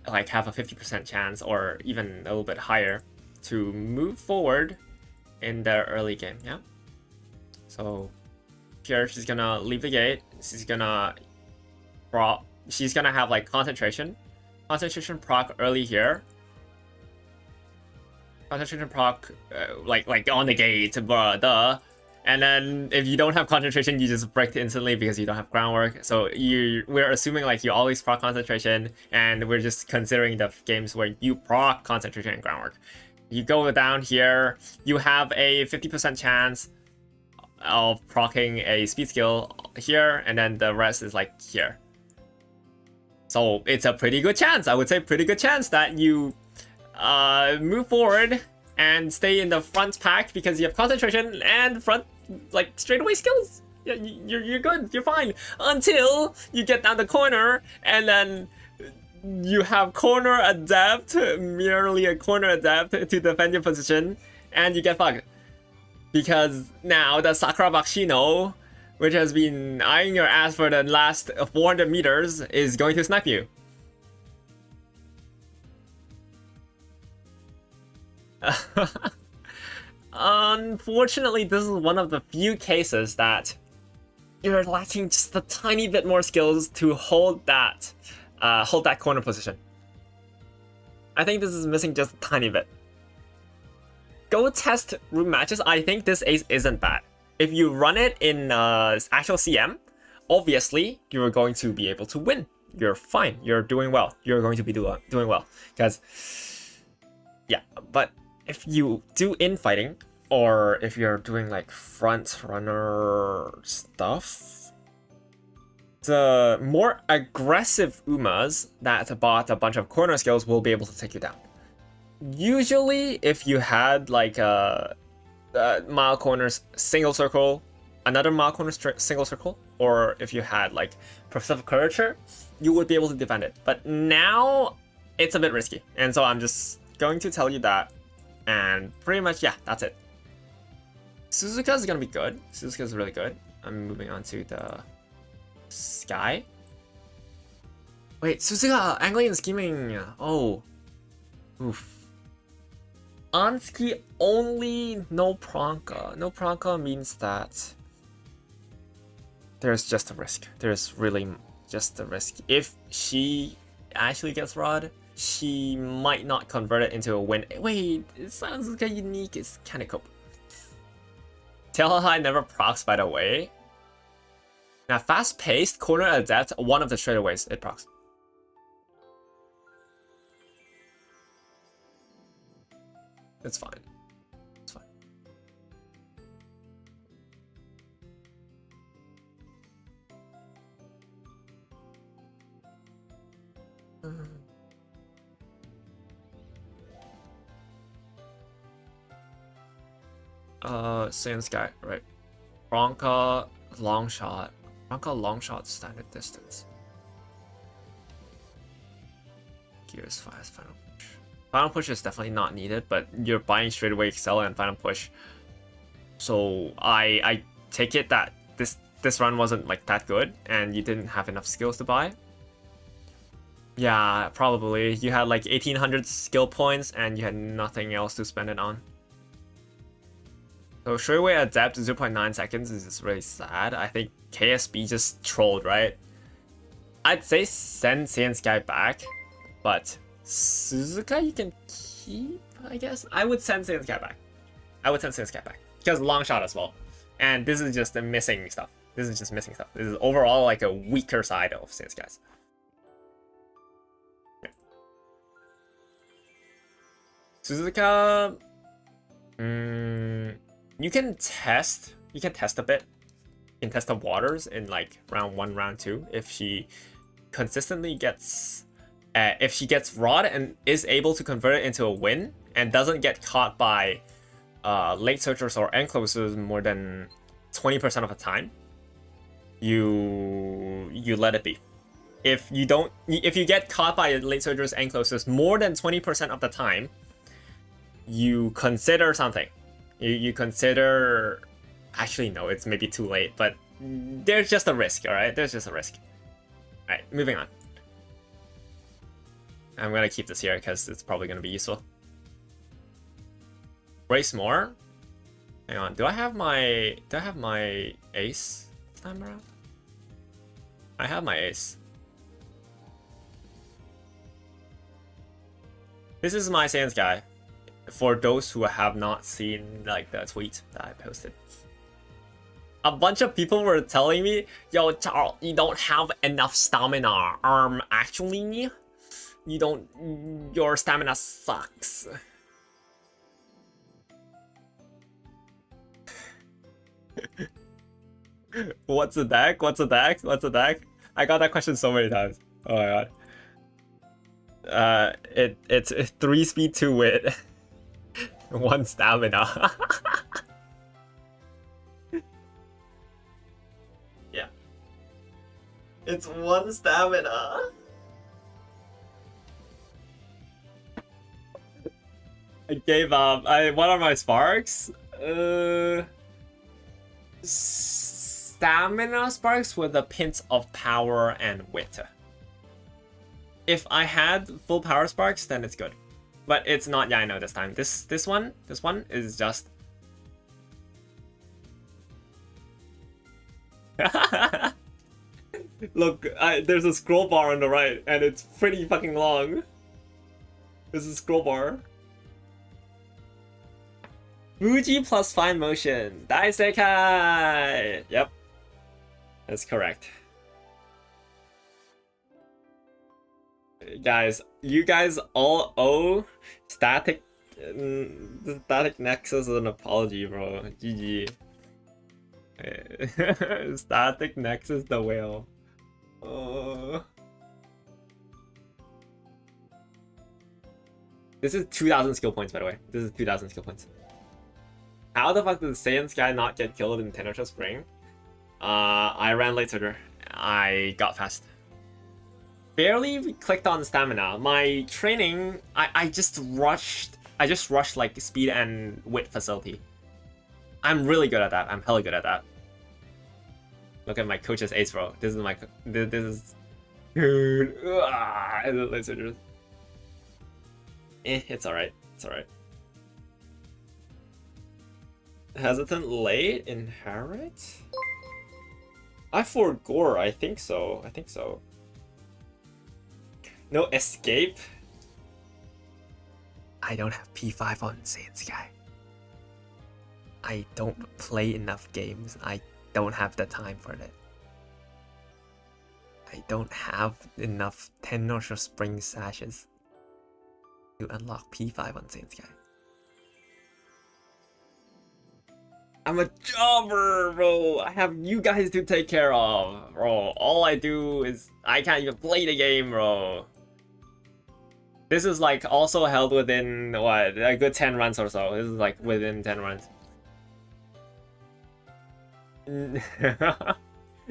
like have a 50% chance or even a little bit higher to move forward in the early game. Yeah. So here she's gonna leave the gate. She's gonna have like concentration proc early here. Concentration proc like on the gate, bruh, duh. And then if you don't have concentration, you just break instantly because you don't have groundwork. So we're assuming like you always proc concentration, and we're just considering the games where you proc concentration and groundwork. You go down here, you have a 50% chance of proccing a speed skill here, and then the rest is like here. So it's a pretty good chance, I would say pretty good chance that you move forward and stay in the front pack because you have concentration and front like straightaway skills. Yeah, you're good, you're fine. Until you get down the corner and then you have corner adept, merely a corner adept to defend your position, and you get fucked. Because now the Sakura Bakshino, which has been eyeing your ass for the last 400 meters, is going to snipe you. Unfortunately, this is one of the few cases that you're lacking just a tiny bit more skills to hold that corner position. I think this is missing just a tiny bit. Go test room matches. I think this ace isn't bad. If you run it in actual CM, obviously you're going to be able to win. You're fine. You're doing well. You're going to be doing well. Because, yeah, but if you do infighting, or if you're doing like front runner stuff, the more aggressive Umas that bought a bunch of corner skills will be able to take you down. Usually, if you had like a mile corners single circle, another mile corners single circle, or if you had like Pacific Curvature, you would be able to defend it. But now it's a bit risky, and so I'm just going to tell you that, and pretty much, yeah, that's it. Suzuka is gonna be good. Suzuka is really good. I'm moving on to the Sky. Wait, Suzuka, angling and scheming. Oh, oof. On ski only, no Pranka. No Pranka means that there's just a risk. There's really just a risk. If she actually gets Rod, she might not convert it into a win. Wait, it sounds like a unique. It's kind of cool. Telhai never procs, by the way. Now, fast-paced, corner adept, one of the straightaways, it procs. It's fine. It's fine. Saiyan Sky, right. Bronca, long shot. Bronca, long shot, standard distance. Gears fast, final push. Final push is definitely not needed, but you're buying straightaway Excel and final push. So I take it that this run wasn't like that good and you didn't have enough skills to buy. Yeah, probably. You had like 1800 skill points and you had nothing else to spend it on. So straightaway adapt to 0.9 seconds is just really sad. I think KSB just trolled, right? I'd say send Saiyan Sky back, but Suzuka you can keep, I guess. I would send Saiyan Sky back. I would send Saiyan Sky back. Because long shot as well. And this is just the missing stuff. This is just missing stuff. This is overall like a weaker side of Saiyan Skies. Yeah. Suzuka, you can test a bit. You can test the waters in like round 1, round 2 if she consistently gets if she gets Rod and is able to convert it into a win and doesn't get caught by late searchers or enclosers more than 20% of the time, you let it be. If you get caught by late searchers and enclosers more than 20% of the time, you consider something. You consider, actually no, it's maybe too late, but there's just a risk, alright? There's just a risk. Alright, moving on. I'm gonna keep this here because it's probably gonna be useful. Race more. Hang on, do I have my ace this time around? I have my ace. This is my Saiyan Sky. For those who have not seen like the tweet that I posted. A bunch of people were telling me, yo Charles, you don't have enough stamina. Actually, you don't, your stamina sucks. What's a deck? What's a deck? What's a deck? I got that question so many times. Oh my god. It's 3 speed, 2 wit, 1 stamina. Yeah. It's 1 stamina. I gave up. What are my sparks? Stamina sparks with a pinch of power and wit. If I had full power sparks, then it's good. But it's not Yaino this time. This one is just. Look, there's a scroll bar on the right, and it's pretty fucking long. There's a scroll bar. Fuji plus fine motion. Daisekai! Yep. That's correct. Guys, you guys all owe Static Nexus an apology, bro. GG. Static Nexus the whale. This is 2,000 skill points, by the way. This is 2,000 skill points. How the fuck did the Saiyan Sky not get killed in Tenosha Spring? I ran late surger. I got fast. Barely clicked on stamina. My training, I just rushed like speed and wit facility. I'm really good at that. I'm hella good at that. Look at my coach's ace, bro. This is dude. Late surgers. It's alright. It's alright. Hesitant late inherit? I forgore, I think so. I think so. No escape? I don't have P5 on Saiyan Sky. I don't play enough games. I don't have the time for that. I don't have enough Tenosha Spring sashes to unlock P5 on Saiyan Sky. I'm a jobber, bro. I have you guys to take care of, bro. All I do is I can't even play the game, bro. This is like also held within what, a good 10 runs or so. This is like within 10 runs.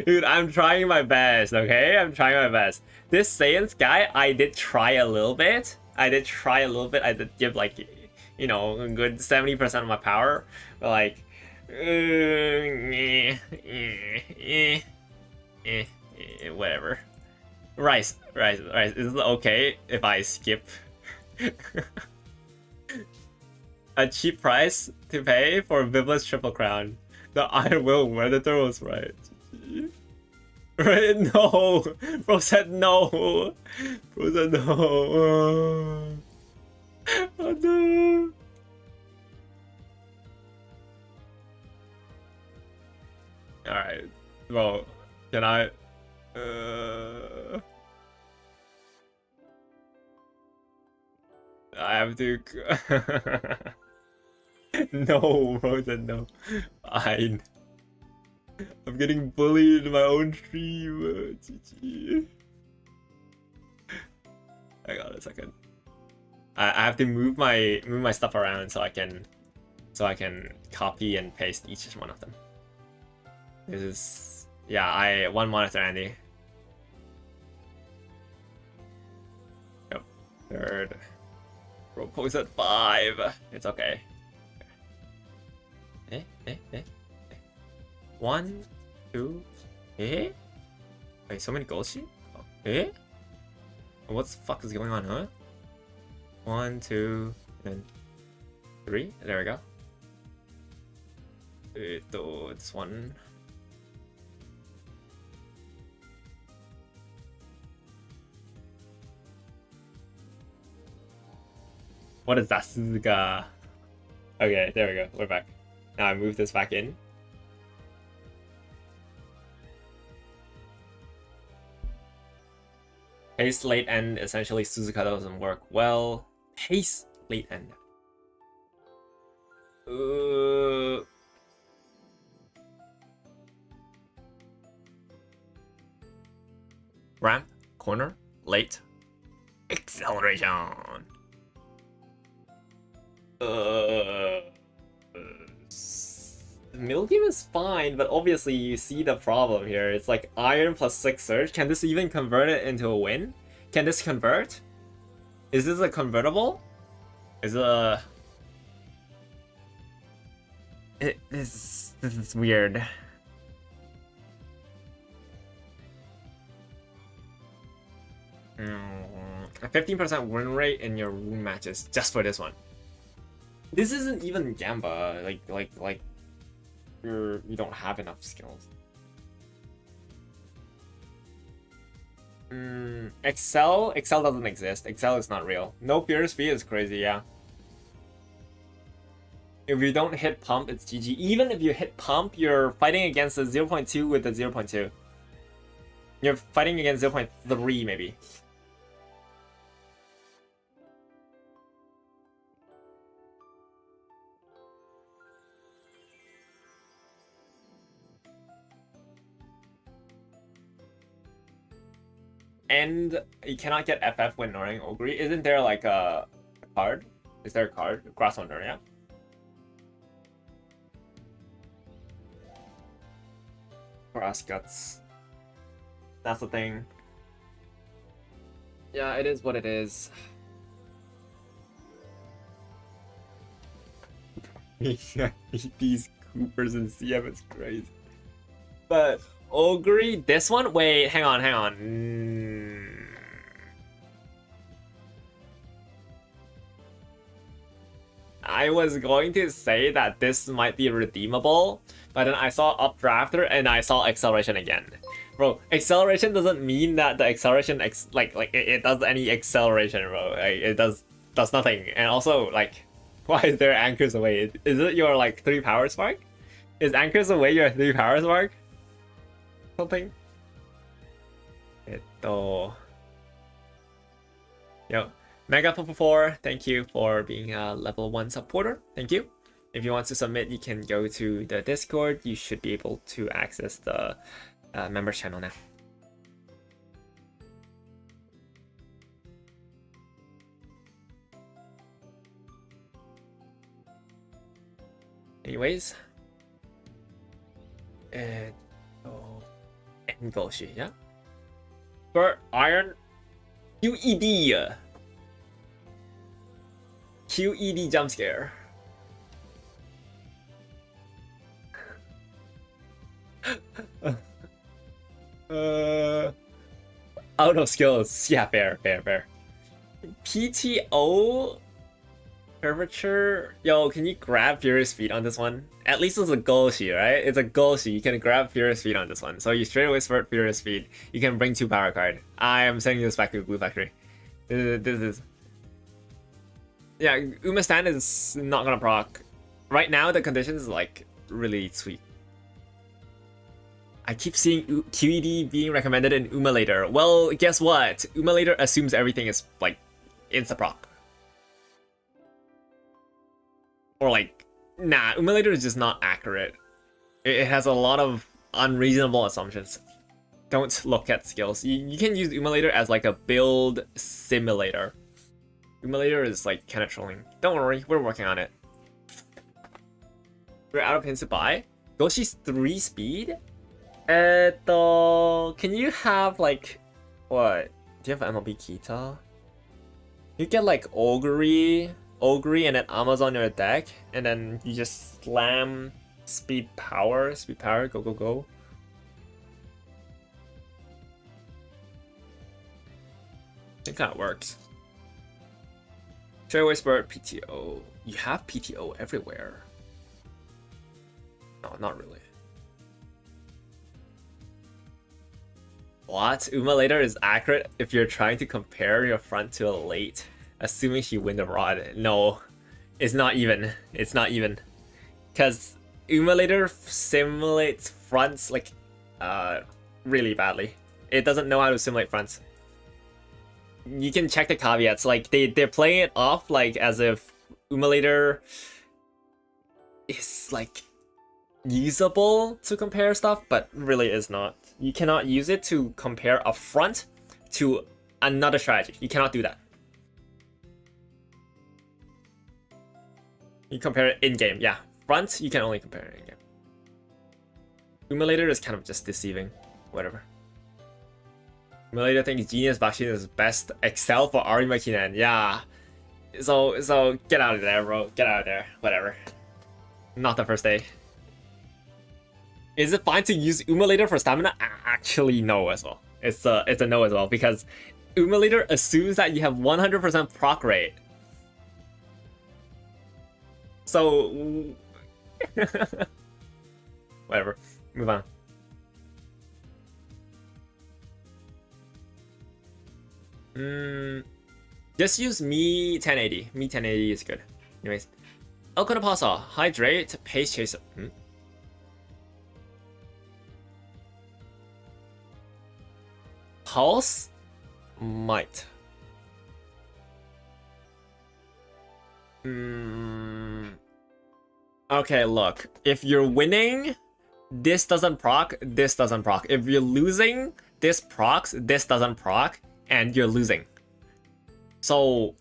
Dude, I'm trying my best, okay? I'm trying my best. This Saiyan Sky, I did try a little bit. I did give like, you know, a good 70% of my power, but like. Whatever. Rice. Is it okay if I skip? A cheap price to pay for Vivla's Triple Crown. The Iron Will Predator was right. Right? No! Bro said no! Bro said no! Oh no! Alright, bro, can I... I have to... No, bro said no. Fine. I'm getting bullied in my own stream. GG. Hang on a second. I have to move my stuff around so I can copy and paste each one of them. This is, yeah, one monitor, Andy. Yep. Third. Bro pose at 5. It's okay. 1, 2, Wait, so many gold sheet? What the fuck is going on, huh? 1, 2, and 3. There we go. This one. What is that, Suzuka? Okay, there we go. We're back. Now I move this back in. Haste late end, essentially Suzuka doesn't work well. Haste late end. ramp, corner, late, acceleration. The middle game is fine, but obviously you see the problem here. It's like iron plus 6 surge. Can this even convert it into a win? Can this convert? Is this a convertible? Is a... This is weird. A 15% win rate in your room matches just for this one. This isn't even Gamba. Like you don't have enough skills. Excel doesn't exist. Excel is not real. No fierce feet is crazy, yeah. If you don't hit pump, it's GG. Even if you hit pump, you're fighting against the 0.2 with the 0.2. You're fighting against 0.3 maybe. And you cannot get FF when knowing Ogre. Isn't there like a card? Is there a card? Grass Hunter, yeah. Grass Guts. That's the thing. Yeah, it is what it is. These Coopers and CM is crazy. But Ogre, this one? Wait, hang on. I was going to say that this might be redeemable, but then I saw Updrafter and I saw Acceleration again. Bro, Acceleration doesn't mean that the acceleration it does any acceleration, bro. Like, it does nothing. And also, like, why is there Anchors Away? Is it your like 3 power spark? Is Anchors Away your 3 power spark? Something. Yo, Mega Papa 4, thank you for being a level 1 supporter. Thank you. If you want to submit, you can go to the Discord. You should be able to access the members channel now. Anyways, Engoshi, yeah. For Iron QED jump scare. Out of skills. Yeah, fair. PTO curvature. Yo, can you grab Furious Feet on this one? At least it's a Golshi, right? It's a Golshi. You can grab Furious Feet on this one. So you straight away spurt Furious Feet. You can bring 2 power card. I am sending this back to Blue Factory. This is... Yeah, Umastan is not gonna proc. Right now, the conditions is like really sweet. I keep seeing QED being recommended in Umalator. Well, guess what? Umalator assumes everything is like insta-proc. Or like, nah, Umalator is just not accurate. It has a lot of unreasonable assumptions. Don't look at skills. You can use Umalator as like a build simulator. Umalator is like kind of trolling. Don't worry, we're working on it. We're out of hints to buy. Goshi's 3 speed? Can you have like, what? Do you have MLB Kita? You get like Ogre and then Amazon your deck, and then you just slam speed power, go. I think that works. Straightaway Spurt PTO. You have PTO everywhere. No, not really. What? Umalator is accurate if you're trying to compare your front to a late, assuming she win the rod. No, it's not even. It's not even. Because Umalator simulates fronts like really badly. It doesn't know how to simulate fronts. You can check the caveats. Like they're playing it off like as if Umalator is like usable to compare stuff, but really is not. You cannot use it to compare a front to another strategy. You cannot do that. You compare it in-game. Yeah, front, you can only compare it in-game. Accumulator is kind of just deceiving. Whatever. Accumulator thinks Genius Bashin is best. Excel for Ari Makinen. Yeah. So get out of there, bro. Get out of there. Whatever. Not the first day. Is it fine to use Umulator for stamina? Actually, no as well. It's a no as well, because Umulator assumes that you have 100% proc rate. So whatever. Move on. Just use me 1080. Me 1080 is good. Anyways. Elkonapasa, Hydrate, Pace Chaser. Pulse? Might. Okay, look. If you're winning, this doesn't proc, this doesn't proc. If you're losing, this procs, this doesn't proc, and you're losing. So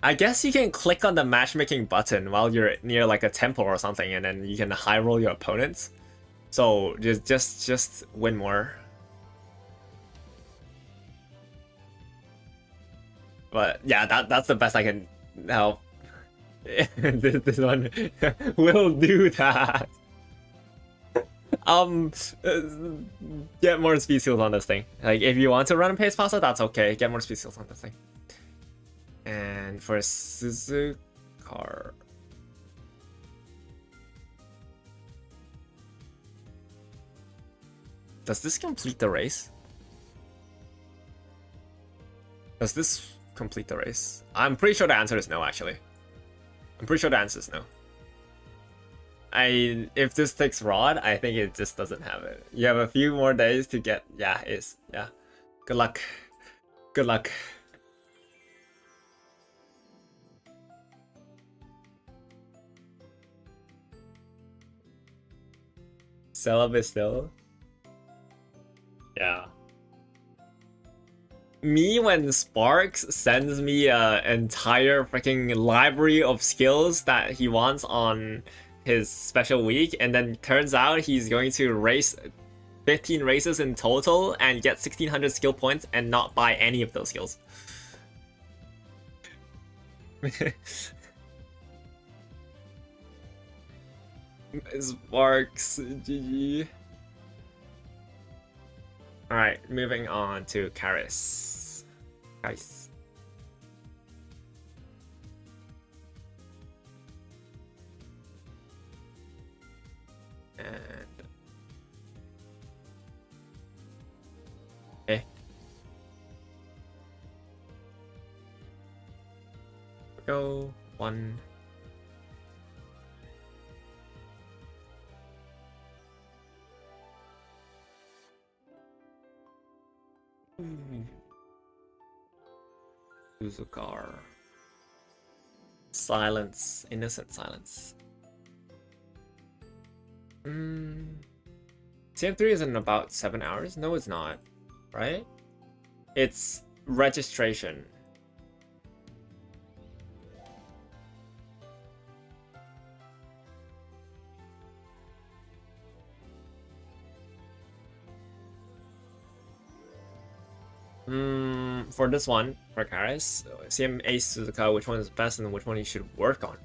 I guess you can click on the matchmaking button while you're near like a temple or something, and then you can high roll your opponents. So just win more. But yeah, that's the best I can help. this one will do that. Get more speed seals on this thing. Like if you want to run a pace pasta, that's okay. Get more speed seals on this thing. And for Suzukar, does this complete the race? Does this complete the race? I'm pretty sure the answer is no, actually. I'm pretty sure the answer is no. If this takes Rod, I think it just doesn't have it. You have a few more days to get... Yeah, it is. Yeah. Good luck. Good luck. Celibate still? Yeah. Me, when Sparks sends me an entire freaking library of skills that he wants on his special week, and then turns out he's going to race 15 races in total and get 1600 skill points and not buy any of those skills. Sparks, GG. Alright, moving on to Karis. Karis. And... Okay. Go. 1. Suzukar. Silence. Innocent silence. CM3 is in about 7 hours? No, it's not. Right? It's registration. For this one, for Karis, CM Ace Suzuka, which one is best and which one you should work on?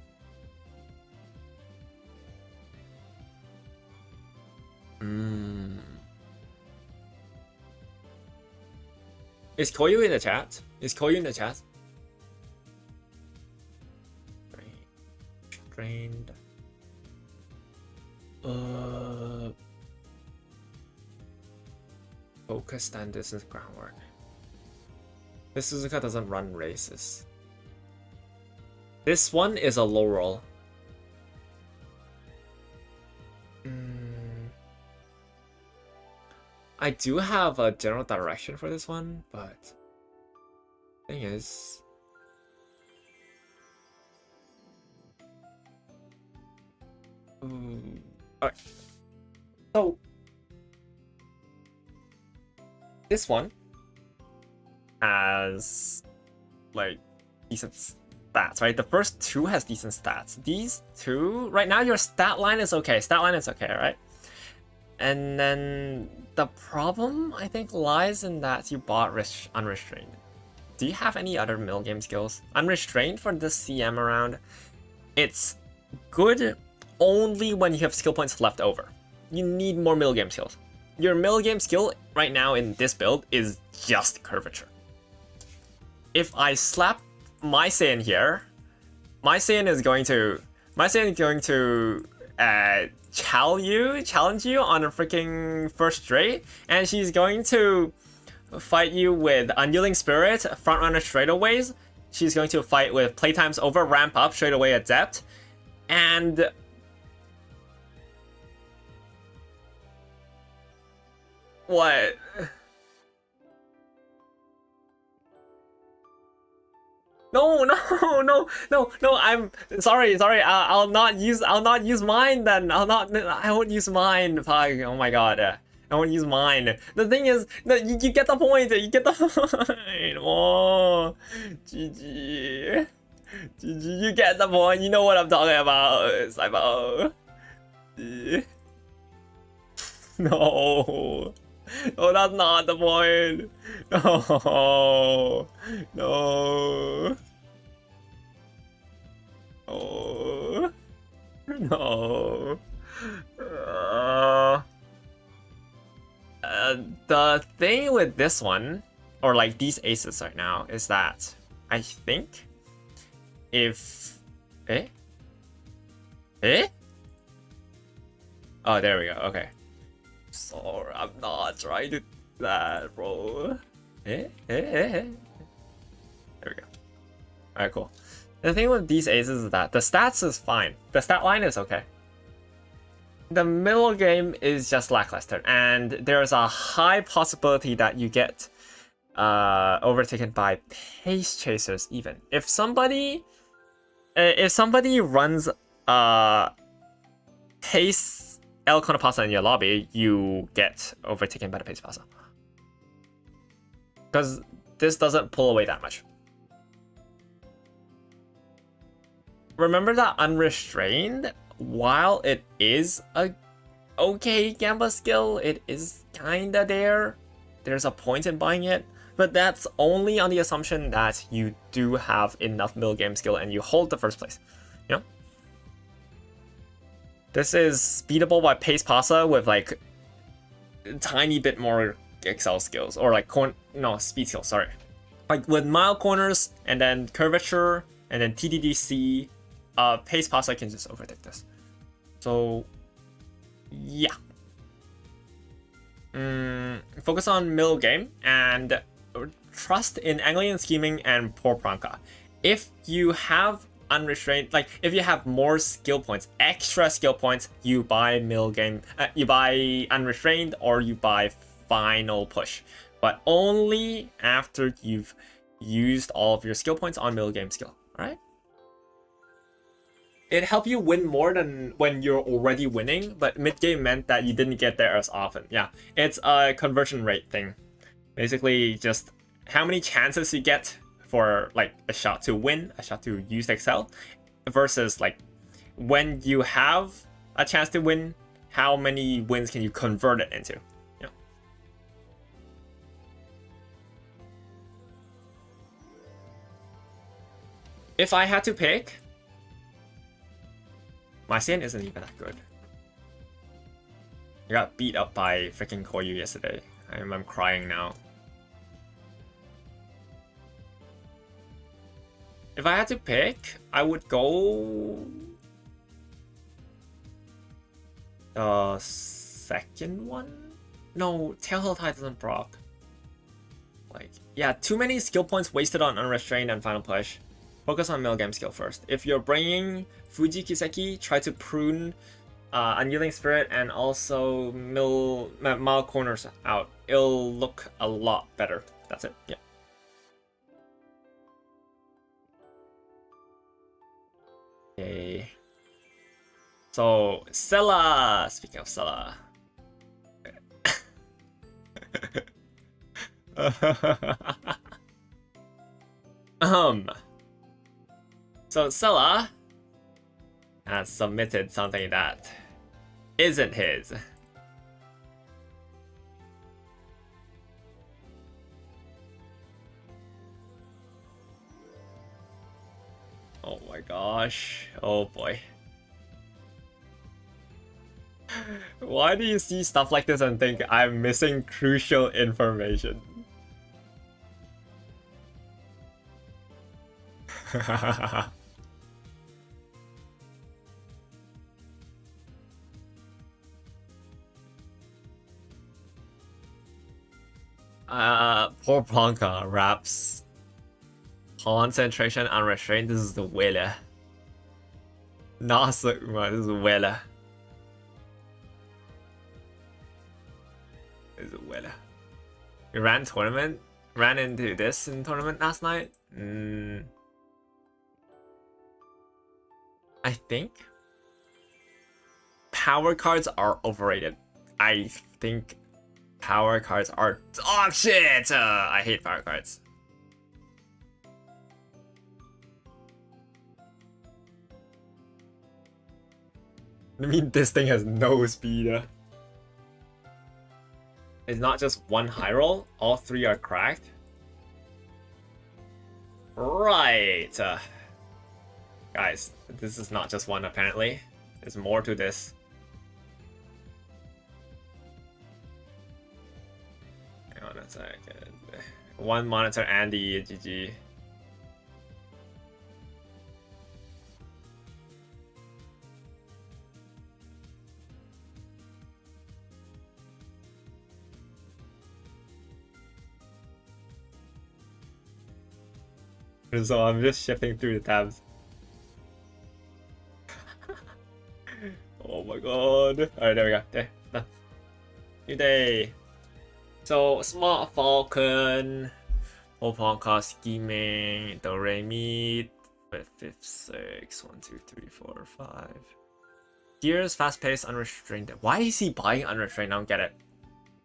Is Koyu in the chat? Is Koyu in the chat? Strained. Focus, stand distance, groundwork. This Suzuka doesn't run races. This one is a low roll. I do have a general direction for this one, but thing is, Alright. So this one has like decent stats, right? The first two has decent stats. These two, right now your stat line is okay. Stat line is okay, right? And then the problem, I think, lies in that you bought Unrestrained. Do you have any other middle game skills? Unrestrained for this CM around, it's good only when you have skill points left over. You need more middle game skills. Your middle game skill right now in this build is just curvature. If I slap my Saiyan here, my Saiyan is going to challenge you on a freaking first straight, and she's going to fight you with Unyielding Spirit, front runner straightaways. She's going to fight with playtimes over, ramp up straight away adept, and what? No, I'm sorry. I'll not use mine then. I won't use mine. Fuck. Oh my god. I won't use mine. The thing is, you get the point. You get the point. Oh, GG. You get the point. You know what I'm talking about, Saibo. No. Oh, that's not the point. No. No. Oh. No. The thing with this one, or like these aces right now, is that I think if... Oh, there we go. Okay. Sorry, I'm not trying to do that, bro. There we go. Alright, cool. The thing with these aces is that the stats is fine. The stat line is okay. The middle game is just lackluster, and there's a high possibility that you get overtaken by pace chasers even. If somebody runs pace El Konopasa in your lobby, you get overtaken by the pace pasa. Because this doesn't pull away that much. Remember that Unrestrained, while it is a okay Gamba skill, it is kinda there. There's a point in buying it, but that's only on the assumption that you do have enough middle game skill and you hold the first place. You know? This is beatable by Pace Pasa with like a tiny bit more Excel skills, or like speed skills, sorry. Like with mild corners and then curvature and then TDDC, Pace Pasa can just overtake this. So yeah. Focus on middle game and trust in angling and scheming and poor Pranka. If you have Unrestrained, like if you have more skill points, extra skill points, you buy middle game, you buy Unrestrained or you buy Final Push, but only after you've used all of your skill points on middle game skill. All right. It helped you win more than when you're already winning, but mid game meant that you didn't get there as often. Yeah, it's a conversion rate thing. Basically, just how many chances you get for like a shot to win, a shot to use Excel, versus like when you have a chance to win, how many wins can you convert it into? You know? If I had to pick, my Saiyan isn't even that good. I got beat up by freaking Koyu yesterday. I'm crying now. If I had to pick, I would go the second one? No, Tailhill Tide doesn't proc. Like, yeah, too many skill points wasted on Unrestrained and Final Push. Focus on middle game skill first. If you're bringing Fuji Kiseki, try to prune Unyielding Spirit and also mild corners out. It'll look a lot better. That's it. Yeah. Okay. So, Sella! Speaking of Sella. So Sella has submitted something that isn't his. Oh my gosh. Oh boy. Why do you see stuff like this and think I'm missing crucial information? Poor Blanca raps. Concentration unrestrained. This is the Welle. Nasa Uma, this is Welle. This is Welle. We ran into this in tournament last night. I think power cards are overrated. I think power cards are dog shit. I hate power cards. I mean, this thing has no speed. It's not just one high roll. All three are cracked. Right. Guys, this is not just one apparently. There's more to this. Hang on a second. One monitor Andy, GG. So I'm just shifting through the tabs. Oh my god. Alright, there we go. There. Done. New day. So, Smart Falcon. Oponka scheming. Do Re Mi. 5th, 6. 1, 2, 3, 4, 5. Gears, fast paced, unrestrained. Why is he buying unrestrained? I don't get it.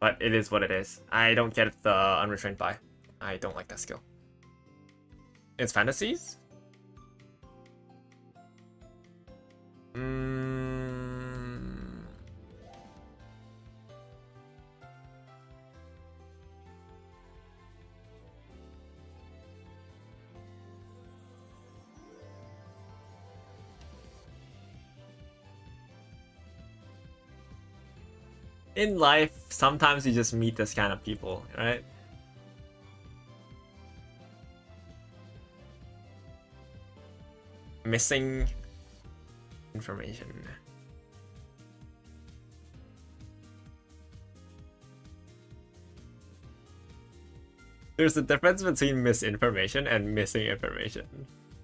But it is what it is. I don't get the unrestrained buy. I don't like that skill. It's fantasies? In life, sometimes you just meet this kind of people, right? Missing information. There's a difference between misinformation and missing information.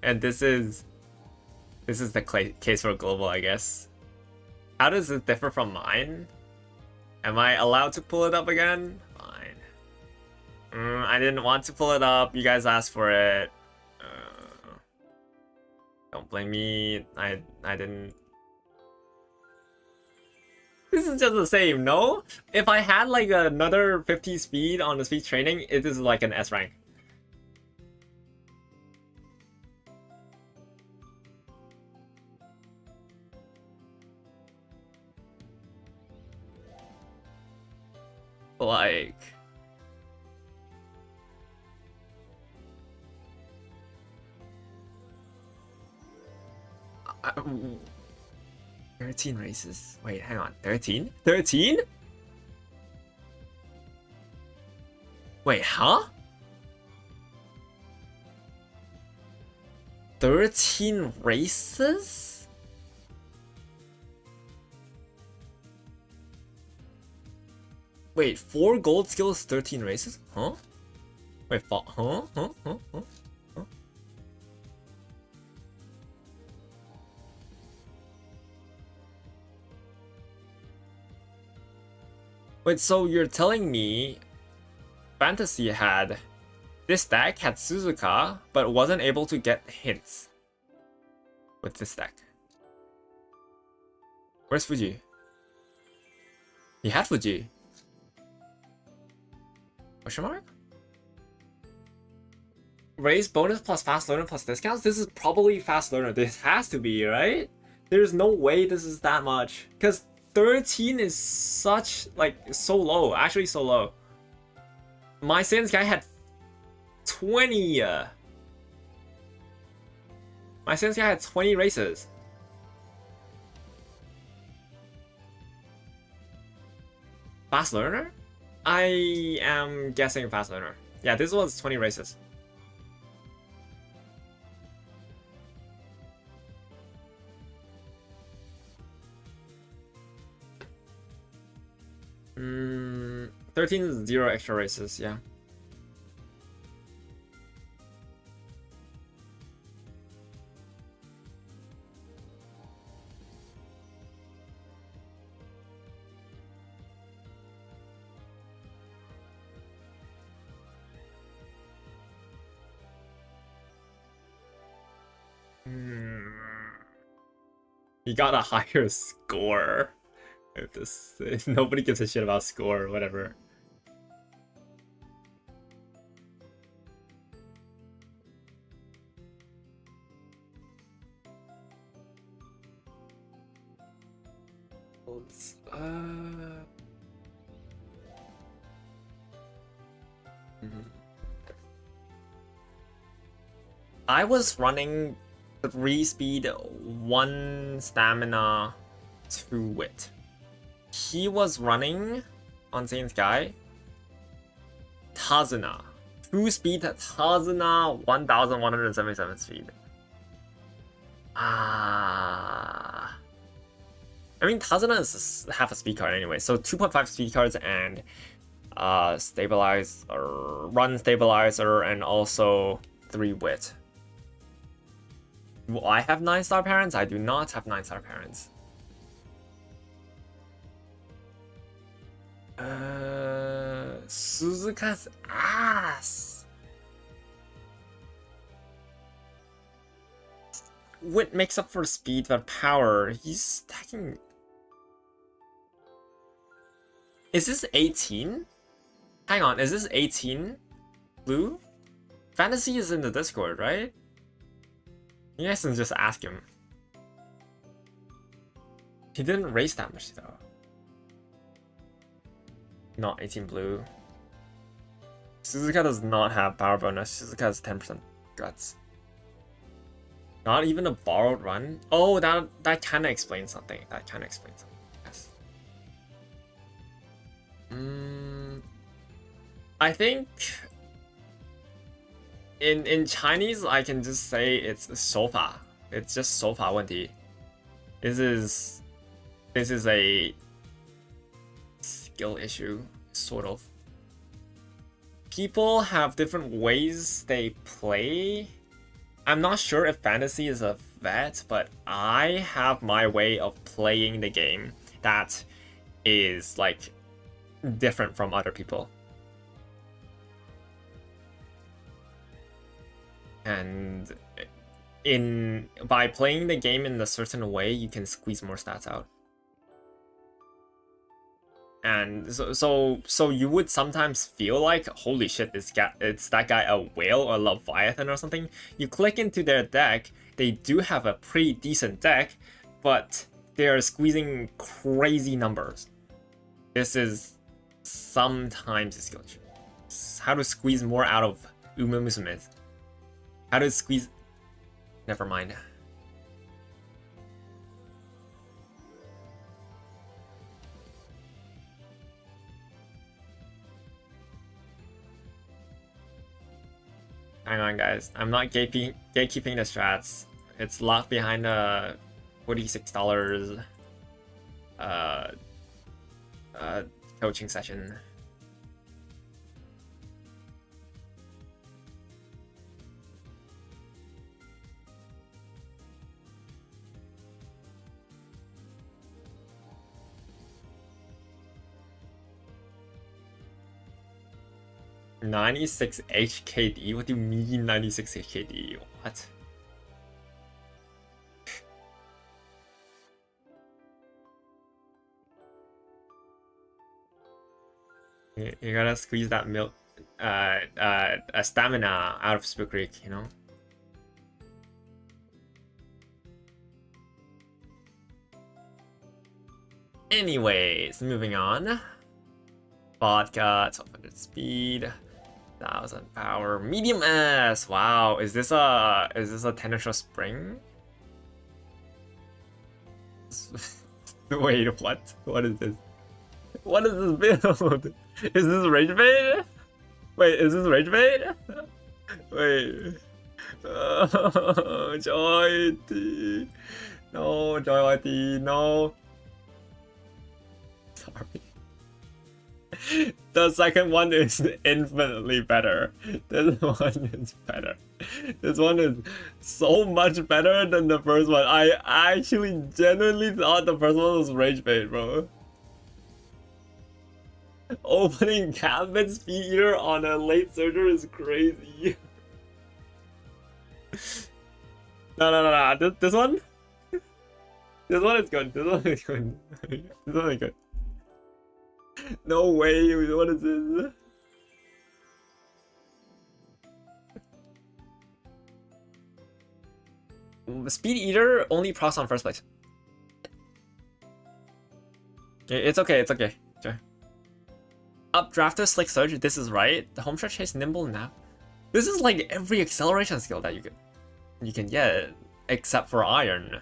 And this is the case for global, I guess. How does it differ from mine? Am I allowed to pull it up again? Fine. I didn't want to pull it up. You guys asked for it. Don't blame me. I didn't. This is just the same, no? If I had like another 50 speed on the speed training, it is like an S rank. Like... Uh, 13 races. Wait, hang on. 13? 13? Wait, huh? 13 races? Wait, 4 gold skills, 13 races? Huh? Wait, huh? Wait, so you're telling me Fantasy had this deck had Suzuka, but wasn't able to get hints with this deck? Where's Fuji? He had Fuji. Question mark? Raise bonus plus fast learner plus discounts? This is probably fast learner. This has to be, right? There's no way this is that much. Because 13 is such, like, so low. Actually, so low. My Saiyans guy had 20. My Saiyans guy had 20 races. Fast learner? I am guessing fast learner. Yeah, this was 20 races. Mm, 13 is 0 extra races, yeah. He got a higher score. If nobody gives a shit about score or whatever. I was running 3 speed, 1 stamina, 2 wit. He was running on Saint Sky Tazuna. 2 speed Tazuna, 1177 speed. I mean, Tazuna is half a speed card anyway, so 2.5 speed cards and stabilizer, run stabilizer, and also 3 wit. Do I have 9-star parents? I do not have 9-star parents. Suzuka's ass. Wit makes up for speed, but power. He's stacking. Is this 18? Hang on, is this 18? Blue? Fantasy is in the Discord, right? You guys can just ask him. He didn't race that much though. Not 18 blue. Suzuka does not have power bonus. Suzuka has 10% guts. Not even a borrowed run? Oh, that kind of explains something. That kind of explains something. Yes. I think in Chinese I can just say it's sofa. It's just sofa 问题. This is a skill issue, sort of. People have different ways they play. I'm not sure if fantasy is a vet, but I have my way of playing the game that is like different from other people. And by playing the game in a certain way, you can squeeze more stats out. And so you would sometimes feel like, holy shit, it's that guy a whale or Leviathan or something. You click into their deck, they do have a pretty decent deck, but they're squeezing crazy numbers. This is sometimes a skill issue. How to squeeze more out of Musume. How to squeeze... Never mind. Hang on, guys. I'm not gatekeeping the strats. It's locked behind a $46 coaching session. $96 HKD? What do you mean 96 HKD? What? You gotta squeeze that milk, stamina out of Spook Creek, you know? Anyways, moving on. Vodka, 1200 speed, 1000 power, medium S. Wow, is this a Tenosho Spring? Wait, what? What is this? What is this build? Is this Rage Bait? Wait, is this Rage Bait? Wait. Joy T. No, Joy T, no. Sorry. The second one is infinitely better. This one is better. This one is so much better than the first one. I actually genuinely thought the first one was Rage Bait, bro. Opening Gambit Speed Eater on a late surger is crazy. No. This one? This one is good. This one is good. This one is good. No way. What is this? Speed Eater only procs on first place. It's okay. It's okay. Sure. Updrafter, Slick Surge, this is right. The home stretch chase, Nimble now. This is like every acceleration skill that you can get, except for Iron.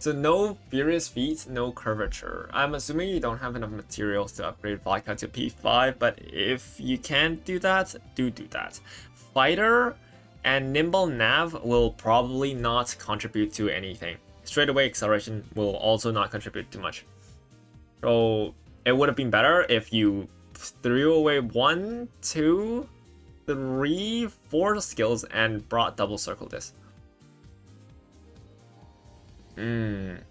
So no Furious Feet, no Curvature. I'm assuming you don't have enough materials to upgrade Vodka to P5, but if you can't do that, do that. Fighter and Nimble Nav will probably not contribute to anything. Straightaway acceleration will also not contribute too much. So it would have been better if you threw away 1, 2, 3, 4 skills and brought double circle this. Dude,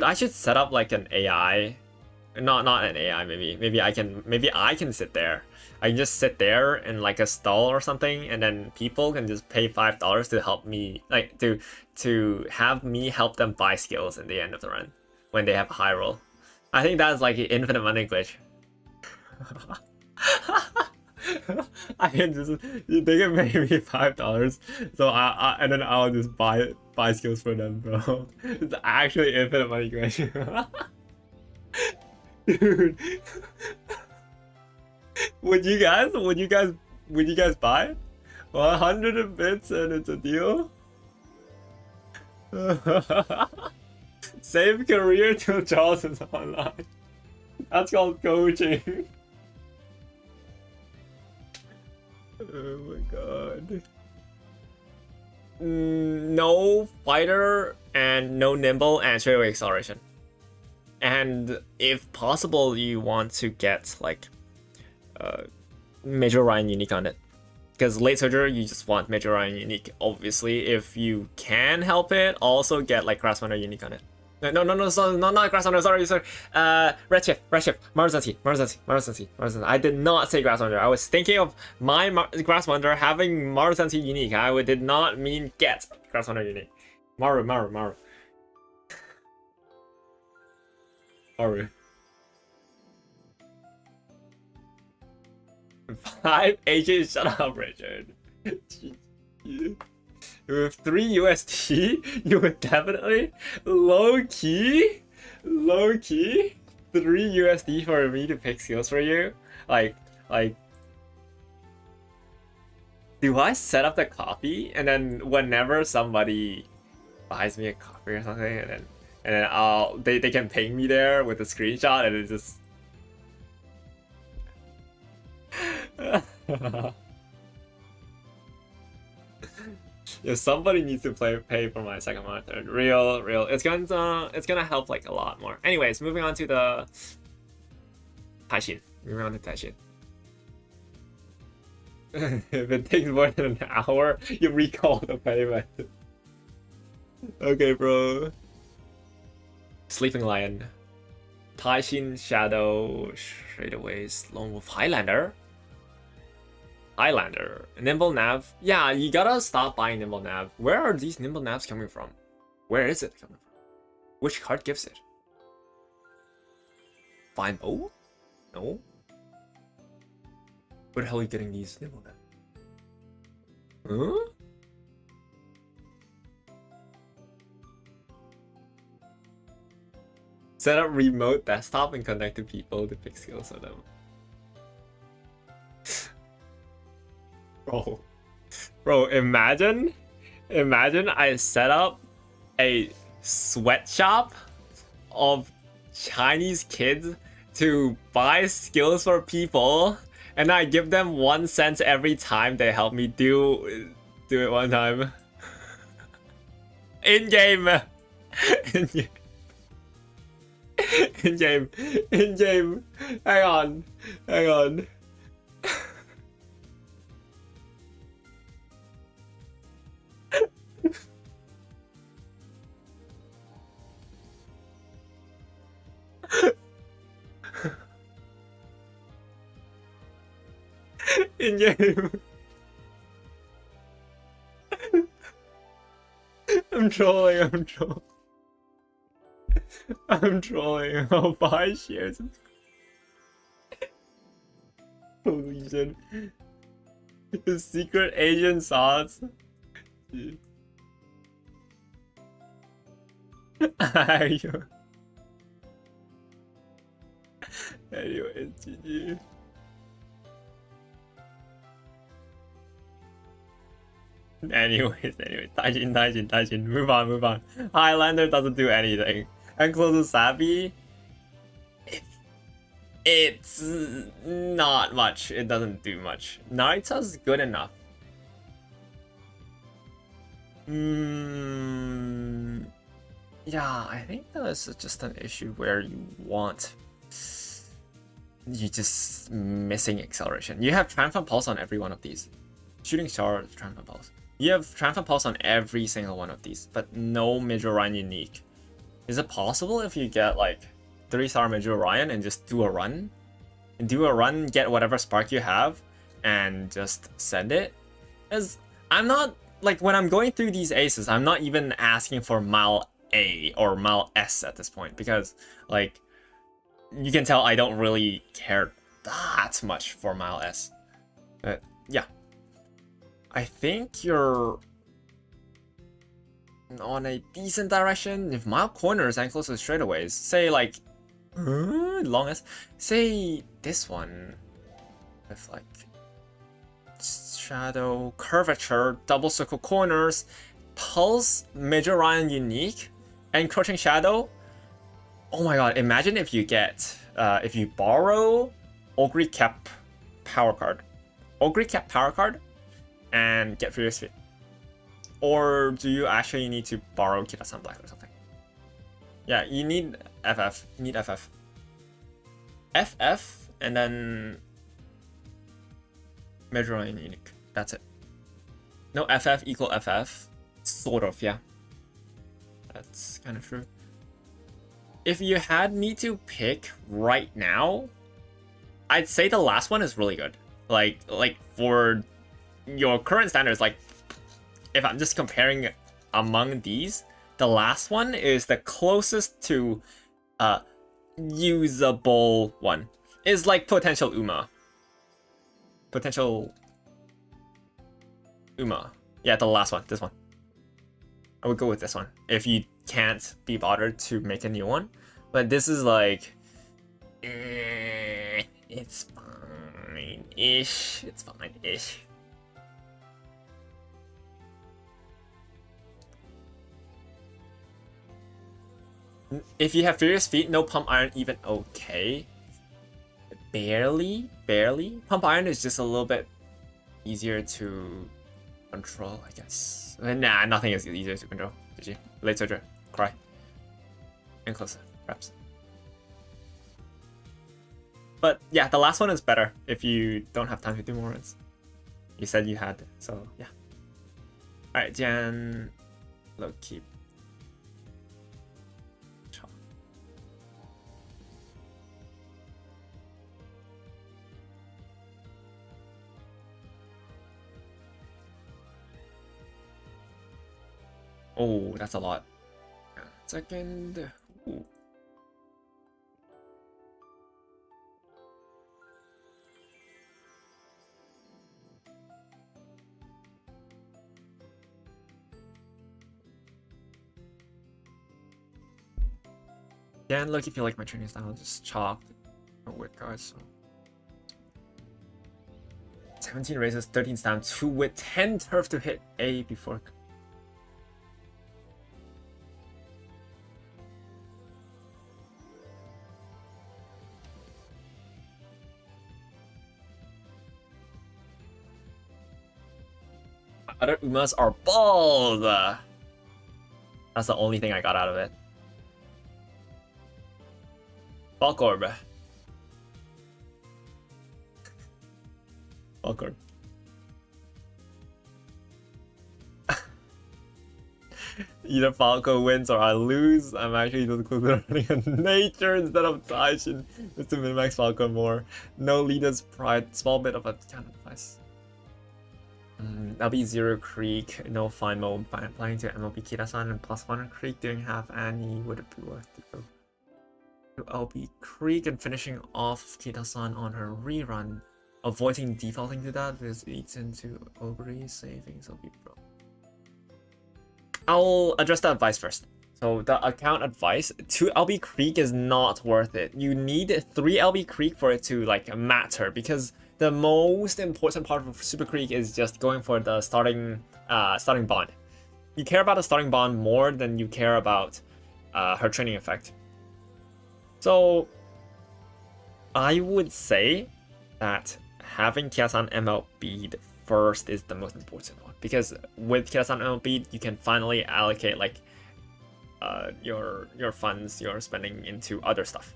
I should set up like an AI. Not an AI, maybe I can sit there. I can just sit there in like a stall or something, and then people can just pay $5 to help me, like to have me help them buy skills in the end of the run when they have a high roll. I think that's like an infinite money glitch. I can just, they can pay me $5, so and then I'll just buy skills for them, bro. It's actually infinite money glitch. Dude. Would you guys buy 100 bits and it's a deal? Save career till Charles is online. That's called coaching. Oh my god. No fighter and no nimble and straightaway acceleration. And if possible, you want to get like Major Ryan unique on it, because late surger you just want Major Ryan unique. Obviously, if you can help it, also get like Grassrunner unique on it. No, sorry, not Grassrunner. Sorry. Redshift, Marusanti. I did not say Grassrunner. I was thinking of my Grassrunner having Marusanti unique. I did not mean get Grassrunner unique. Maru. Maru. 5 AJ, shut up, Richard. With 3 USD, you would definitely low key 3 USD for me to pick skills for you. Like, do I set up the coffee and then whenever somebody buys me a coffee or something, and then they can ping me there with a screenshot, and it just yeah, somebody needs to pay for my second monitor. Real. It's gonna help like a lot more. Anyways, moving on to the Taishin. If it takes more than an hour, you recall the payment. Okay, bro. Sleeping Lion, Taishin, Shadow, Straightaways, Lone Wolf, Highlander, Nimble Nav. Yeah, you gotta stop buying Nimble Nav. Where are these Nimble Navs coming from? Where is it coming from? Which card gives it? Fine bow? No. Where the hell are you getting these nibble then? Huh? Set up remote desktop and connect to people to pick skills for them. Bro, imagine I set up a sweatshop of Chinese kids to buy skills for people, and I give them 1 cent every time they help me do it one time. In game. In game. Hang on. In game. I'm trolling. I'll buy shares. Holy shit. The secret agent sauce. Anyways, GG. Anyways, Taijin. Move on. Highlander doesn't do anything. And close to Sabi, it's not much. It doesn't do much. Narita's good enough. Yeah, I think this is just an issue where you're just missing acceleration. You have Triumphant Pulse on every one of these. Shooting Star, Triumphant Pulse. You have Triumphant Pulse on every single one of these, but no Major Orion unique. Is it possible if you get like 3-star Major Orion and just do a run? And do a run, get whatever spark you have, and just send it? Because I'm not, like, when I'm going through these aces, I'm not even asking for Mile A or Mile S at this point, because, like, you can tell I don't really care that much for Mile S. But, yeah. I think you're on a decent direction. If Mile corners and close to straightaways, say like longest, say this one with like shadow, curvature, double circle corners, pulse, Major Orion unique, and crouching shadow. Oh my god! Imagine if you get if you borrow Ogre Cap power card, and get Furious Feet. Or do you actually need to borrow Kitasan Black or something? Yeah, you need FF. FF and then Major Orion unique. That's it. No FF equal FF. Sort of, yeah. That's kind of true. If you had me to pick right now, I'd say the last one is really good. Like for your current standards, like if I'm just comparing among these, the last one is the closest to usable one. Is like potential Uma. Yeah, the last one, this one. I would go with this one if you can't be bothered to make a new one. But this is like, it's fine-ish. If you have Furious Feet, no Pump Iron, even okay. Barely. Pump Iron is just a little bit easier to control, I guess. Nah, nothing is easier to control. GG. Late Soldier. Cry. And closer, perhaps. But yeah, the last one is better if you don't have time to do more runs. You said you had, so yeah. Alright, Jan. Low keep. Oh, that's a lot. Yeah, second. Ooh. Yeah, and look, if you like my training style, just chalk or with cards. So 17 raises, 13 stam, 2 with 10 turf to hit A before. Other Umas are bald! That's the only thing I got out of it. Bulk Orb. Bulk Orb. Either Falco wins or I lose. I'm actually just running a nature instead of Taishin just to min-max Falco more. No leader's pride. Small bit of a kind of advice. That'll be 0 Creek, no fine mode. Playing to MLB Kira-san and +1 Creek doing half Annie. Would it be worth to go to LB Creek and finishing off Kita-san on her rerun? Avoiding defaulting to that because it eats into Ogre savings will be broke. I'll address the advice first. So the account advice, 2 LB Creek is not worth it. You need 3 LB Creek for it to like matter, because the most important part of Super Creek is just going for the starting bond. You care about the starting bond more than you care about her training effect. So I would say that having Kia-san MLB'd first is the most important one, because with Kia-san MLB'd you can finally allocate like your funds you're spending into other stuff.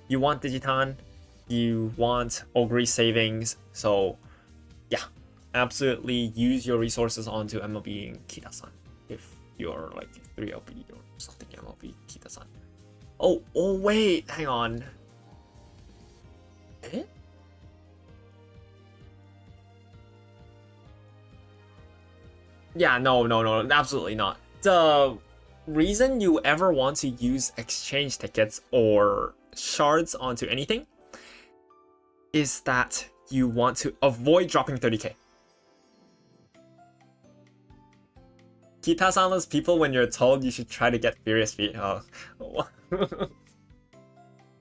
You want Digiton, you want Ogre savings, so yeah, absolutely use your resources onto MLB Kita-san if you're like 3LB or something MLB Kita-san. Oh wait, hang on. Eh? Yeah, no, absolutely not. The reason you ever want to use exchange tickets or shards onto anything is that you want to avoid dropping 30k. Kita-san's people, when you're told you should try to get Furious Feet. Oh.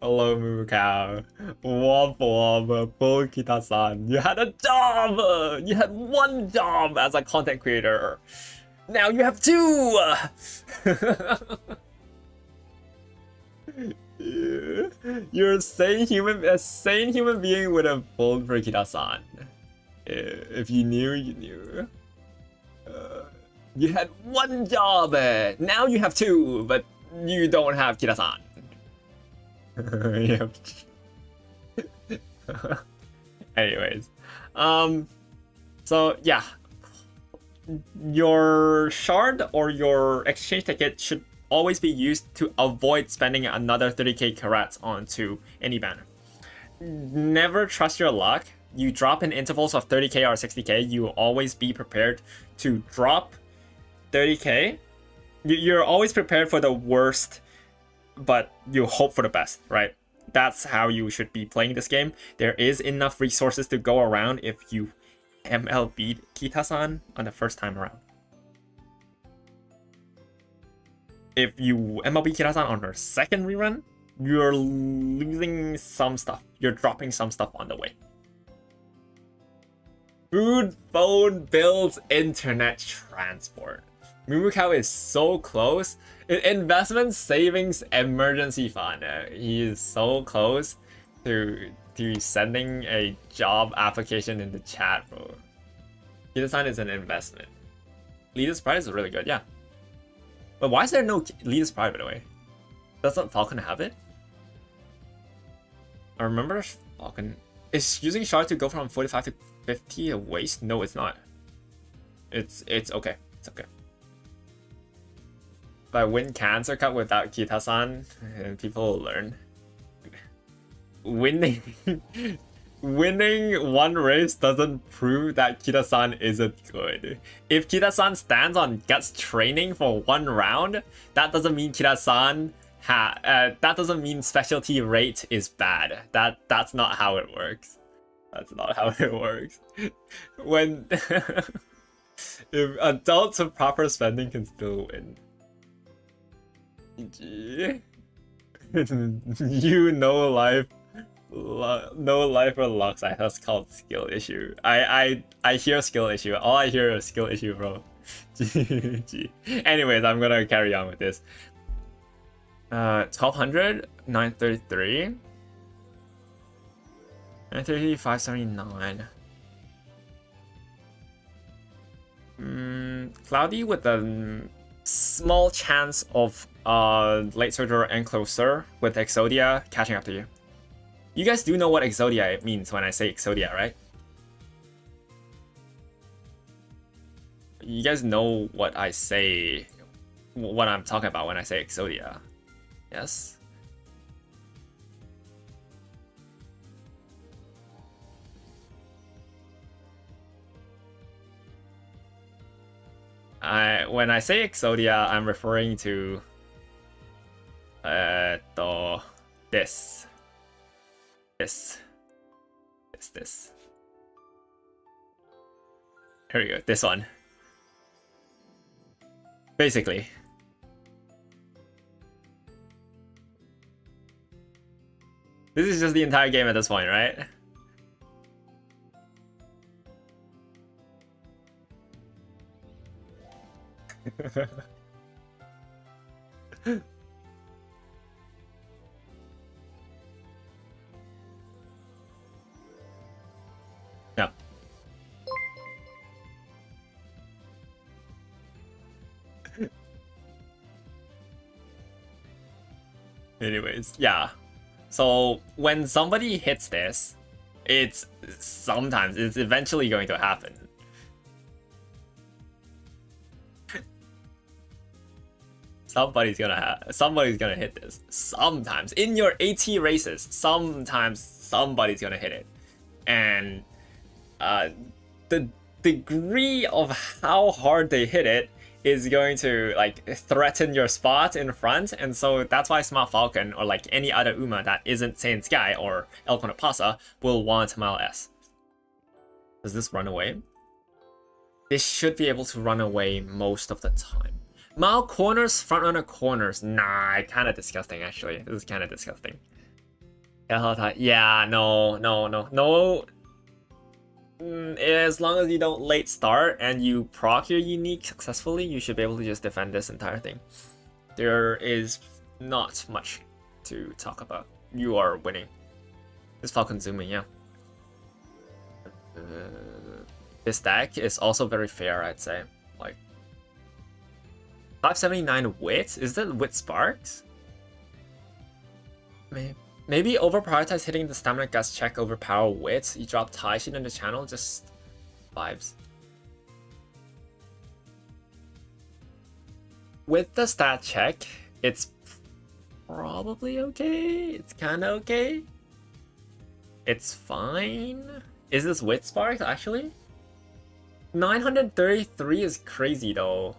Hello, Moo Cow. Womp womp, pull Kita-san. You had a job! You had one job as a content creator. Now you have 2! You're a sane human being would have pulled for Kita-san. If you knew, you knew. You had one job. Now you have 2, but you don't have Kita-san. Yep. Anyways, so yeah, your shard or your exchange ticket should always be used to avoid spending another 30k carats onto any banner. Never trust your luck. You drop in intervals of 30k or 60k. You will always be prepared to drop 30k. You're always prepared for the worst, but you hope for the best, right? That's how you should be playing this game. There is enough resources to go around if you MLB'd Kita-san on the first time around. If you MLB Kita-san on her second rerun, you're losing some stuff. You're dropping some stuff on the way. Food, phone, bills, internet, transport. Mumukao is so close. Investment, savings, emergency fund. He is so close to sending a job application in the chat, bro. Kita-san is an investment. Leader's Pride is really good, yeah. But why is there no Leader's Pride, by the way? Doesn't Falcon have it? I remember Falcon is using Shard to go from 45 to 50 a waste. No, it's not. It's okay. It's okay. If I win Cancer Cup without Kita-san, and people will learn. Winning winning one race doesn't prove that Kida-san isn't good. If Kida-san stands on Guts training for one round, that doesn't mean Kida-san that doesn't mean specialty rate is bad. That's not how it works. That's not how it works. When if adults with proper spending can still win. GG. You know life. No life or Lux, that's called skill issue. I hear skill issue. All I hear is skill issue, bro. GG. Anyways, I'm gonna carry on with this. 1200, 933, 930, 579. Cloudy with a small chance of late surger and closer with Exodia catching up to you. You guys do know what Exodia means when I say Exodia, right? You guys know what I say, what I'm talking about when I say Exodia. Yes? When I say Exodia, I'm referring to this. Here we go, this one. Basically. This is just the entire game at this point, right? Yeah. Anyways, yeah. So when somebody hits this, it's eventually going to happen. Somebody's gonna hit this. Sometimes in your AT races, sometimes somebody's gonna hit it, and the degree of how hard they hit it is going to like threaten your spot in front, and so that's why Smart Falcon or like any other Uma that isn't Saiyan Sky or El Conapasa will want Mile S. Does this run away? This should be able to run away most of the time. Mile corners, front runner corners. Nah, kind of disgusting actually. This is kind of disgusting. Yeah, no. As long as you don't late start and you proc your unique successfully, you should be able to just defend this entire thing. There is not much to talk about. You are winning. This Falcon zooming, yeah. This deck is also very fair, I'd say. Like 579 wit? Is that wit sparks? Maybe over prioritize hitting the stamina guts check over power wit. You drop Taishin in the channel, just vibes. With the stat check, it's probably okay. It's kind of okay. It's fine. Is this wit sparks actually? 933 is crazy though.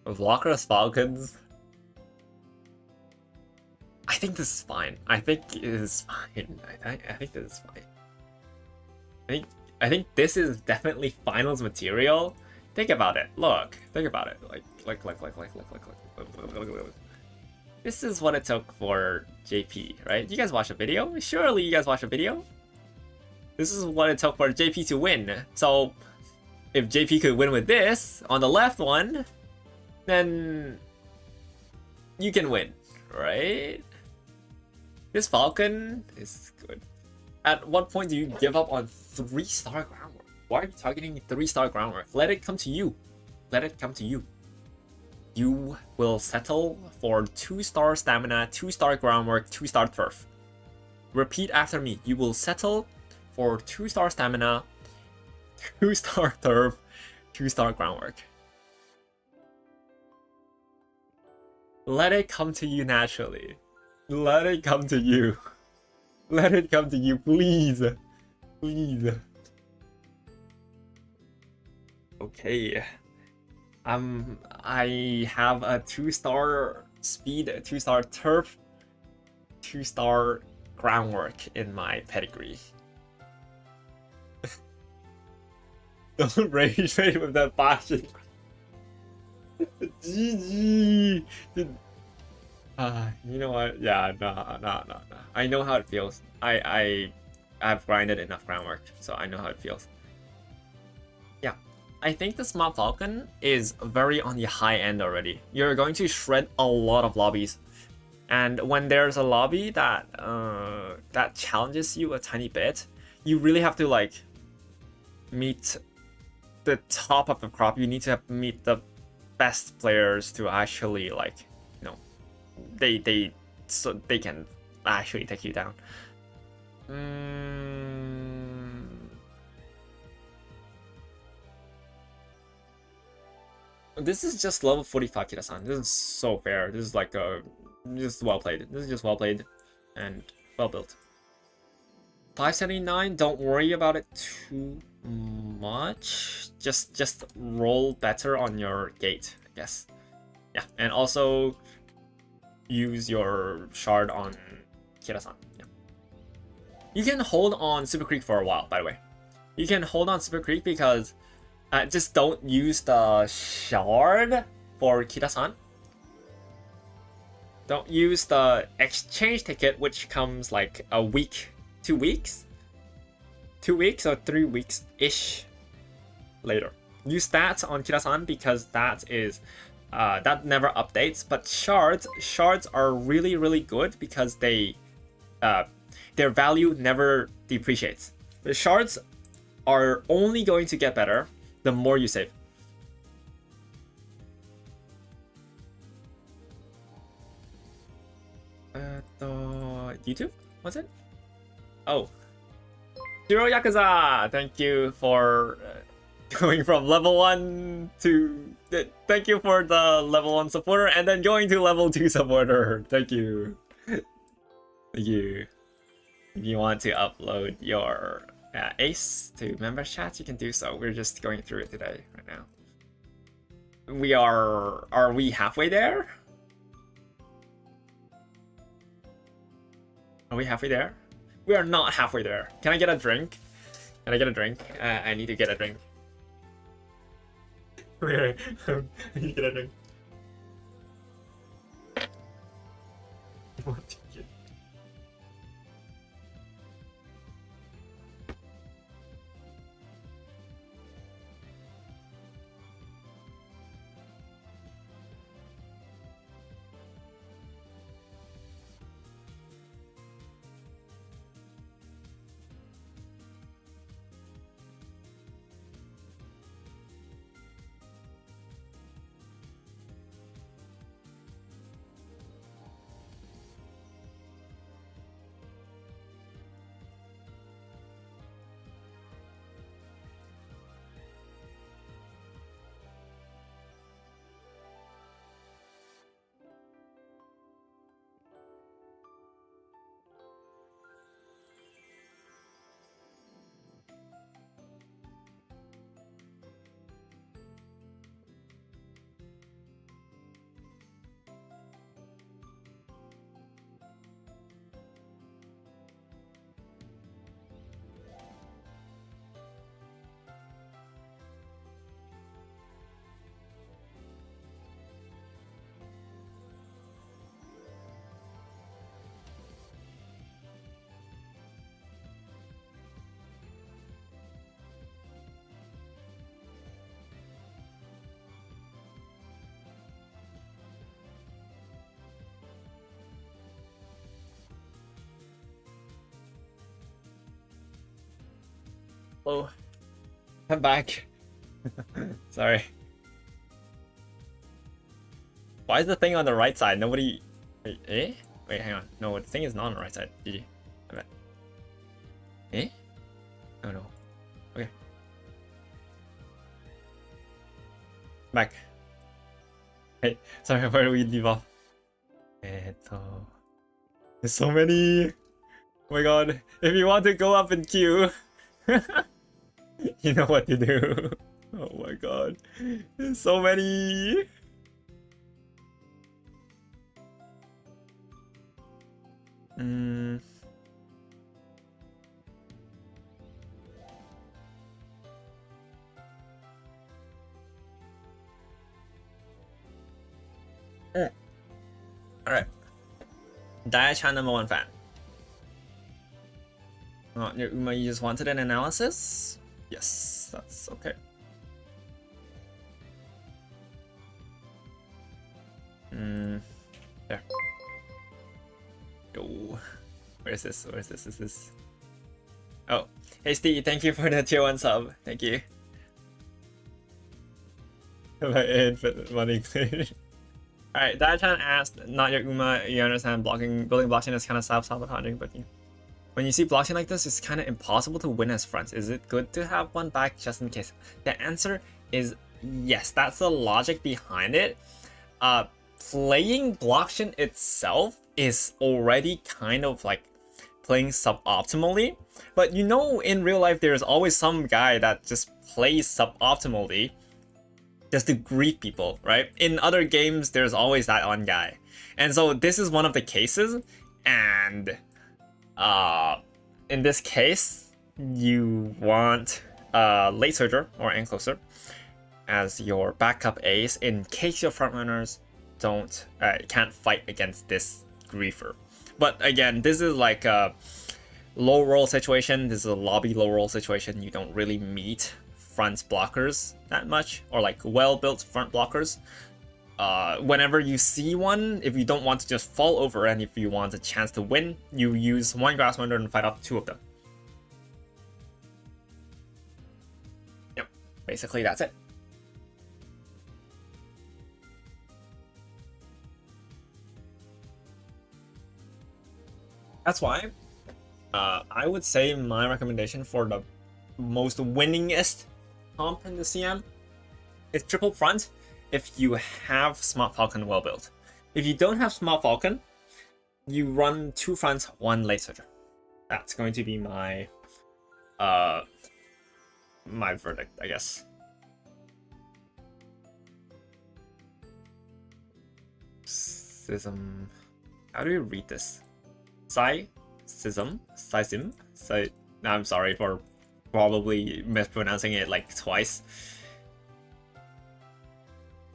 Vlocker's Falcons. I think this is fine. I think it is fine. I think this is fine. I think this is definitely finals material. Think about it. Look. Think about it. Like. This is what it took for JP, right? You guys watch a video? Surely you guys watch a video? This is what it took for JP to win. So if JP could win with this on the left one, then you can win, right? This Falcon is good. At what point do you give up on 3-star groundwork? Why are you targeting 3-star groundwork? Let it come to you. let it come to you. You will settle for 2-star stamina, 2-star groundwork, 2-star turf. Repeat after me. You will settle for 2-star stamina, 2-star turf, 2-star groundwork. Let it come to you naturally. Let it come to you. Let it come to you, please. Please. Okay. I have a 2-star speed, a 2-star turf, 2-star groundwork in my pedigree. Don't rage me with that passion. GG. You know what? Yeah, no. I know how it feels. I've grinded enough groundwork, so I know how it feels. Yeah, I think the Smart Falcon is very on the high end already. You're going to shred a lot of lobbies, and when there's a lobby that that challenges you a tiny bit, you really have to like meet the top of the crop. You need to meet the best players to actually like, you know, so they can actually take you down. This is just level 45 Kira-san. This is so fair. This is like just well played. This is just well played and well built. 579, don't worry about it too much. Just roll better on your gate, I guess. Yeah, and also use your shard on Kira-san. Yeah. You can hold on Super Creek for a while, by the way. You can hold on Super Creek because just don't use the shard for Kira-san. Don't use the exchange ticket, which comes like a week, 2 weeks? 2 weeks or 3 weeks-ish later. Use that on Kira-san because that is that never updates. But shards are really good because they their value never depreciates. The shards are only going to get better the more you save. YouTube? What's it? Oh. Shiro Yakuza! Thank you for going from level 1 to... Thank you for the level 1 supporter and then going to level 2 supporter. Thank you. Thank you. If you want to upload your ace to member chat, you can do so. We're just going through it today, right now. Are we halfway there? Are we halfway there? We are not halfway there. Can I get a drink? Can I get a drink? I need to get a drink. I need to get a drink. What? Oh, I'm back. Sorry. Why is the thing on the right side? Nobody... Wait, eh? Wait, hang on. No, the thing is not on the right side. GG. I bet. Eh? Oh no. Okay. Back. Hey, sorry, where do we leave off? There's so many! Oh my god. If you want to go up in queue, you know what to do. Oh my god. There's so many! Alright. Diachan #1 fan. Oh, Uma, you just wanted an analysis? Yes, that's okay. There. Yo. Where is this? Where is this? Is this? Oh, hey Steve, thank you for the tier 1 sub. Thank you. My infinite money clear. Alright, Diachan asked, not your Uma, you understand building blockchain is kind of self-sabotaging, but when you see blockchain like this, it's kind of impossible to win as fronts. Is it good to have one back just in case? The answer is yes, that's the logic behind it. Playing blockchain itself is already kind of like playing suboptimally, but you know in real life there's always some guy that just plays suboptimally just to grief people, right? In other games, there's always that one guy. And so this is one of the cases, and in this case, you want Late Surger or Encloser as your backup ace in case your frontrunners can't fight against this griefer. But again, this is like a low roll situation. This is a lobby low roll situation. You don't really meet front blockers that much, or like well-built front blockers. Whenever you see one, if you don't want to just fall over and if you want a chance to win, you use one Grass Wonder and fight off 2 of them. Yep, basically that's it. That's why I would say my recommendation for the most winningest comp in the CM is triple front if you have Smart Falcon well built. If you don't have Smart Falcon, you run 2 fronts, 1 Late Surger. That's going to be my my verdict, I guess. Sism. How do you read this? Sism? I'm sorry for probably mispronouncing it like twice.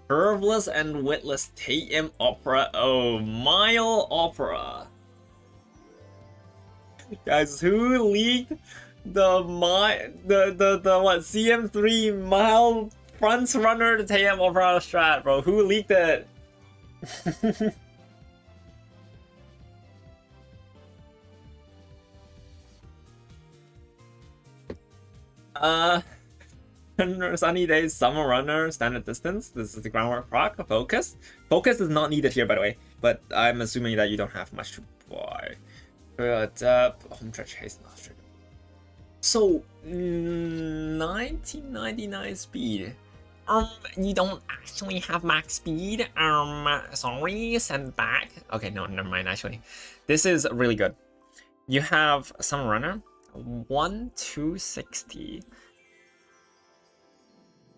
Curveless and Witless TM Opera. Oh, Mile Opera. Guys, who leaked the what CM3 Mile front runner to TM Opera strat, bro? Who leaked it? Sunny days, summer runner, standard distance. This is the groundwork proc. Focus. Focus is not needed here, by the way, but I'm assuming that you don't have much to buy. But home stretch haste not straight. So 1999 speed. You don't actually have max speed. Sorry, send back. Okay, no, never mind. Actually, this is really good. You have summer runner. 1260.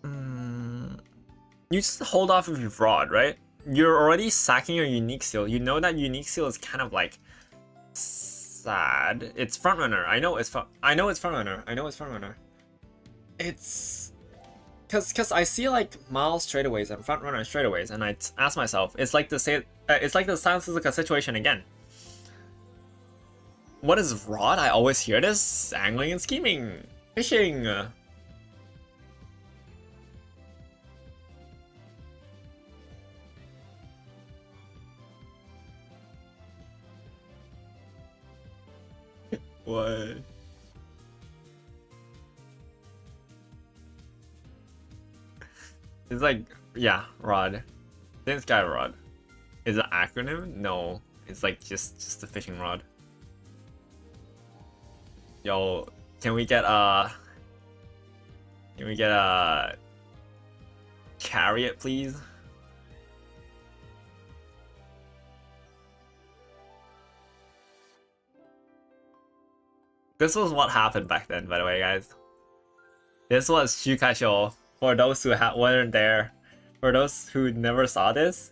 You just hold off of your fraud, right? You're already sacking your unique seal. You know that unique seal is kind of like sad. It's frontrunner. I know it's frontrunner. It's because I see like miles straightaways and frontrunner straightaways, and I ask myself, it's like the San Suzuka situation again. What is rod? I always hear this. Angling and scheming. Fishing. What? It's like, yeah, rod. This guy rod. Is it an acronym? No, it's like just a fishing rod. Yo, can we get a chariot, please? This was what happened back then, by the way, guys. This was Shukasho. For those who weren't there, for those who never saw this.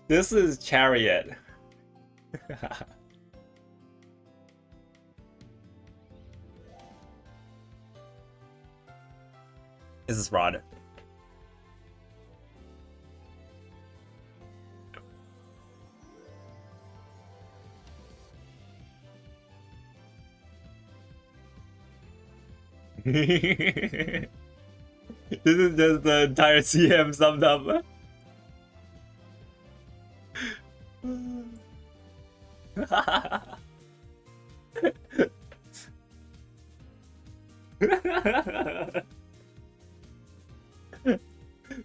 This is chariot. This is rod. This is just the entire CM summed up.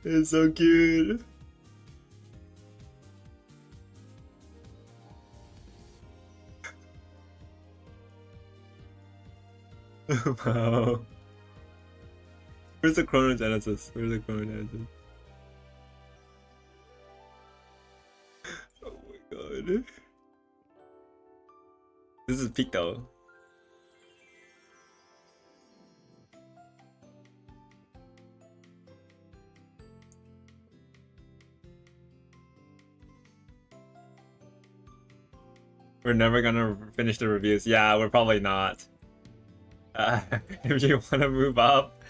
It's so cute. Wow. Where's the chronogenesis? Where's the chronogenesis? Oh my god. This is peak though. We're never gonna finish the reviews. Yeah, we're probably not. If you want to move up.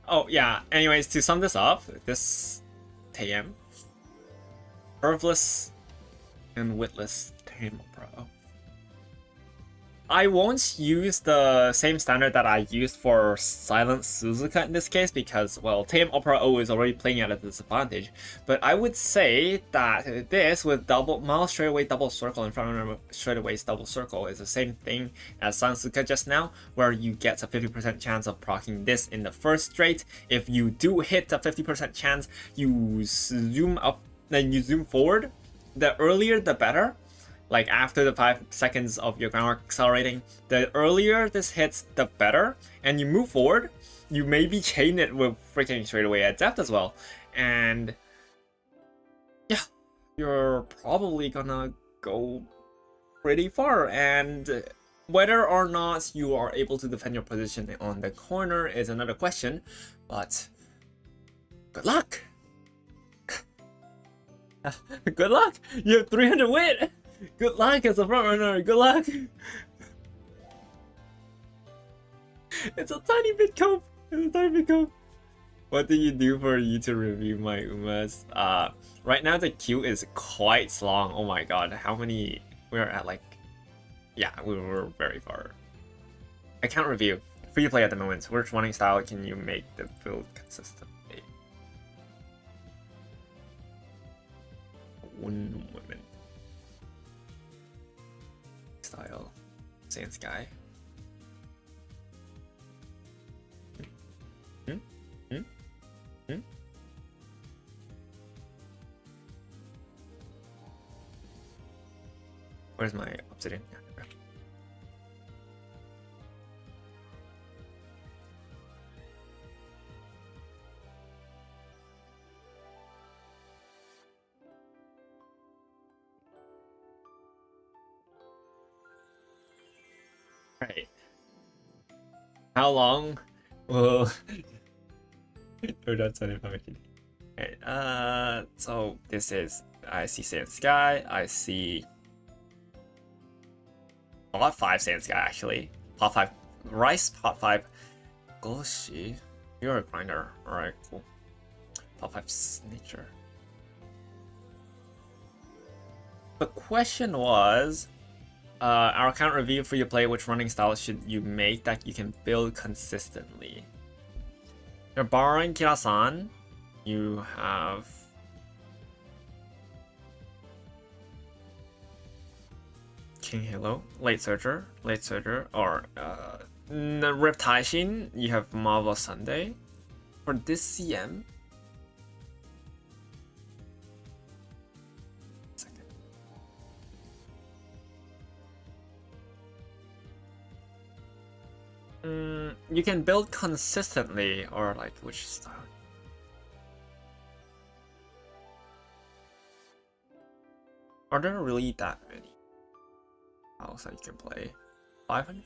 Oh yeah, anyways, to sum this up, this TM, herbless and witless tame opera. I won't use the same standard that I used for Silent Suzuka in this case because, well, Tame Opera O is already playing at a disadvantage. But I would say that this with double mouse straightaway double circle in front of straightaway double circle is the same thing as Silent Suzuka just now, where you get a 50% chance of proccing this in the first straight. If you do hit a 50% chance, you zoom up, then you zoom forward. The earlier the better. Like after the 5 seconds of your ground accelerating, the earlier this hits, the better. And you move forward, you maybe chain it with freaking straightaway at depth as well. And yeah, you're probably gonna go pretty far. And whether or not you are able to defend your position on the corner is another question. But good luck! Good luck! You have 300 wit! Good luck as a frontrunner. Good luck. It's a tiny bit cope. It's a tiny bit cope. What do you do for you to review my Umas? Right now the queue is quite long. Oh my god, how many? We're at like, yeah, we were very far. I can't review. Free to play at the moment. Which running style can you make the build consistently? One moment. Style, Sand Sky. Where's my obsidian? Right. How long will that's an information. Okay, so this is I see Sand Sky, I see pot 5 Sand Sky actually. Pot 5 Rice, pot 5 Goshi. You're a grinder. Alright, cool. Pot 5 Nature. The question was our account review for you play, which running style should you make that you can build consistently? You're borrowing Kira-san. You have King Halo, Late Surger, or Riptide, you have Marvel Sunday. For this CM, you can build consistently, or like which style? Are there really that many styles that you can play? 500?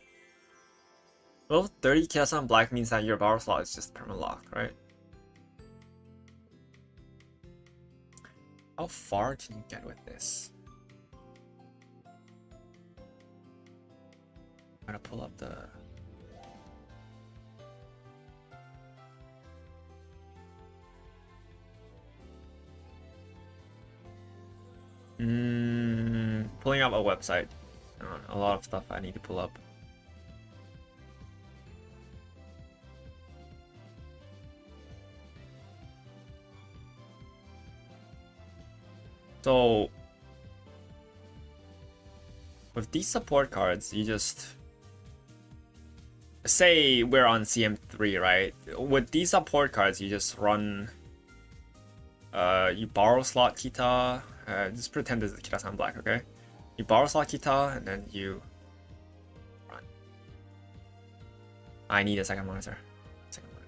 Well, 30 chaos on black means that your power slot is just perma-locked, right? How far can you get with this? I'm gonna pull up the... Pulling up a website. A lot of stuff I need to pull up. So with these support cards, you just say we're on CM3, right? With these support cards, you just run you borrow slot Kita, just pretend this is Kita-san Black, okay? You borrow slot Kita and then you run. I need a second monitor.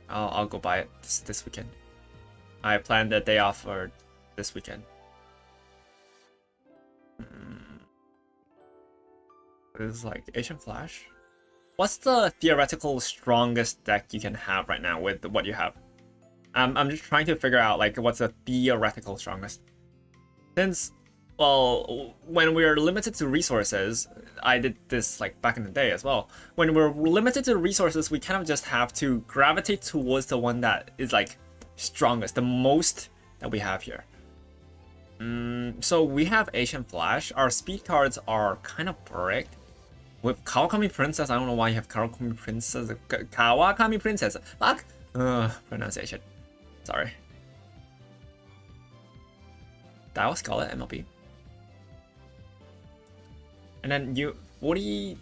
I'll go buy it this weekend. I planned a day off for this weekend. This is like Asian Flash. What's the theoretical strongest deck you can have right now with what you have? I'm just trying to figure out like what's the theoretical strongest. Since, well, when we're limited to resources, I did this like back in the day as well. When we're limited to resources, we kind of just have to gravitate towards the one that is like strongest, the most that we have here. So we have Asian Flash. Our speed cards are kind of bricked. With Kawakami Princess, I don't know why you have Kawakami Princess. Kawakami Princess. Fuck! Pronunciation. Sorry. That was Scarlet MLB. And then you 40.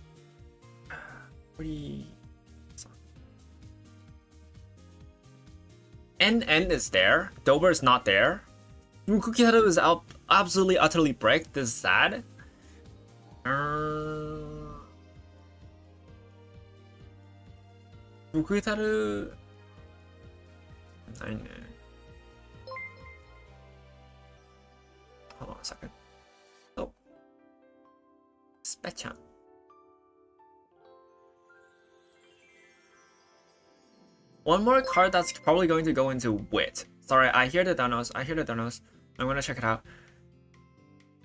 N is there. Dober is not there. Mukukitaru is absolutely utterly bricked. This is sad. Mukukitaru. Hold on a second. Oh. Spechan. One more card that's probably going to go into Wit. Sorry, I hear the donos. I'm gonna check it out.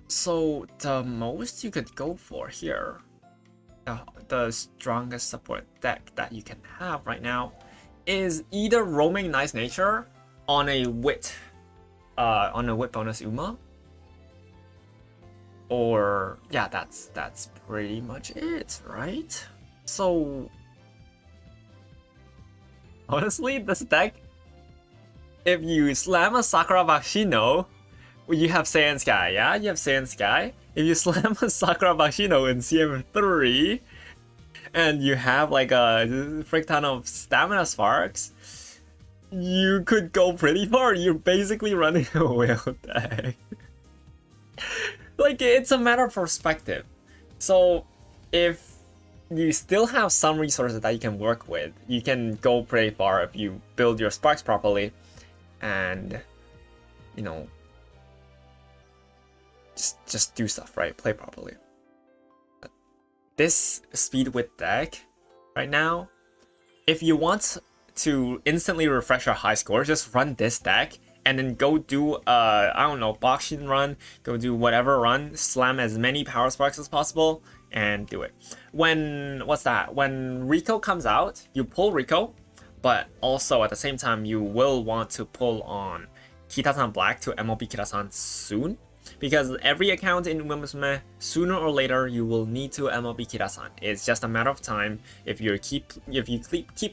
So the most you could go for here, the strongest support deck that you can have right now, is either Roaming Nice Nature on a Wit bonus Uma, or yeah, that's pretty much it, right? So honestly, this deck, if you slam a Sakura Bakshino, you have Saiyan Sky, yeah? You have Saiyan Sky. If you slam a Sakura Bakshino in CM3, and you have like a frick ton of Stamina Sparks, you could go pretty far. You're basically running a whale deck. Like, it's a matter of perspective. So, if you still have some resources that you can work with, you can go pretty far if you build your Sparks properly. And, you know, just do stuff, right? Play properly. But this speed width deck right now, if you want to instantly refresh your high score, just run this deck and then go do I don't know, Boxing run, go do whatever run, slam as many power sparks as possible and do it. When when Rico comes out, you pull Rico, but also at the same time you will want to pull on Kita-san Black to MLB Kita-san soon, because every account in Musume, sooner or later you will need to MLB Kita-san. It's just a matter of time. If you keep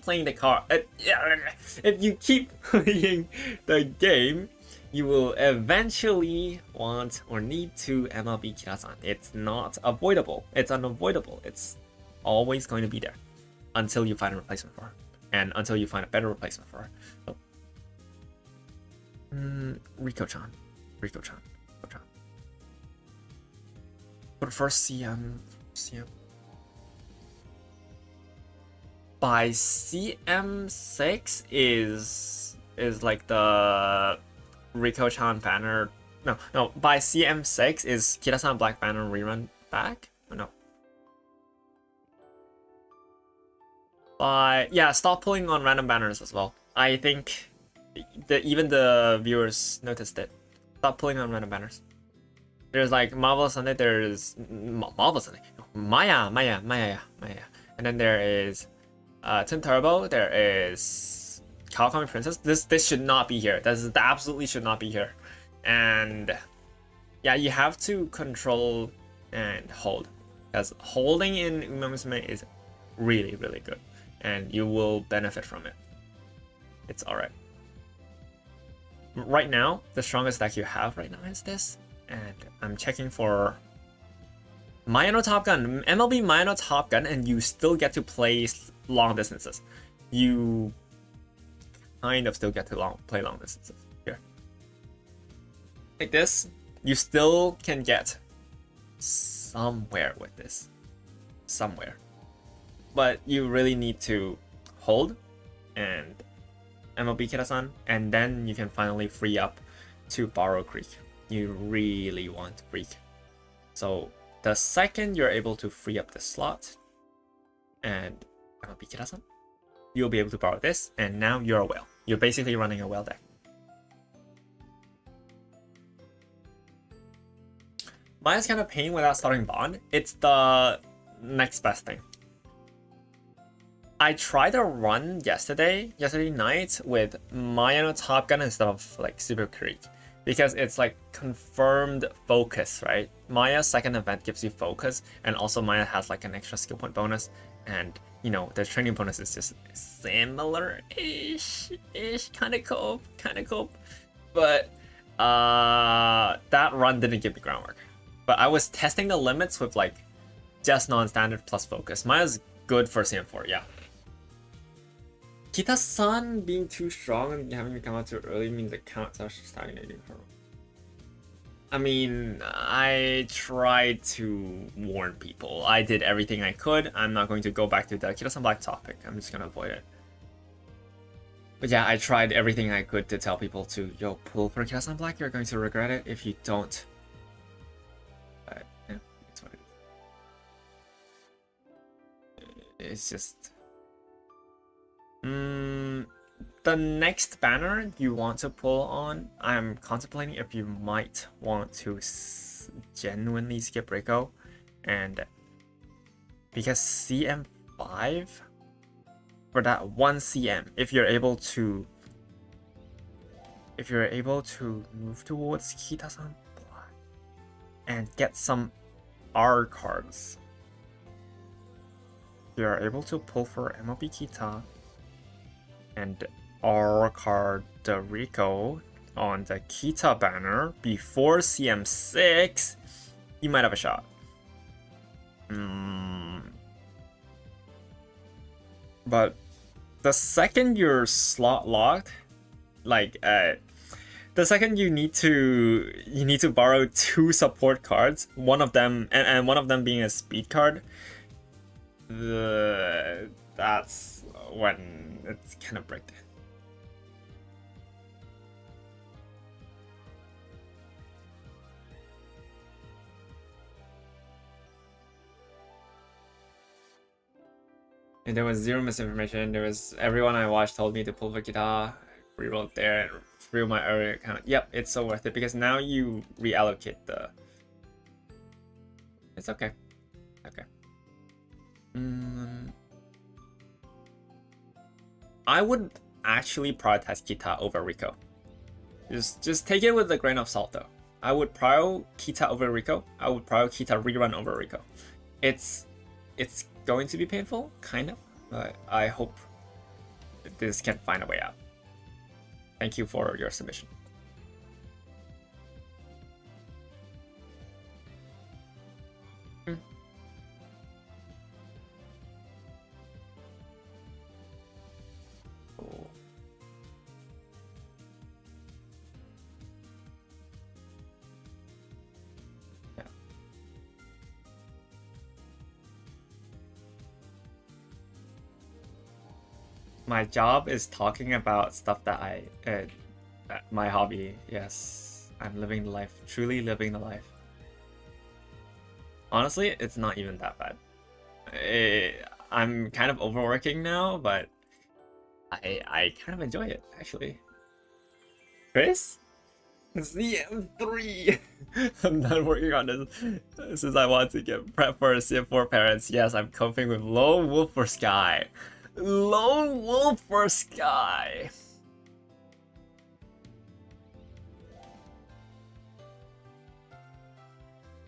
playing the card, if you keep playing the game, you will eventually want or need to MLB Kita-san. It's not avoidable. It's unavoidable. It's always going to be there. until you find a replacement for her, and until you find a better replacement for her. So, Rico-chan. But first CM. By CM6 is like the Rico-chan banner. No. By CM6 is Kira-san Black Banner rerun back? Or no? Yeah, stop pulling on random banners as well. I think even the viewers noticed it. Stop pulling on random banners. There's like Marvel Sunday, there's Marvel Sunday, Maya, and then there is Team Turbo, there is Kawakami Princess. This should not be here. This absolutely should not be here. And yeah, you have to control and hold, because holding in Musume is really good, and you will benefit from it. It's alright. Right now, the strongest deck you have right now is this, and I'm checking for Mayano Top Gun, MLB Mayano Top Gun, and you still get to play long distances. You kind of still get to play long distances here. Like this, you still can get somewhere with this. Somewhere. But you really need to hold and MLB Kira-san, and then you can finally free up to borrow Creek. You really want Creek. So the second you're able to free up the slot and MLB Kira-san, you'll be able to borrow this, and now you're a whale. You're basically running a whale deck. Maya's kind of pain without starting Bond. It's the next best thing. I tried a run yesterday night with Mayano Top Gun instead of like Super Creek, because it's like confirmed focus, right? Maya's second event gives you focus, and also Maya has like an extra skill point bonus, and you know the training bonus is just similar-ish, kind of cope. But that run didn't give me groundwork. But I was testing the limits with like just non-standard plus focus. Maya's good for CM4, yeah. Kita-san being too strong and having me come out too early means the counts are stagnating her. I mean, I tried to warn people. I did everything I could. I'm not going to go back to the Kita-san Black topic. I'm just gonna avoid it. But yeah, I tried everything I could to tell people to, yo, pull for Kita-san Black. You're going to regret it if you don't. But yeah, that's what it is. It's just... the next banner you want to pull on, I'm contemplating if you might want to genuinely skip Rico, and because CM5 for that one CM, if you're able to move towards Kita-san Black and get some R cards, you're able to pull for MLB Kita and R card the Rico on the Kita banner before CM6, you might have a shot. But the second you're slot locked, like the second you need to borrow 2 support cards, one of them and one of them being a speed card, that's when it's kind of breakdown. And there was zero misinformation. There was everyone I watched told me to pull for Kita, rerolled there, and threw my earlier account. Yep, it's so worth it because now you reallocate the. It's okay. Okay. I would actually prioritize Kita over Rico. Just take it with a grain of salt though. I would prior Kita over Rico. I would prior Kita rerun over Rico. It's going to be painful, kind of, but I hope this can find a way out. Thank you for your submission. My job is talking about stuff that my hobby. Yes, I'm living the life, truly living the life. Honestly, it's not even that bad. I'm kind of overworking now, but I kind of enjoy it actually. Chris? CM3! I'm done working on this since I want to get prep for CM4 parents. Yes, I'm coping with Lone Wolf for Sky. Lone Wolf for Sky!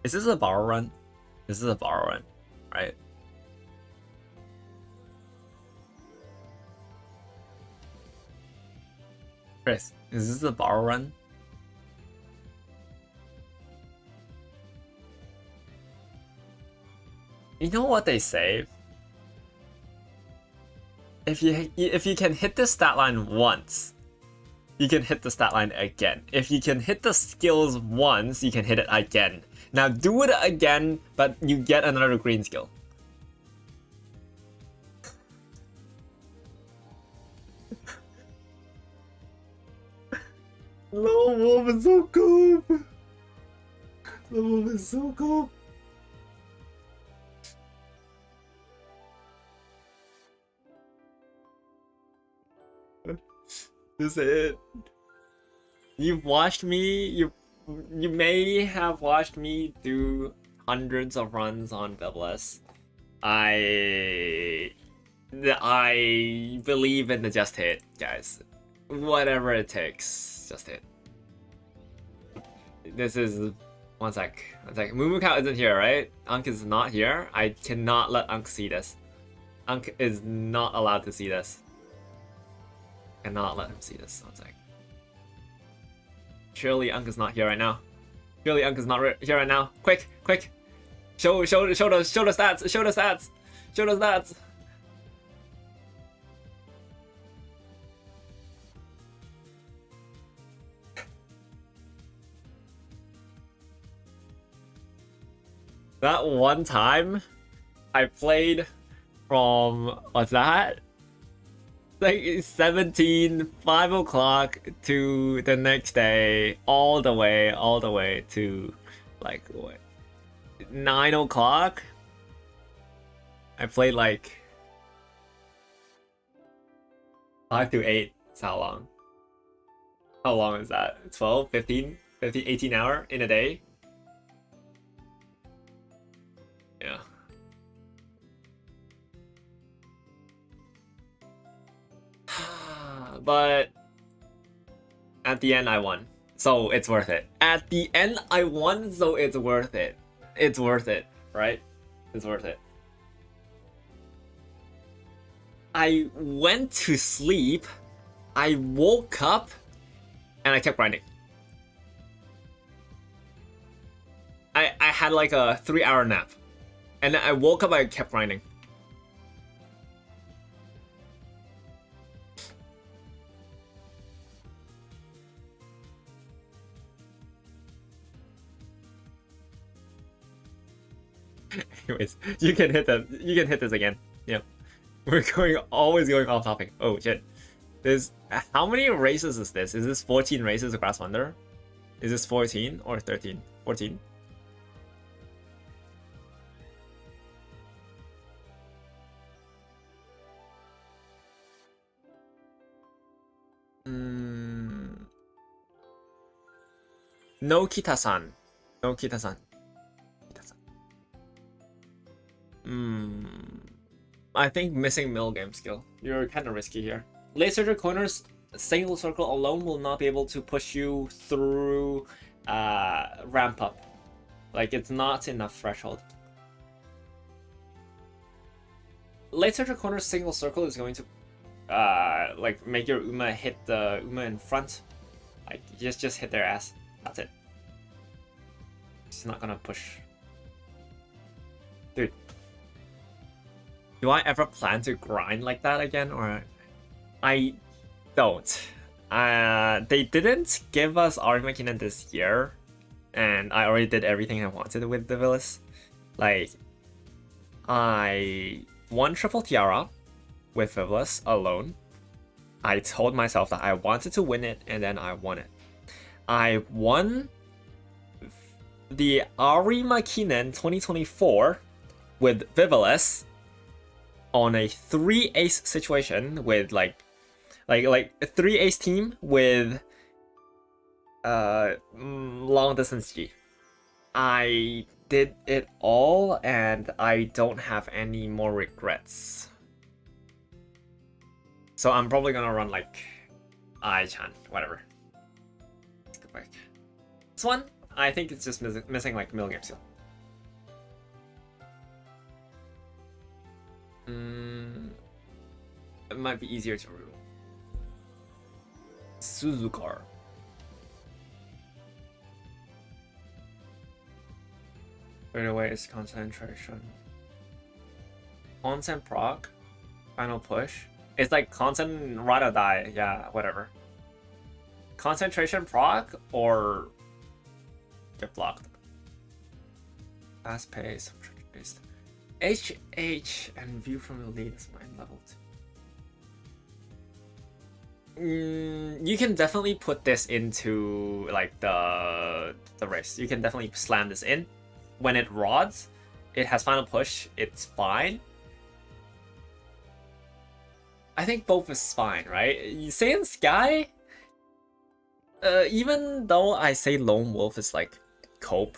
Is this a borrow run? This is a borrow run, right? Chris, is this a borrow run? You know what they say? If you can hit the stat line once, you can hit the stat line again. If you can hit the skills once, you can hit it again. Now do it again, but you get another green skill. Lone Wolf is so cool. Lone Wolf is so cool. This is it. You've watched me. You may have watched me do hundreds of runs on Biblis. I believe in the just hit, guys. Whatever it takes, just hit. This is one sec. Mumukao isn't here, right? Unk is not here. I cannot let Unk see this. Unk is not allowed to see this. Cannot let him see this. One sec. Surely Unk is not here right now. Surely Unk is not here right now. Quick, quick! Show the stats! Show the stats! Show the stats! That one time, I played from, what's that? Like 5 o'clock to the next day, all the way to like what, 9 o'clock. I played like 5 to 8. That's how long? How long is that? 12, 15, 18 hour in a day? Yeah. But at the end I won, so it's worth it. At the end I won, so it's worth it. It's worth it, right? It's worth it. I went to sleep, I woke up, and I kept grinding. I had like a 3-hour nap, and then I woke up, I kept grinding. Anyways, you can hit them. You can hit this again. Yep. We're always going off topic. Oh shit. There's how many races is this? Is this 14 races across Wonder? Is this 14 or 13? 14? No Kita-san. No Kita-san. I think missing middle game skill. You're kind of risky here. Laser corners, single circle alone will not be able to push you through ramp up. Like, it's not enough threshold. Laser corner single circle is going to like make your Uma hit the Uma in front. Like, just hit their ass. That's it. She's not gonna push. Dude. Do I ever plan to grind like that again, or I don't. They didn't give us Armageddon this year, and I already did everything I wanted with the Villas. Like, I won Triple Tiara with Vivlas alone. I told myself that I wanted to win it, and then I won it. I won the Arima Kinen 2024 with Vivalis on a 3-ace situation with like a 3-ace team with long distance G. I did it all and I don't have any more regrets. So I'm probably gonna run like I-chan, whatever. Let's go back. This one, I think it's just missing like middle game seal. It might be easier to rule. Suzukar. Right away is concentration. Consent proc. Final push. It's like constant ride or die. Yeah, whatever. Concentration proc or get blocked. Fast pace. HH and view from the lead is mine level 2. You can definitely put this into like the race. You can definitely slam this in. When it rods, it has final push, it's fine. I think both is fine, right? You say in Sky, even though I say Lone Wolf is like cope,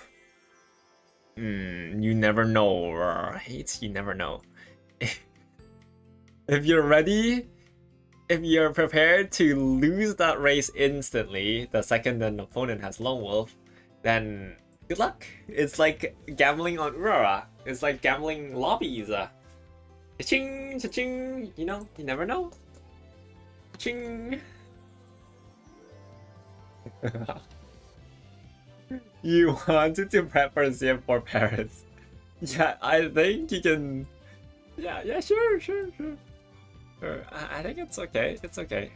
you never know, right? You never know. If you're ready, if you're prepared to lose that race instantly, the second an opponent has Lone Wolf, then good luck. It's like gambling on Urara. It's like gambling lobbies. Cha-ching, cha-ching. You know, you never know. Cha-ching. You wanted to prep for CM4 Paris. Yeah, I think you can. Yeah, sure. I think it's okay. It's okay.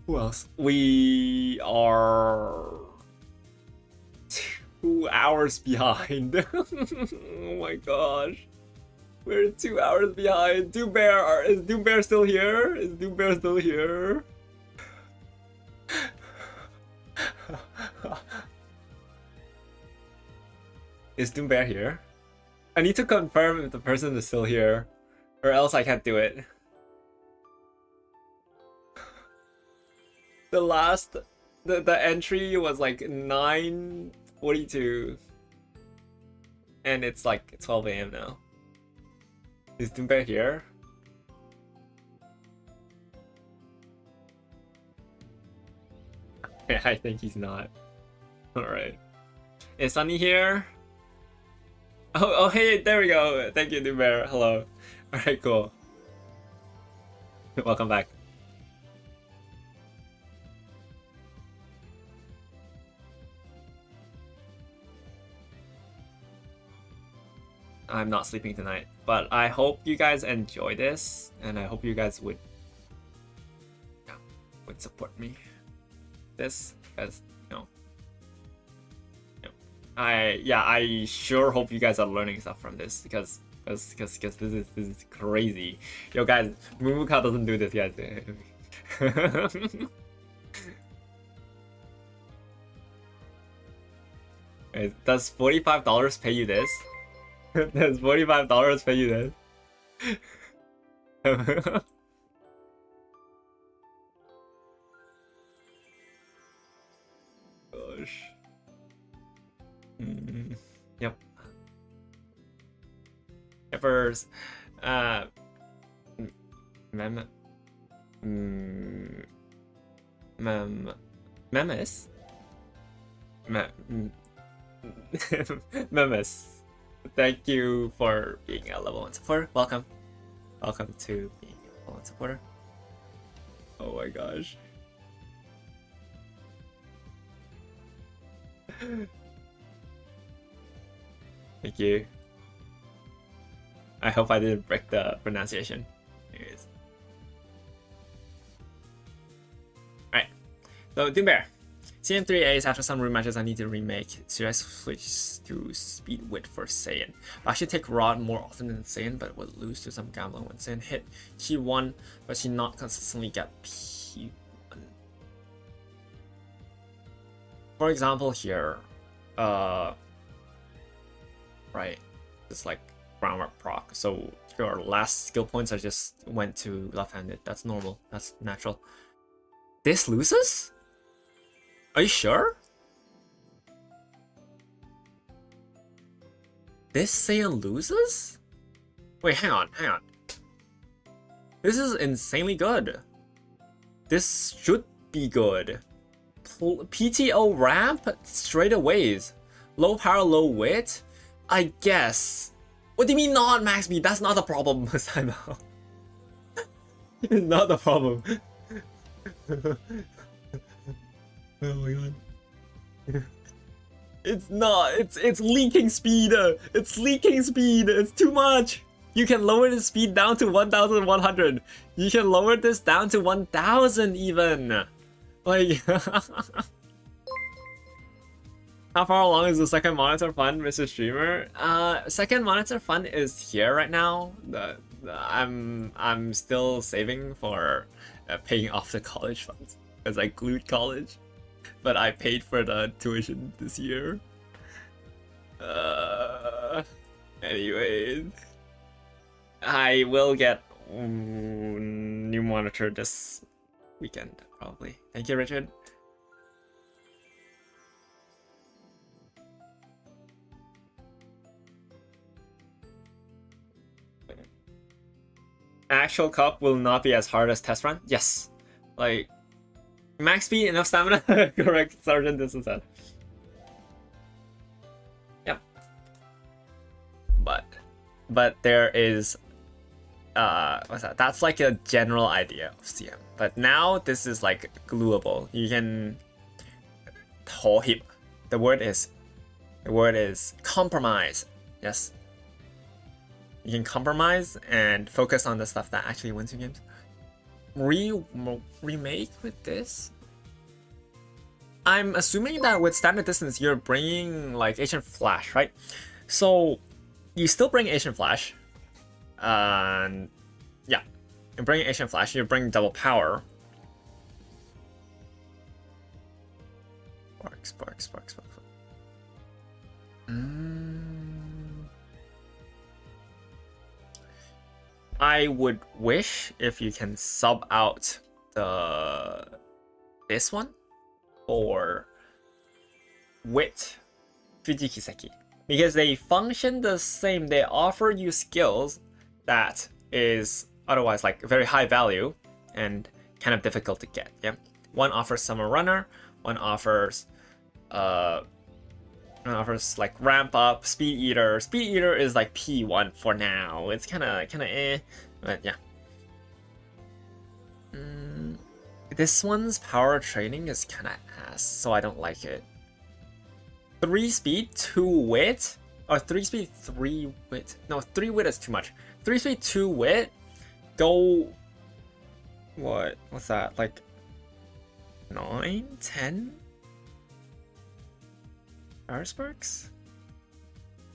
Who else? We are 2 hours behind. Oh my gosh. We're 2 hours behind. Is Doom Bear still here? Is Doom Bear still here? Is Doom Bear here? I need to confirm if the person is still here, or else I can't do it. The entry was like 9:42, and it's like 12 a.m. now. Is Doom Bear here? I think he's not. All right. Is Sunny here? Oh, hey, there we go. Thank you, Doom Bear. Hello. All right, cool. Welcome back. I'm not sleeping tonight, but I hope you guys enjoy this, and I hope you guys would support me. This, because I sure hope you guys are learning stuff from this, because this is crazy. Yo guys, Mumuka doesn't do this, guys. Does $45 pay you this? Does $45 pay you this? Gosh. Yep. Peppers. Memes. Memes. Thank you for being a level 1 supporter. Welcome to being a level 1 supporter. Oh my gosh. Thank you. I hope I didn't break the pronunciation. Anyways. Alright. So Doom Bear. CM3 Ace, after some rematches I need to remake. Should I switch to Speed Wit for Saiyan? I should take Rod more often than Saiyan, but would lose to some gambling when Saiyan hit. She won, but she not consistently get P1. For example here, right, it's like groundwork proc. So your last skill points are just went to left-handed. That's normal. That's natural. This loses? Are you sure? This Saiyan loses? Wait, hang on. This is insanely good. This should be good. PTO ramp straightaways. Low power, low wit? I guess. What do you mean not max speed? That's not the problem, Simon. It's not the problem. Oh my god. It's not. It's leaking speed. It's leaking speed. It's too much. You can lower the speed down to 1,100. You can lower this down to 1,000 even. Like, how far along is the second monitor fund, Mr. Streamer? Second monitor fund is here right now. I'm still saving for paying off the college funds because I glued college, but I paid for the tuition this year. Anyways, I will get new monitor this weekend probably. Thank you, Richard. Actual cup will not be as hard as test run. Yes, like max speed, enough stamina. Correct, Sergeant. This is that. Yep. But there is what's that? That's like a general idea of CM. But now this is like gluable. You can hip. The word is compromise. Yes. You can compromise and focus on the stuff that actually wins you games. Remake with this? I'm assuming that with standard distance, you're bringing like Ancient Flash, right? So you still bring Ancient Flash. And yeah, you bring Ancient Flash, you bring double power. Sparks. I would wish if you can sub out this one or Wit Fujikiseki, because they function the same. They offer you skills that is otherwise like very high value and kind of difficult to get. Yeah, one offers Summer Runner, one offers like ramp up, Speed Eater. Speed Eater is like P1 for now. It's kind of eh, but yeah. This one's power training is kind of ass, so I don't like it. 3 speed, 2 wit, or 3 speed, 3 wit. No, 3 wit is too much. 3 speed, 2 wit. Go. What's that? Like 9, 10. Power Sparks?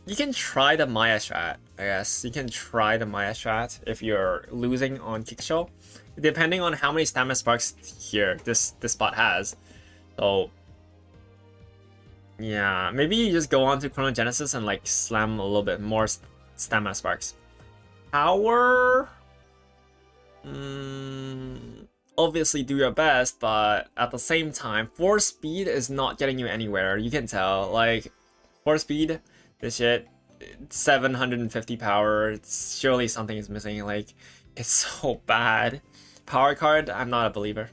You can try the Maya strat, I guess. You can try the Maya strat if you're losing on Kickshow. Depending on how many stamina sparks here this spot has. So yeah, maybe you just go on to Chronogenesis and like slam a little bit more stamina sparks. Power? Obviously do your best, but at the same time, 4 speed is not getting you anywhere. You can tell, like 4 speed, this shit, 750 power, surely something is missing. Like, it's so bad. Power card, I'm not a believer.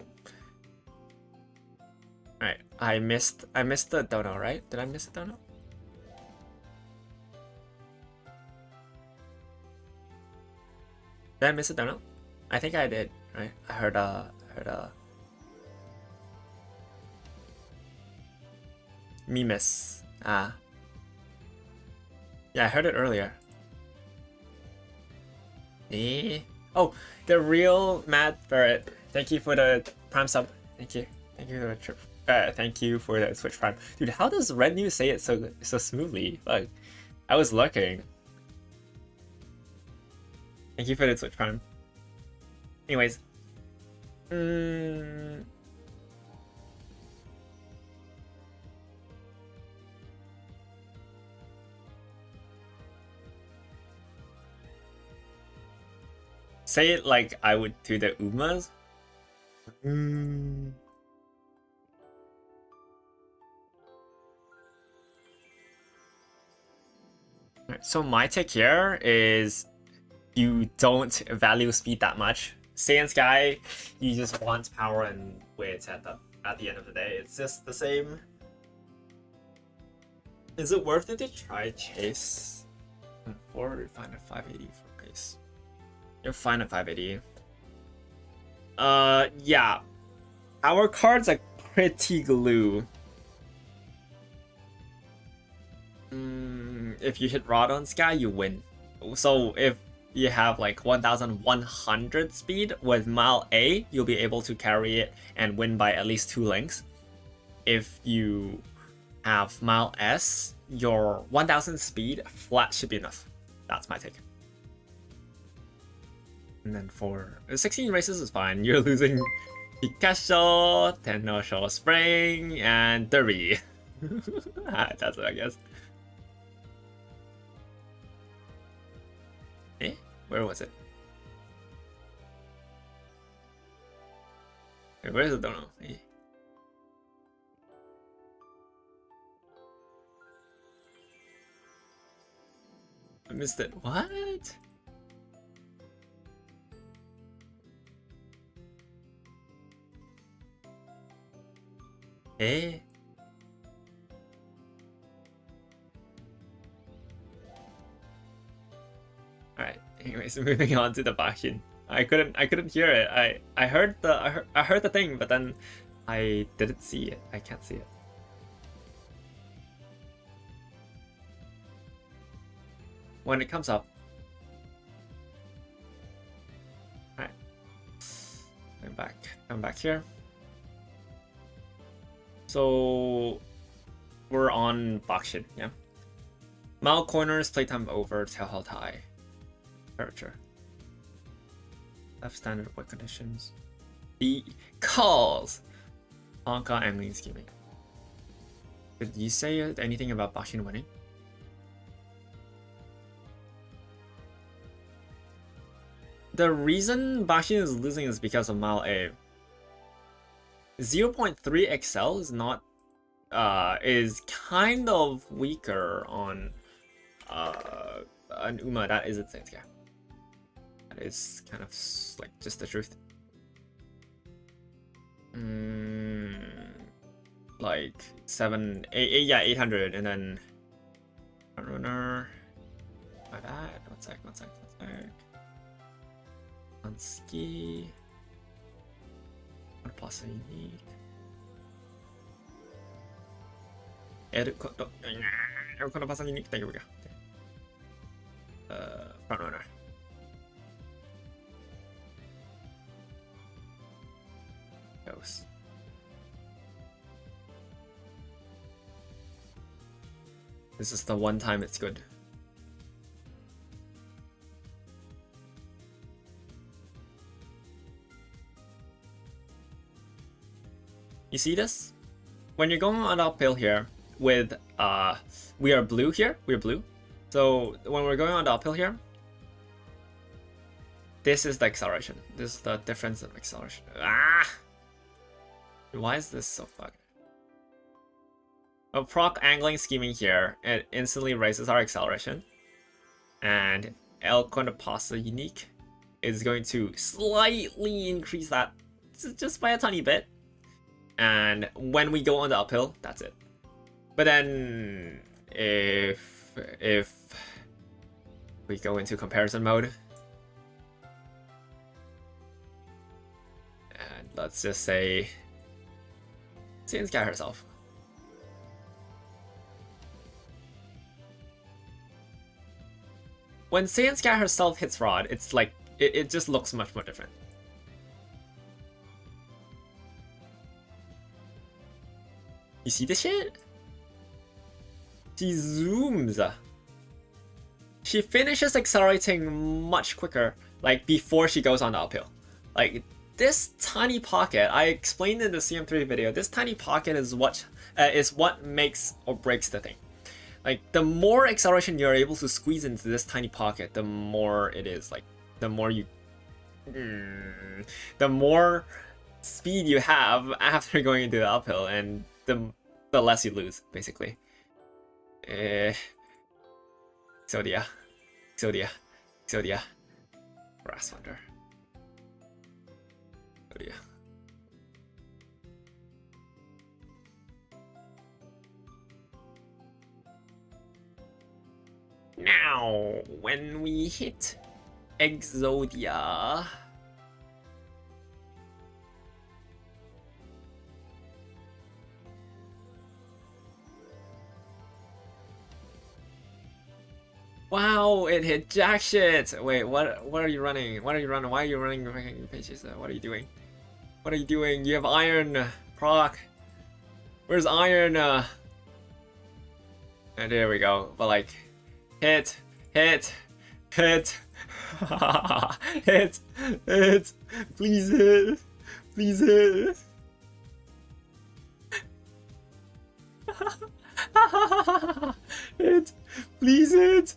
Alright, I missed the dono, right? Did I miss the dono? Did I miss the dono? I think I did, right? I heard me miss. Yeah, I heard it earlier. Oh, the real Mad Barrett. Thank you for the Prime sub. Thank you for the trip. Thank you for the Switch Prime. Dude, how does Red News say it so smoothly? Like, I was looking. Thank you for the Switch Prime. Anyways. Say it like I would to the Umas. So my take here is you don't value speed that much. Saiyan Sky, you just want power and weight at the end of the day. It's just the same. Is it worth it to try Chase? Or find a 580 for Chase? You're fine at 580. Yeah. Our cards are pretty glue. If you hit Rod on Sky, you win. So if you have like 1100 speed with Mile A, you'll be able to carry it and win by at least 2 lengths. If you have Mile S, your 1000 speed flat should be enough. That's my take. And then for 16 races is fine. You're losing Pikachu, Tennosho Spring, and Derby. That's it, I guess. Eh? Where was it? Where is it? Don't know. Eh. I missed it. What? Eh? Alright, anyways, moving on to the Bashin. I couldn't hear it. I heard the thing, but then I didn't see it. I can't see it. When it comes up. Alright. Come back here. So we're on Bakshin, yeah. Mile corners, playtime over, tail high. Temperature. Left standard weight conditions. The calls. Anka angling scheming. Did you say anything about Bashin winning? The reason Bashin is losing is because of Mile A. 0.3 XL is not is kind of weaker on an Uma that isn't Saints. Yeah. That is kind of like just the truth. Like 800 and then runner. My bad. One sec. On ski. What plus unique? Edit Erko pass unique. There we go. Front runner. Goes. This is the one time it's good. You see this? When you're going on uphill here with we are blue here, we're blue. So when we're going on the uphill here, this is the acceleration. This is the difference of acceleration. Why is this so fucked? A proc angling scheming here, it instantly raises our acceleration. And El Condapasa unique is going to slightly increase that just by a tiny bit. And when we go on the uphill, that's it. But then if we go into comparison mode, and let's just say Saiyan Sky herself. When Saiyan Sky herself hits Rod, it's like it just looks much more different. You see this shit? She zooms. She finishes accelerating much quicker, like before she goes on the uphill. Like this tiny pocket, I explained in the CM3 video, this tiny pocket is what makes or breaks the thing. Like the more acceleration you're able to squeeze into this tiny pocket, the more it is. Like the more speed you have after going into the uphill, and the less you lose, basically. Exodia. Grass Thunder. Exodia. Now, when we hit Exodia, wow, it hit jack shit. Wait, what are you running? Why are you running pages? What are you doing? What are you doing? You have iron, proc. Where's iron? And there we go. But like, hit, hit, hit, hit, hit. Please hit, please hit. Hit, please hit.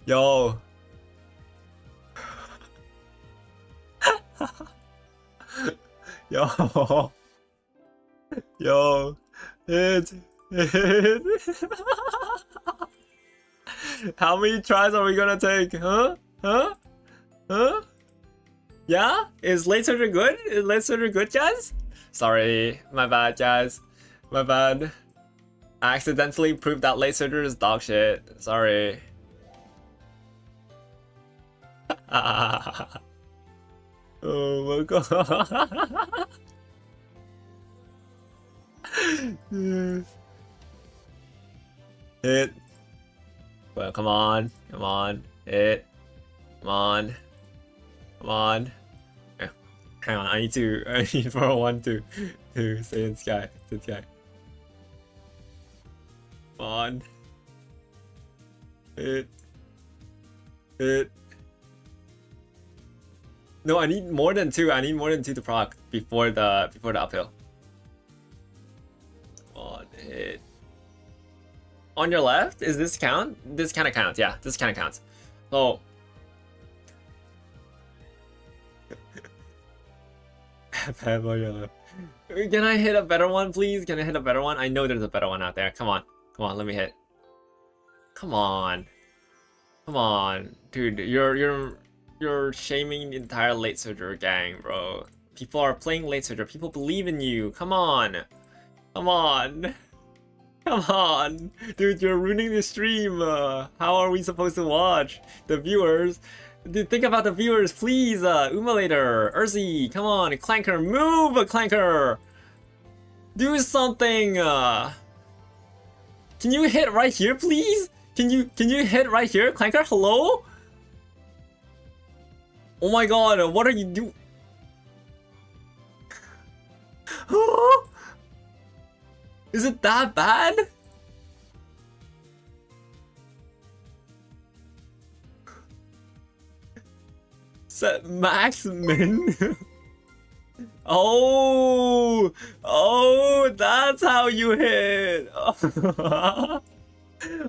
Yo. Yo. Yo. Hit. Hit. How many tries are we gonna take? Huh? Huh? Huh? Yeah? Is late surgery good? Is late surgery good, guys? Sorry. My bad, guys. My bad. I accidentally proved that late surgery is dog shit. Sorry. Oh my god. Hit. Well, come on. Come on. Hit. Come on. Come on. Yeah. Hang on. I need for one to stay in sky. Stay in sky. Come on. Hit. Hit. No, I need more than two. I need more than two to proc before the uphill. Come on, hit. On your left? Is this count? This kind of counts. Yeah, this kind of counts. So. On your left. Can I hit a better one, please? Can I hit a better one? I know there's a better one out there. Come on. Come on, let me hit. Come on. Come on. Dude, you're shaming the entire late surgery gang, bro. People are playing late surgery. People believe in you. Come on. Come on. Come on. Dude, you're ruining the stream. How are we supposed to watch? The viewers. Dude, think about the viewers, please. Umalator, Urzi, come on. Clanker, move, Clanker. Do something. Can you hit right here, please? Can you hit right here, Clanker? Hello? Oh my god, what are you doing? Is it that bad? Set max min? Oh, that's how you hit.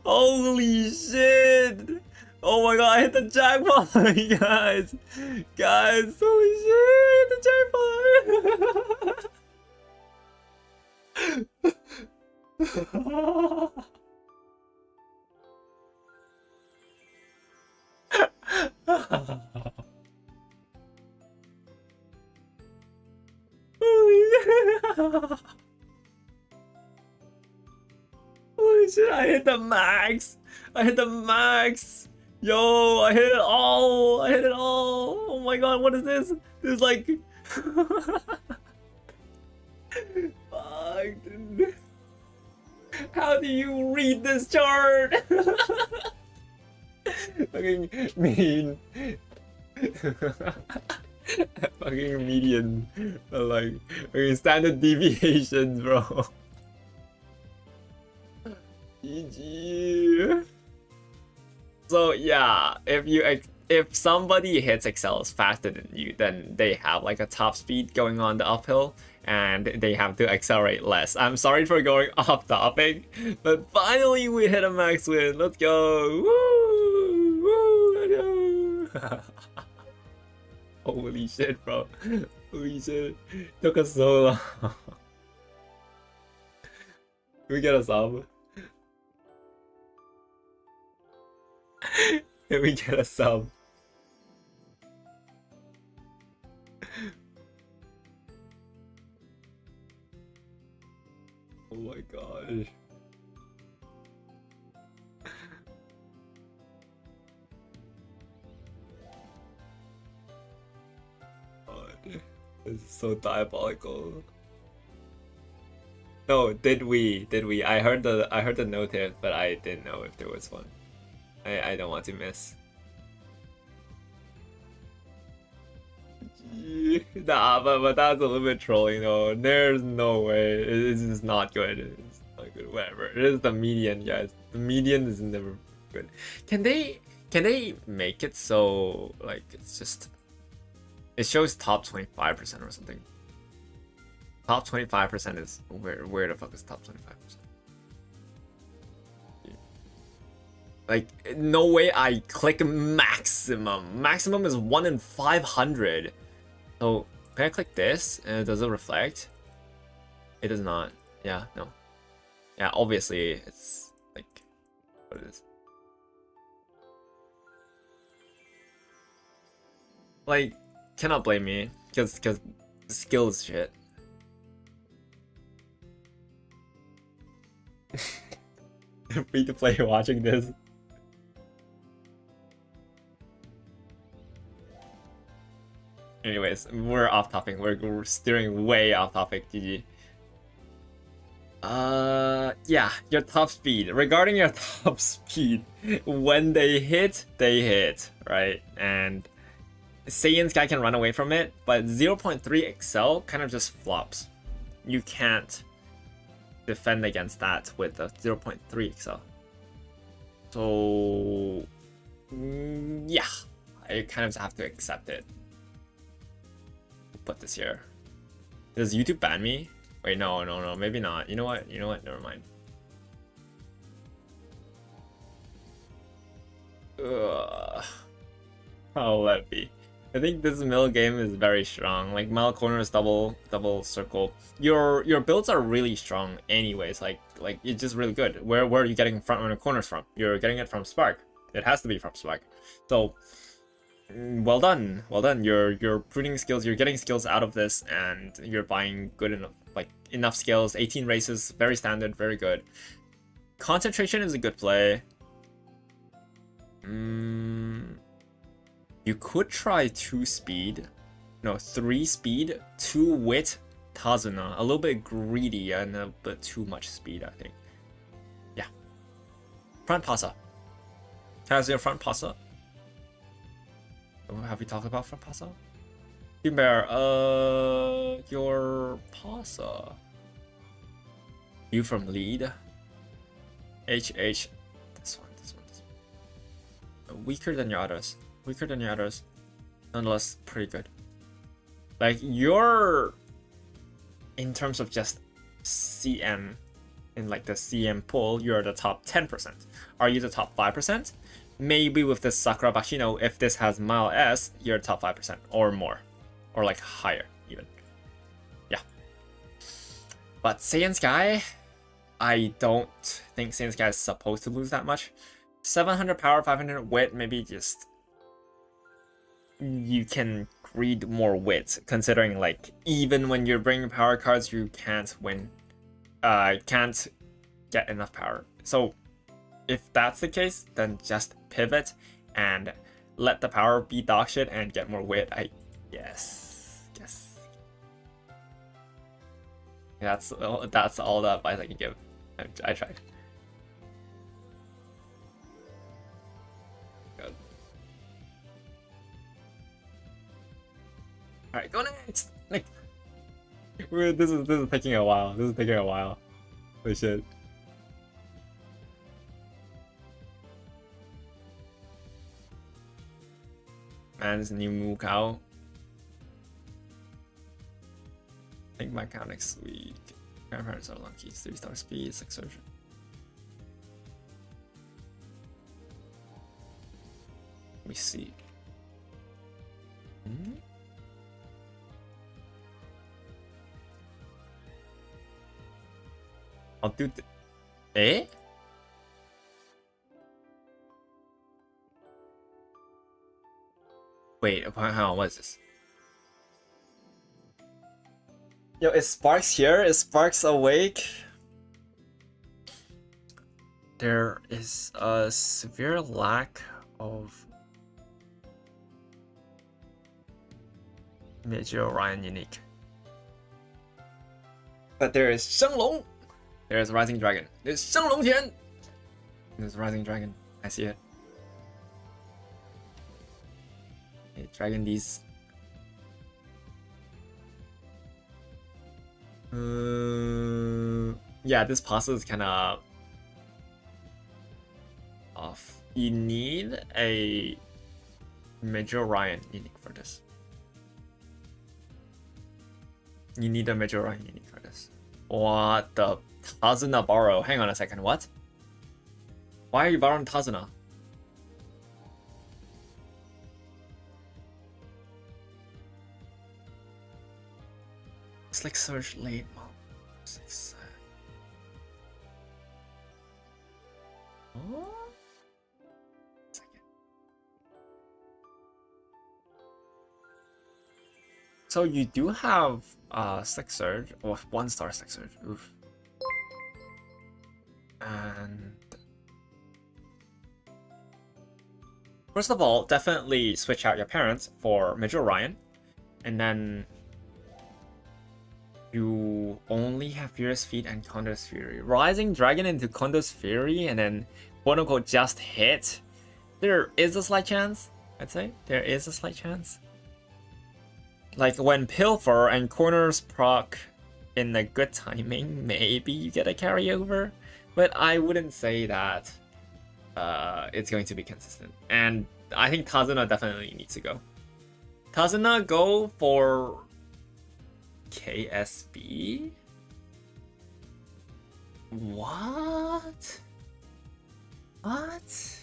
Holy shit. Oh my god, I hit the jackpot, guys. Guys, holy shit, I hit the jackpot. Holy shit, I hit the max. I hit the max. Yo, I hit it all. I hit it all. Oh my god, what is this? This is like... Fuck, dude. How do you read this chart? Fucking mean. Fucking median. Like, fucking standard deviations, bro. GG. So yeah, if somebody hits excels faster than you, then they have like a top speed going on the uphill, and they have to accelerate less. I'm sorry for going off topic, but finally we hit a max win. Let's go! Woo! Woo! Let's go! Holy shit, bro! Holy shit! Took us so long. Can we get a sub? Can we get a sub? Oh my gosh. God, this is so diabolical. No, did we? I heard the notif, but I didn't know if there was one. I don't want to miss. Nah, but that's a little bit trolling though. There's no way. It's just not good. It's not good. Whatever. It is the median, guys. The median is never good. Can they make it so like it's just it shows top 25% or something? Top 25% is where the fuck is top 25%? Like, no way I click maximum. Maximum is 1 in 500. So, can I click this and does it reflect? It does not. Yeah, no. Yeah, obviously it's like what it is. Like, cannot blame me because the skill is shit. Free to play watching this. Anyways, we're off topic. We're steering way off topic. GG. Yeah, your top speed. Regarding your top speed, when they hit, right? And Saiyan's guy can run away from it, but 0.3 Excel kind of just flops. You can't defend against that with a 0.3 Excel. So yeah, I kind of have to accept it. Put this here. Does YouTube ban me? Wait, no, maybe not. You know what? Never mind. Ugh. I'll let it be. I think this middle game is very strong. Like middle corners, double circle. Your builds are really strong, anyways. Like it's just really good. Where are you getting front runner corners from? You're getting it from Spark. It has to be from Spark. So well done. You're pruning skills. You're getting skills out of this, and you're buying good enough, like enough skills. 18 races, very standard, very good. Concentration is a good play. You could try 3 speed, 2 wit, Tazuna. A little bit greedy and a bit too much speed, I think. Yeah. Front passa. How's your front passa? Have we talked about front passa? Team Bear, your passa. You from lead. HH. This one. Weaker than your others. Nonetheless, pretty good. Like, you're, in terms of just CM, in like the CM pool, you're the top 10%. Are you the top 5%? Maybe with this Sakura Bashino, if this has Mile S, you're top 5% or more. Or like higher, even. Yeah. But Saiyan Sky, I don't think Saiyan Sky is supposed to lose that much. 700 power, 500 wit, maybe just you can greed more wit, considering like even when you're bringing power cards, you can't win, can't get enough power. So if that's the case, then just pivot and let the power be dog shit and get more wit. Yes. That's all the advice I can give. I tried. Alright, go next! Like, this is taking a while. This is taking a while. Holy shit. Man's new move out. I think my count next week. Grandparents are lucky. 3-star speed, 6 surgeon. Let me see. I'll do the. Eh? Wait, hang on, what is this? Yo, is Sparks here? Is Sparks awake? There is a severe lack of Major Orion unique. But there is Shenglong! There is Rising Dragon. There's Shenglong Tian! There's Rising Dragon. I see it. Okay, Dragon these. Yeah, this puzzle is kind of off. You need a Major Orion unique for this. You need a Major Orion unique for this. What the Tazuna borrow? Hang on a second, what? Why are you borrowing Tazuna? It's like search late mode. Oh? Second. So you do have Slick Surge, or 1-star Slick Surge. Oof. And first of all, definitely switch out your parents for Major Orion, and then you only have Furious Feet and Condor's Fury. Rising Dragon into Condor's Fury and then quote unquote just hit. There is a slight chance, I'd say. There is a slight chance. Like when Pilfer and Corners proc in a good timing, maybe you get a carryover. But I wouldn't say that it's going to be consistent. And I think Tazuna definitely needs to go. Tazuna, go for KSB? What? What?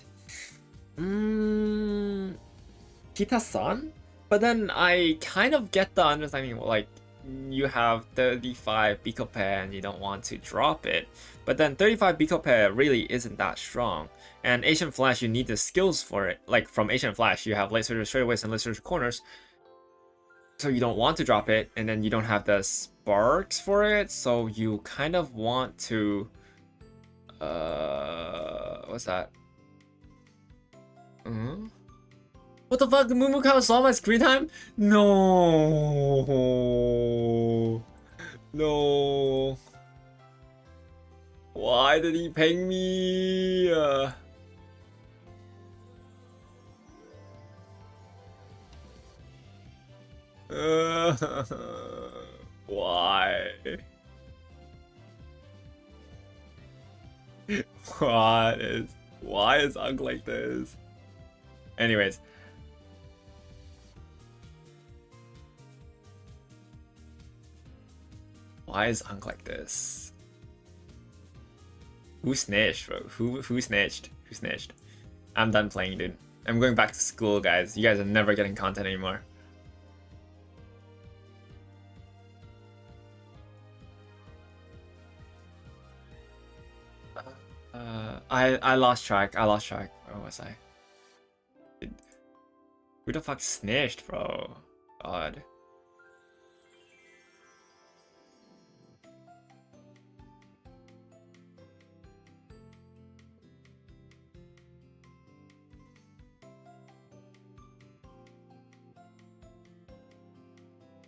Kita-san? But then I kind of get the understanding, like, you have 35 Biko pair and you don't want to drop it. But then 35 Biko pair really isn't that strong. And Asian Flash, you need the skills for it. Like from Asian Flash, you have Light Surge straightaways and Light Surge corners. So you don't want to drop it, and then you don't have the sparks for it, so you kind of want to what's that? What the fuck? Mumukawa saw my screen time? No. No. Why did he ping me? Why? Why is Ugg like this? Anyways. Why is Ugg like this? Who snitched, bro? Who snitched? Who snitched? I'm done playing, dude. I'm going back to school, guys. You guys are never getting content anymore. I lost track. Where was I? Who the fuck snitched, bro? God.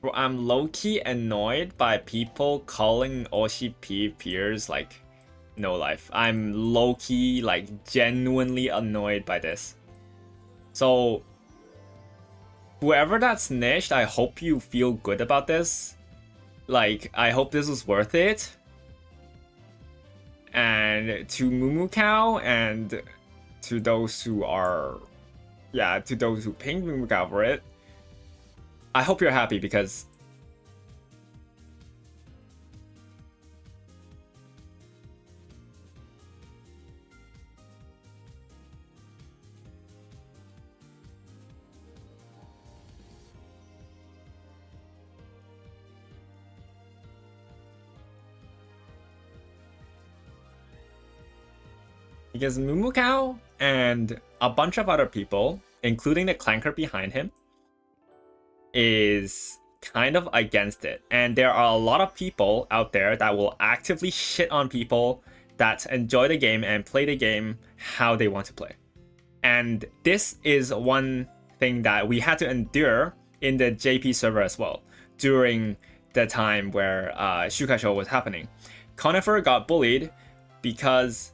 Bro, I'm low-key annoyed by people calling OCP peers like no life. I'm low-key, like, genuinely annoyed by this. So whoever that snitched, I hope you feel good about this. Like, I hope this was worth it. And to Mumukao and to those who are, yeah, to those who pinged Mumukao for it, I hope you're happy because Mumukao and a bunch of other people, including the clanker behind him, is kind of against it. And there are a lot of people out there that will actively shit on people that enjoy the game and play the game how they want to play. And this is one thing that we had to endure in the JP server as well during the time where Shukasho was happening. Conifer got bullied because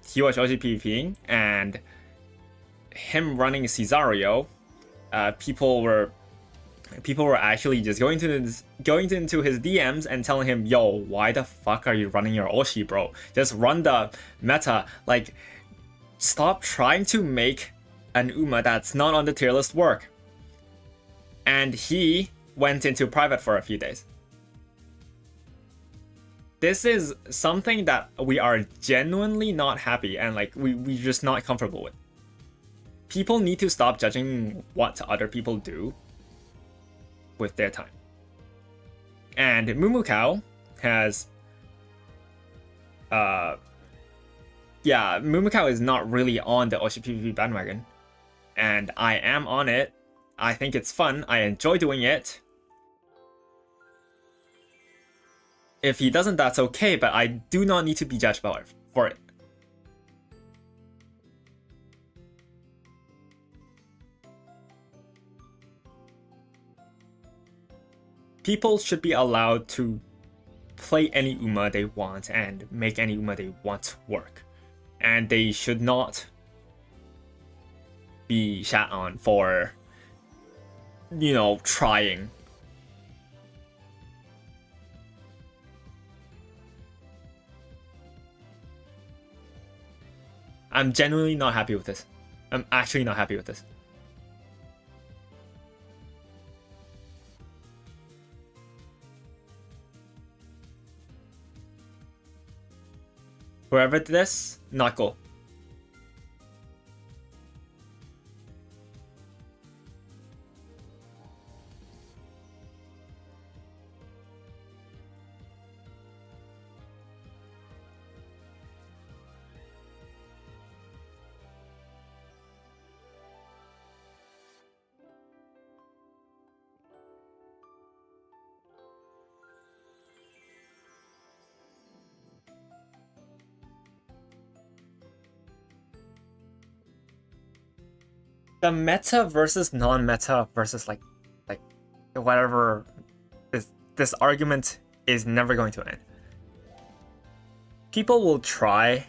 he was OGPVing, and him running Cesario, people were actually just going into his DMs and telling him, "Yo, why the fuck are you running your Oshi, bro? Just run the meta. Like, stop trying to make an Uma that's not on the tier list work." And he went into private for a few days. This is something that we are genuinely not happy and like we're just not comfortable with. People need to stop judging what other people do with their time. And Mumukao has Mumukao is not really on the Oshi PvP bandwagon. And I am on it. I think it's fun. I enjoy doing it. If he doesn't, that's okay, but I do not need to be judged for it. People should be allowed to play any Uma they want and make any Uma they want work. And they should not be shat on for, you know, trying. I'm genuinely not happy with this. I'm actually not happy with this. Whoever did this, not cool. The meta versus non-meta versus like whatever, this argument is never going to end. People will try,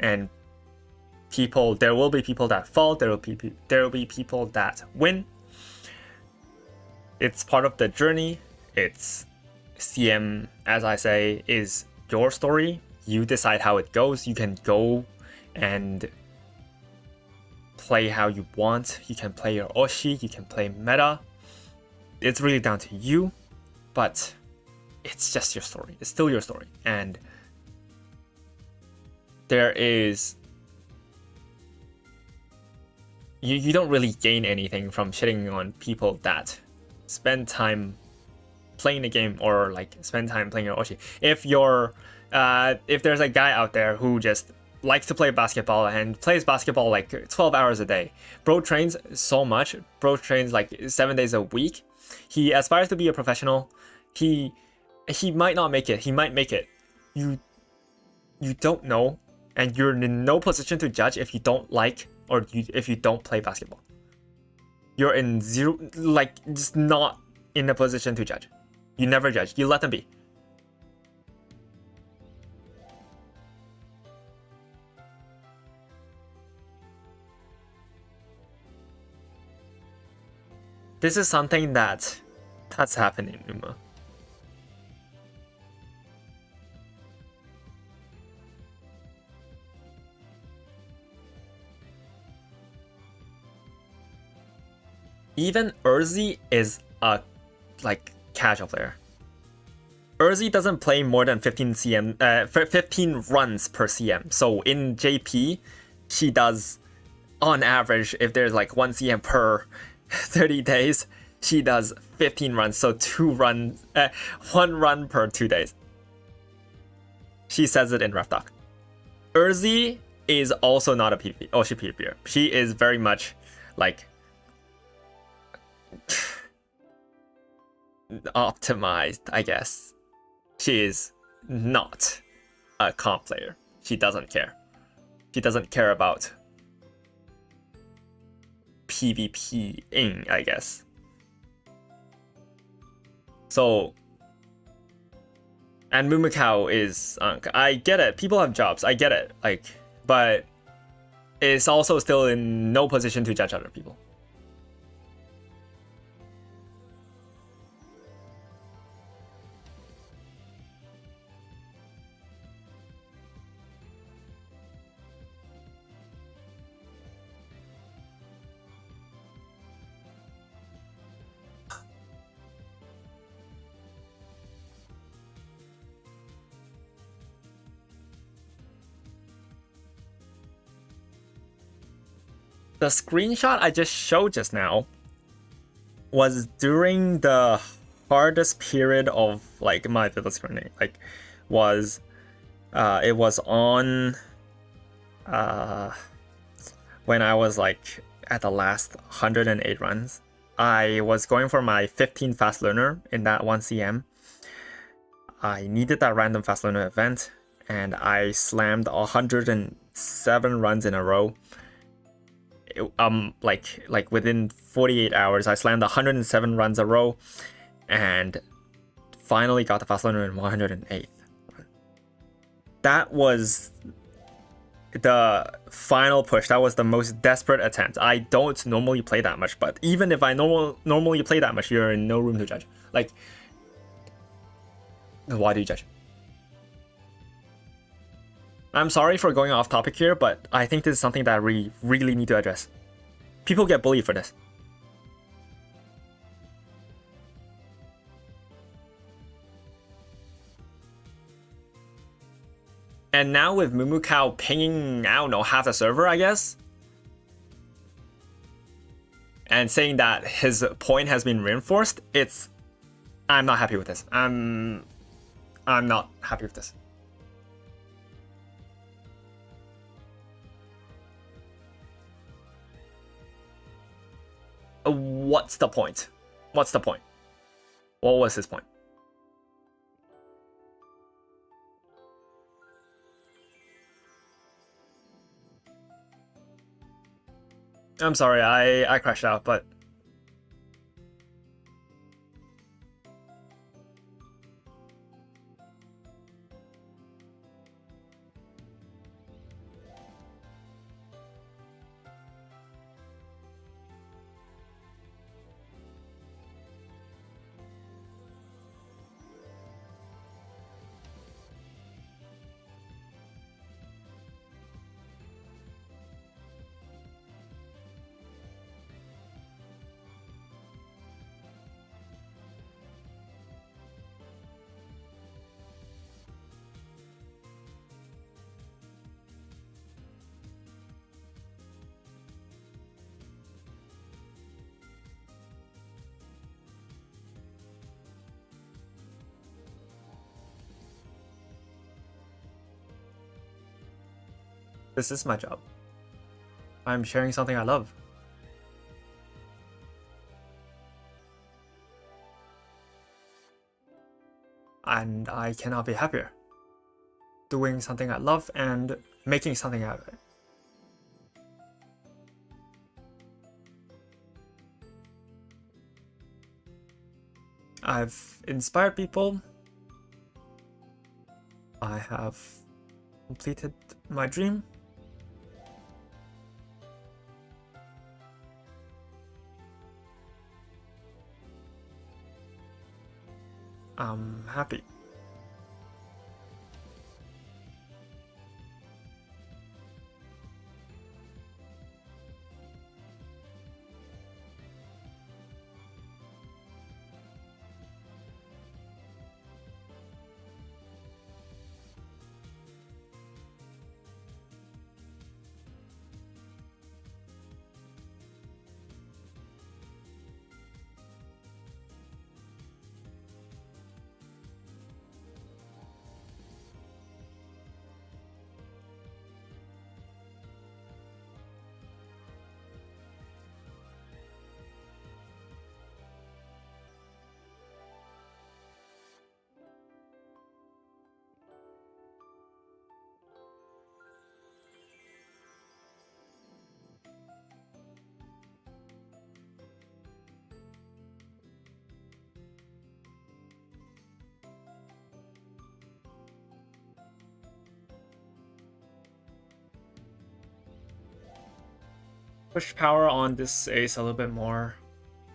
and there will be people that fall, there will be people that win. It's part of the journey. It's CM, as I say, is your story. You decide how it goes. You can go and play how you want. You can play your Oshi, you can play meta. It's really down to you, but it's just your story. It's still your story. And there is... You don't really gain anything from shitting on people that spend time playing the game or like spend time playing your Oshi. If there's a guy out there who just likes to play basketball and plays basketball like 12 hours a day. Bro trains so much. Bro trains like 7 days a week. He aspires to be a professional. He might not make it. He might make it. You don't know, and you're in no position to judge if you don't like or if you don't play basketball. You're in zero, like just not in a position to judge. You never judge. You let them be. This is something that's happening, Numa. Even Urzi is a like casual player. Urzi doesn't play more than 15 runs per CM. So in JP, she does on average, if there's like 1 CM per 30 days, she does 15 runs. So 1 run per 2 days. She says it in Ref Talk. Urzi is also not a PvP. Oh, she PvPer. She is very much like optimized, I guess. She is not a comp player. She doesn't care. She doesn't care about PvPing, I guess. So, and Mumikao is I get it. People have jobs. I get it. Like, but is also still in no position to judge other people. The screenshot I just showed just now was during the hardest period of like my ability running. Like, was it was on when I was like at the last 108 runs. I was going for my 15 fast learner in that 1 CM. I needed that random fast learner event, and I slammed 107 runs in a row. Like within 48 hours, I slammed 107 runs a row, and finally got the fast learner in 108th. That was the final push. That was the most desperate attempt. I don't normally play that much, but even if I normally play that much, you're in no room to judge. Like, why do you judge? I'm sorry for going off topic here, but I think this is something that we really need to address. People get bullied for this. And now with Mumukao pinging, I don't know, half the server, I guess, and saying that his point has been reinforced, I'm not happy with this. I'm not happy with this. What's the point? What's the point? What was his point? I'm sorry, I crashed out, but this is my job. I'm sharing something I love. And I cannot be happier doing something I love and making something out of it. I've inspired people. I have completed my dream. I'm happy. Push power on this ace a little bit more.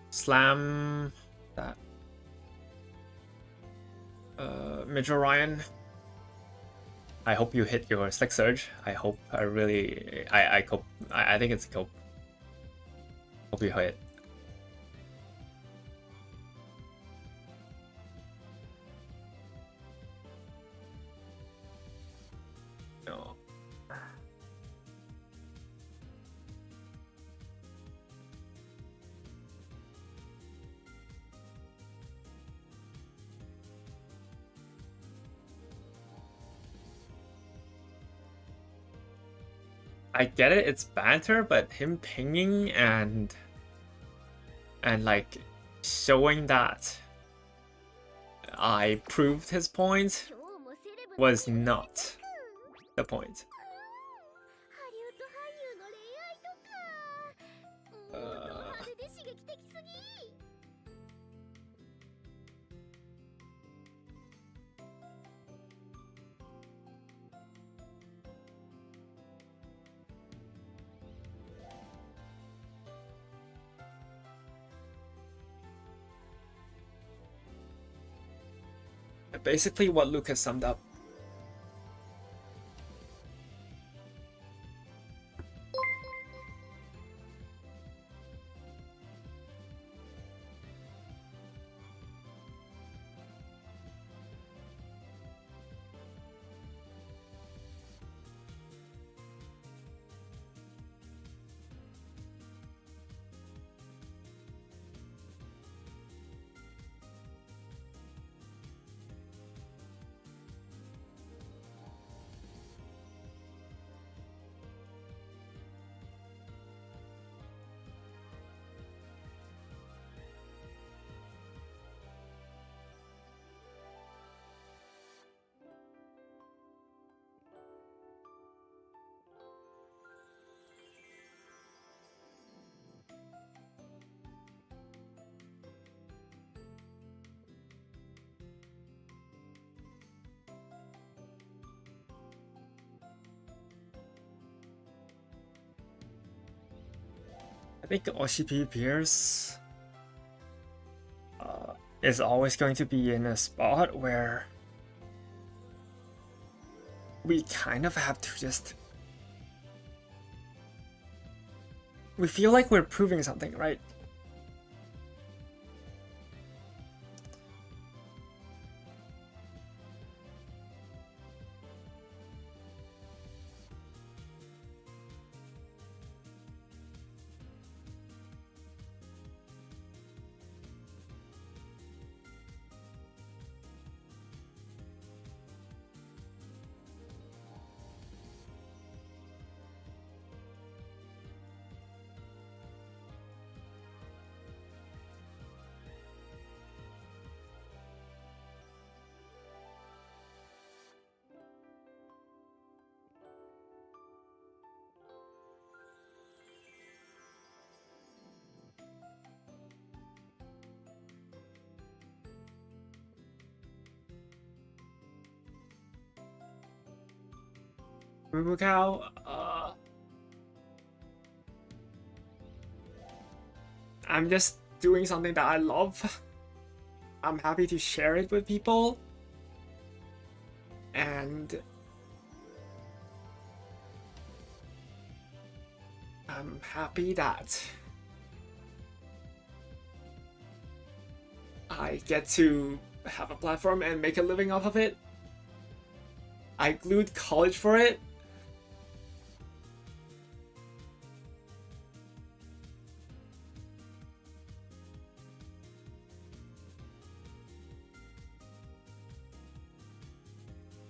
Slam that. Mid Orion. I hope you hit your Slick Surge. I hope. I really. I hope. I think it's a cope. Hope you hit. No. I get it, it's banter, but him pinging and like showing that I proved his point was not the point. ハリウッド俳優の恋愛とかもっと派手で刺激的すぎ Basically what Lucas summed up. I think OCP Pierce is always going to be in a spot where we kind of have to just... We feel like we're proving something, right? Cow, I'm just doing something that I love. I'm happy to share it with people. And I'm happy that I get to have a platform and make a living off of it. I glued college for it.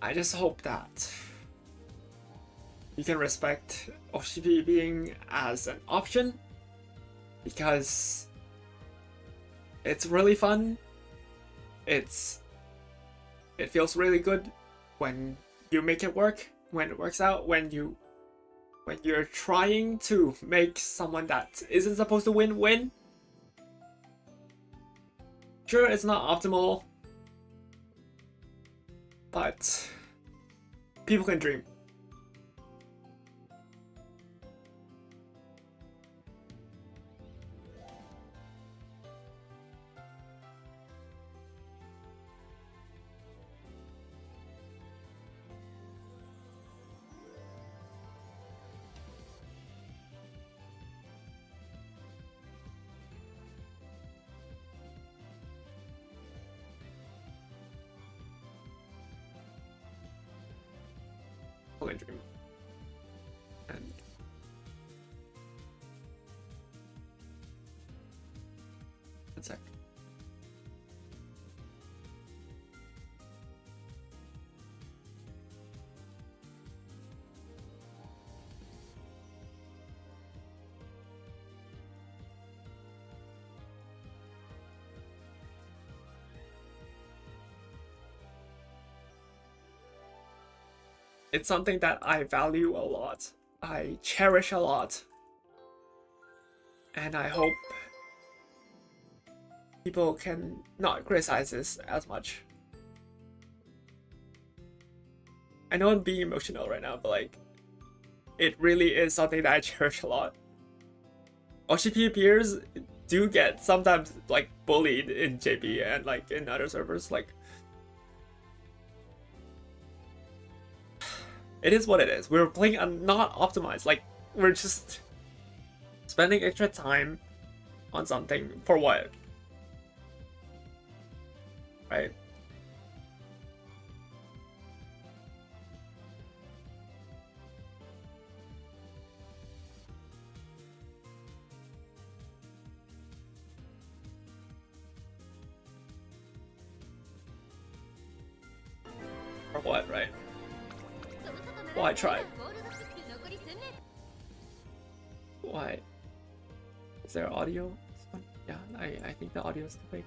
I just hope that you can respect OCP being as an option, because it's really fun. It feels really good when you make it work, when it works out, when you're trying to make someone that isn't supposed to win. Sure, it's not optimal, but people can dream. People can dream. And one sec. It's something that I value a lot. I cherish a lot. And I hope people can not criticize this as much. I know I'm being emotional right now, but like, it really is something that I cherish a lot. OCP peers do get sometimes like bullied in JP and like in other servers. Like, it is what it is. We're playing a not optimized. Like, we're just spending extra time on something for what? Right? For what, right? Well, I tried. Why? Is there audio? This one? Yeah, I think the audio is the way.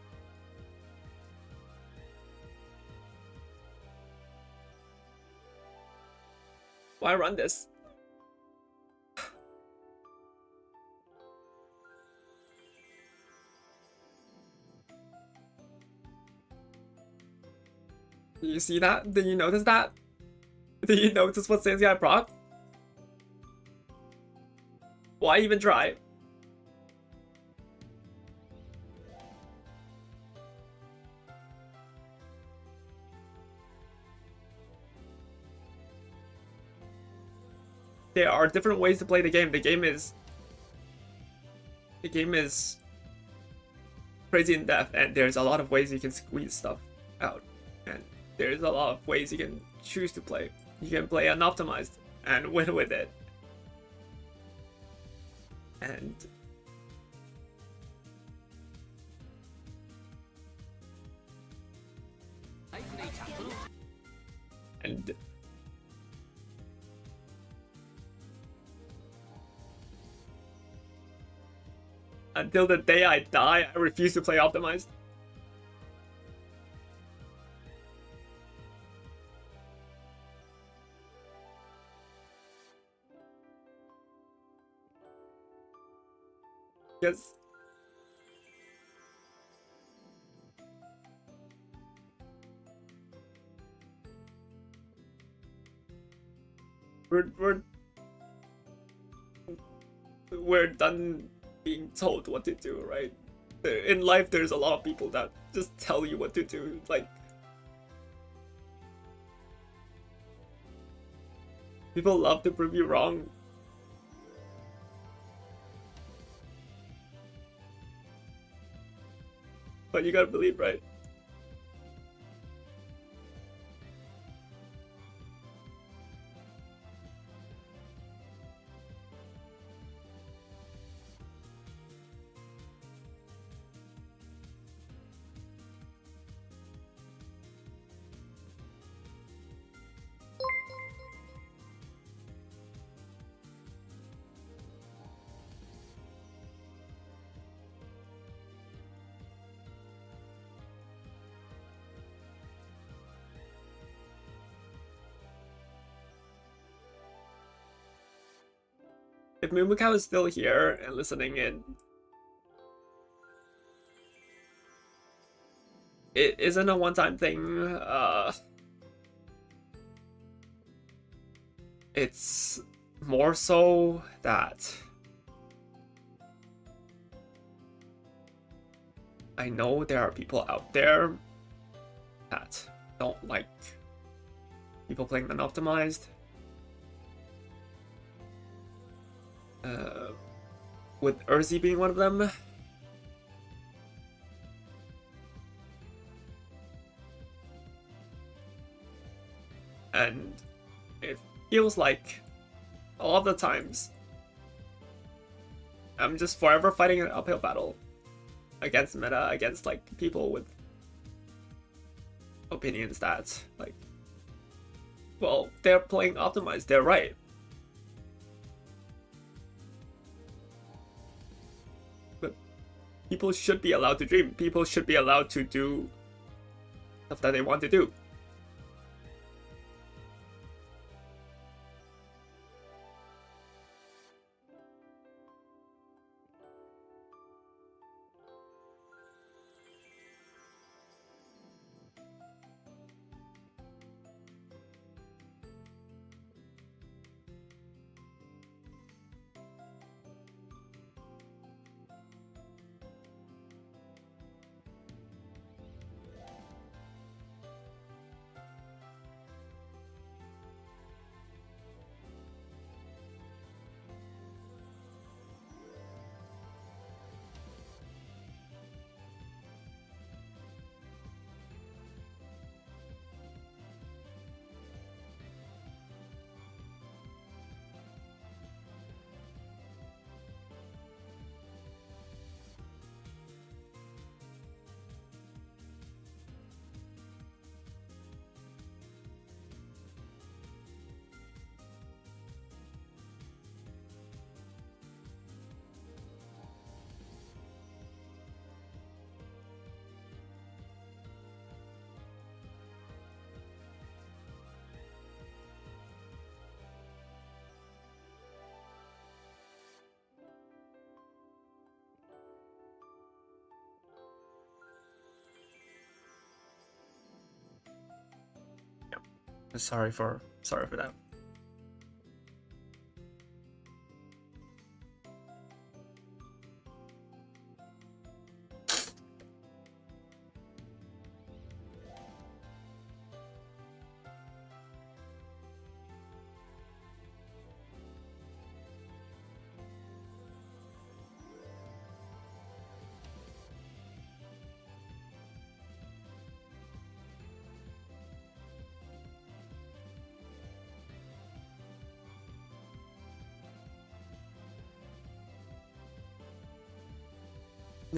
Why run this? Do you see that? Did you notice that? Did you notice what Sensei I brought? Why even try? There are different ways to play the game. The game is crazy in depth, and there's a lot of ways you can squeeze stuff out, and there's a lot of ways you can choose to play. You can play unoptimized and win with it. And until the day I die, I refuse to play optimized. Yes. We're done being told what to do, right? In life, there's a lot of people that just tell you what to do. Like, people love to prove you wrong. But you gotta believe, right? If Mumukao is still here and listening in, it isn't a one-time thing. It's more so that I know there are people out there that don't like people playing unoptimized. With Urzi being one of them. And it feels like a lot of the times I'm just forever fighting an uphill battle against meta, against like people with opinions that like, well, they're playing optimized, they're right. But people should be allowed to dream. People should be allowed to do stuff that they want to do. Sorry for that.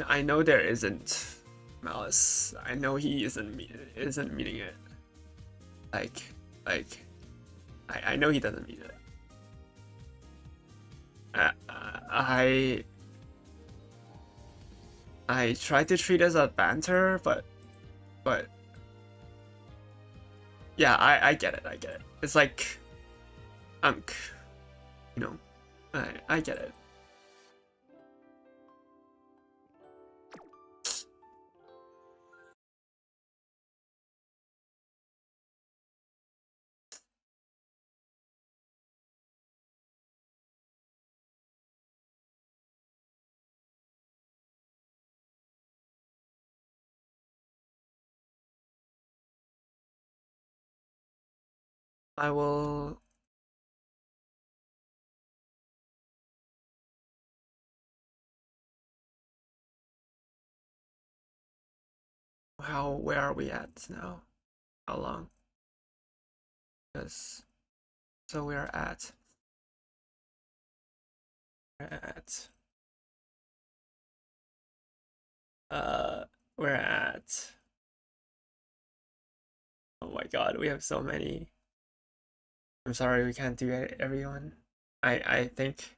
I know there isn't malice. I know he isn't meaning it. I know he doesn't mean it. I try to treat it as a banter, but yeah, I get it. I get it. It's like you know. I get it. I will where are we at now? How long? Because so we're at uh we're at oh my god, we have so many. I'm sorry we can't do it, everyone. I think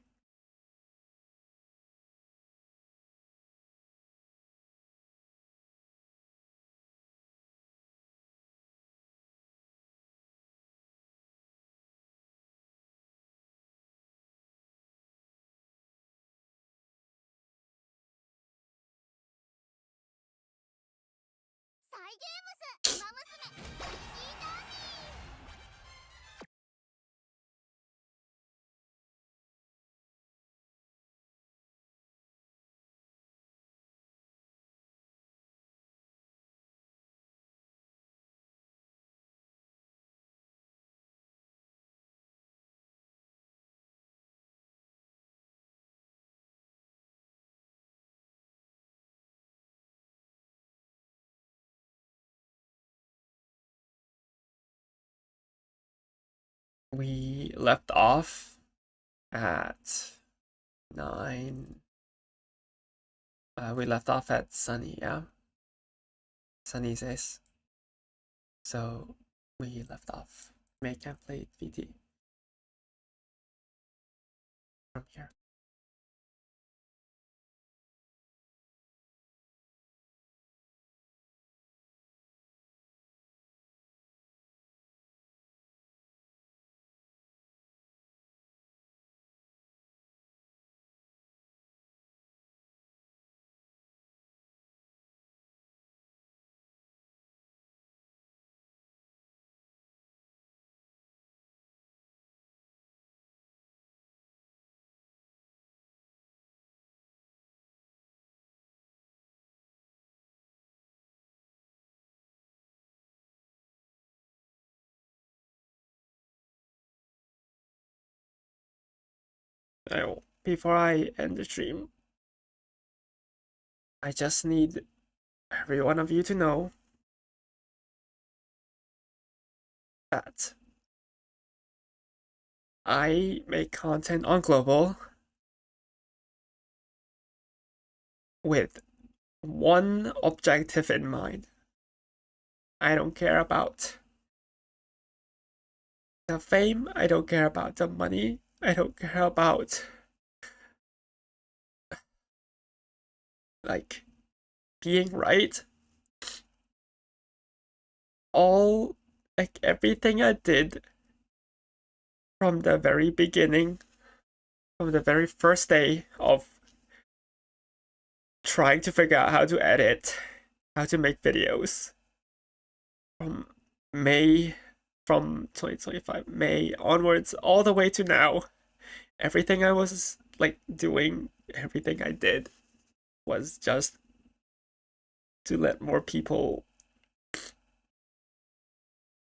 we left off at 9. We left off at Sunny, yeah? Sunny says. So we left off. Make and play VT from here. Now, before I end the stream, I just need every one of you to know that I make content on Global with one objective in mind. I don't care about the fame, I don't care about the money, I don't care about like being right. All like everything I did from the very beginning, from the very first day of trying to figure out how to edit, how to make videos, from May, from 2025 May onwards, all the way to now, everything I was like doing, everything I did was just to let more people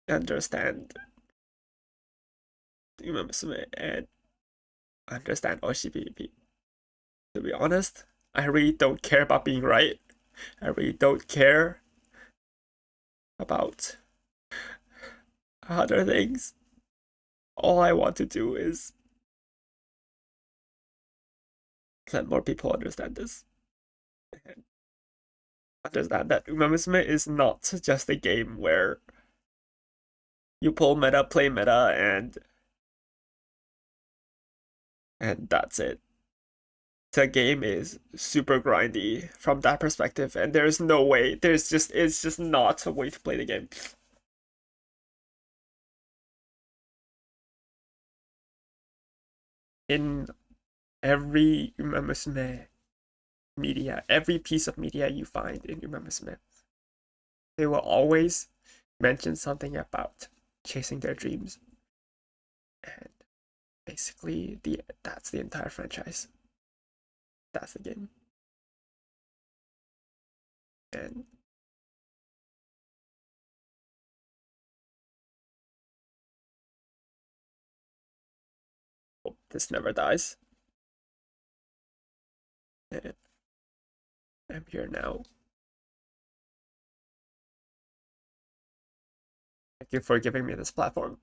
understand Musume and understand OCPP. To be honest, I really don't care about being right. I really don't care about other things. All I want to do is let more people understand this. And understand that Musume is not just a game where you pull meta, play meta, and that's it. The game is super grindy from that perspective, and there's no way, it's just not a way to play the game. In every Musume media, every piece of media you find in Musume, they will always mention something about chasing their dreams. And basically that's the entire franchise. That's the game. And this never dies. And I'm here now. Thank you for giving me this platform.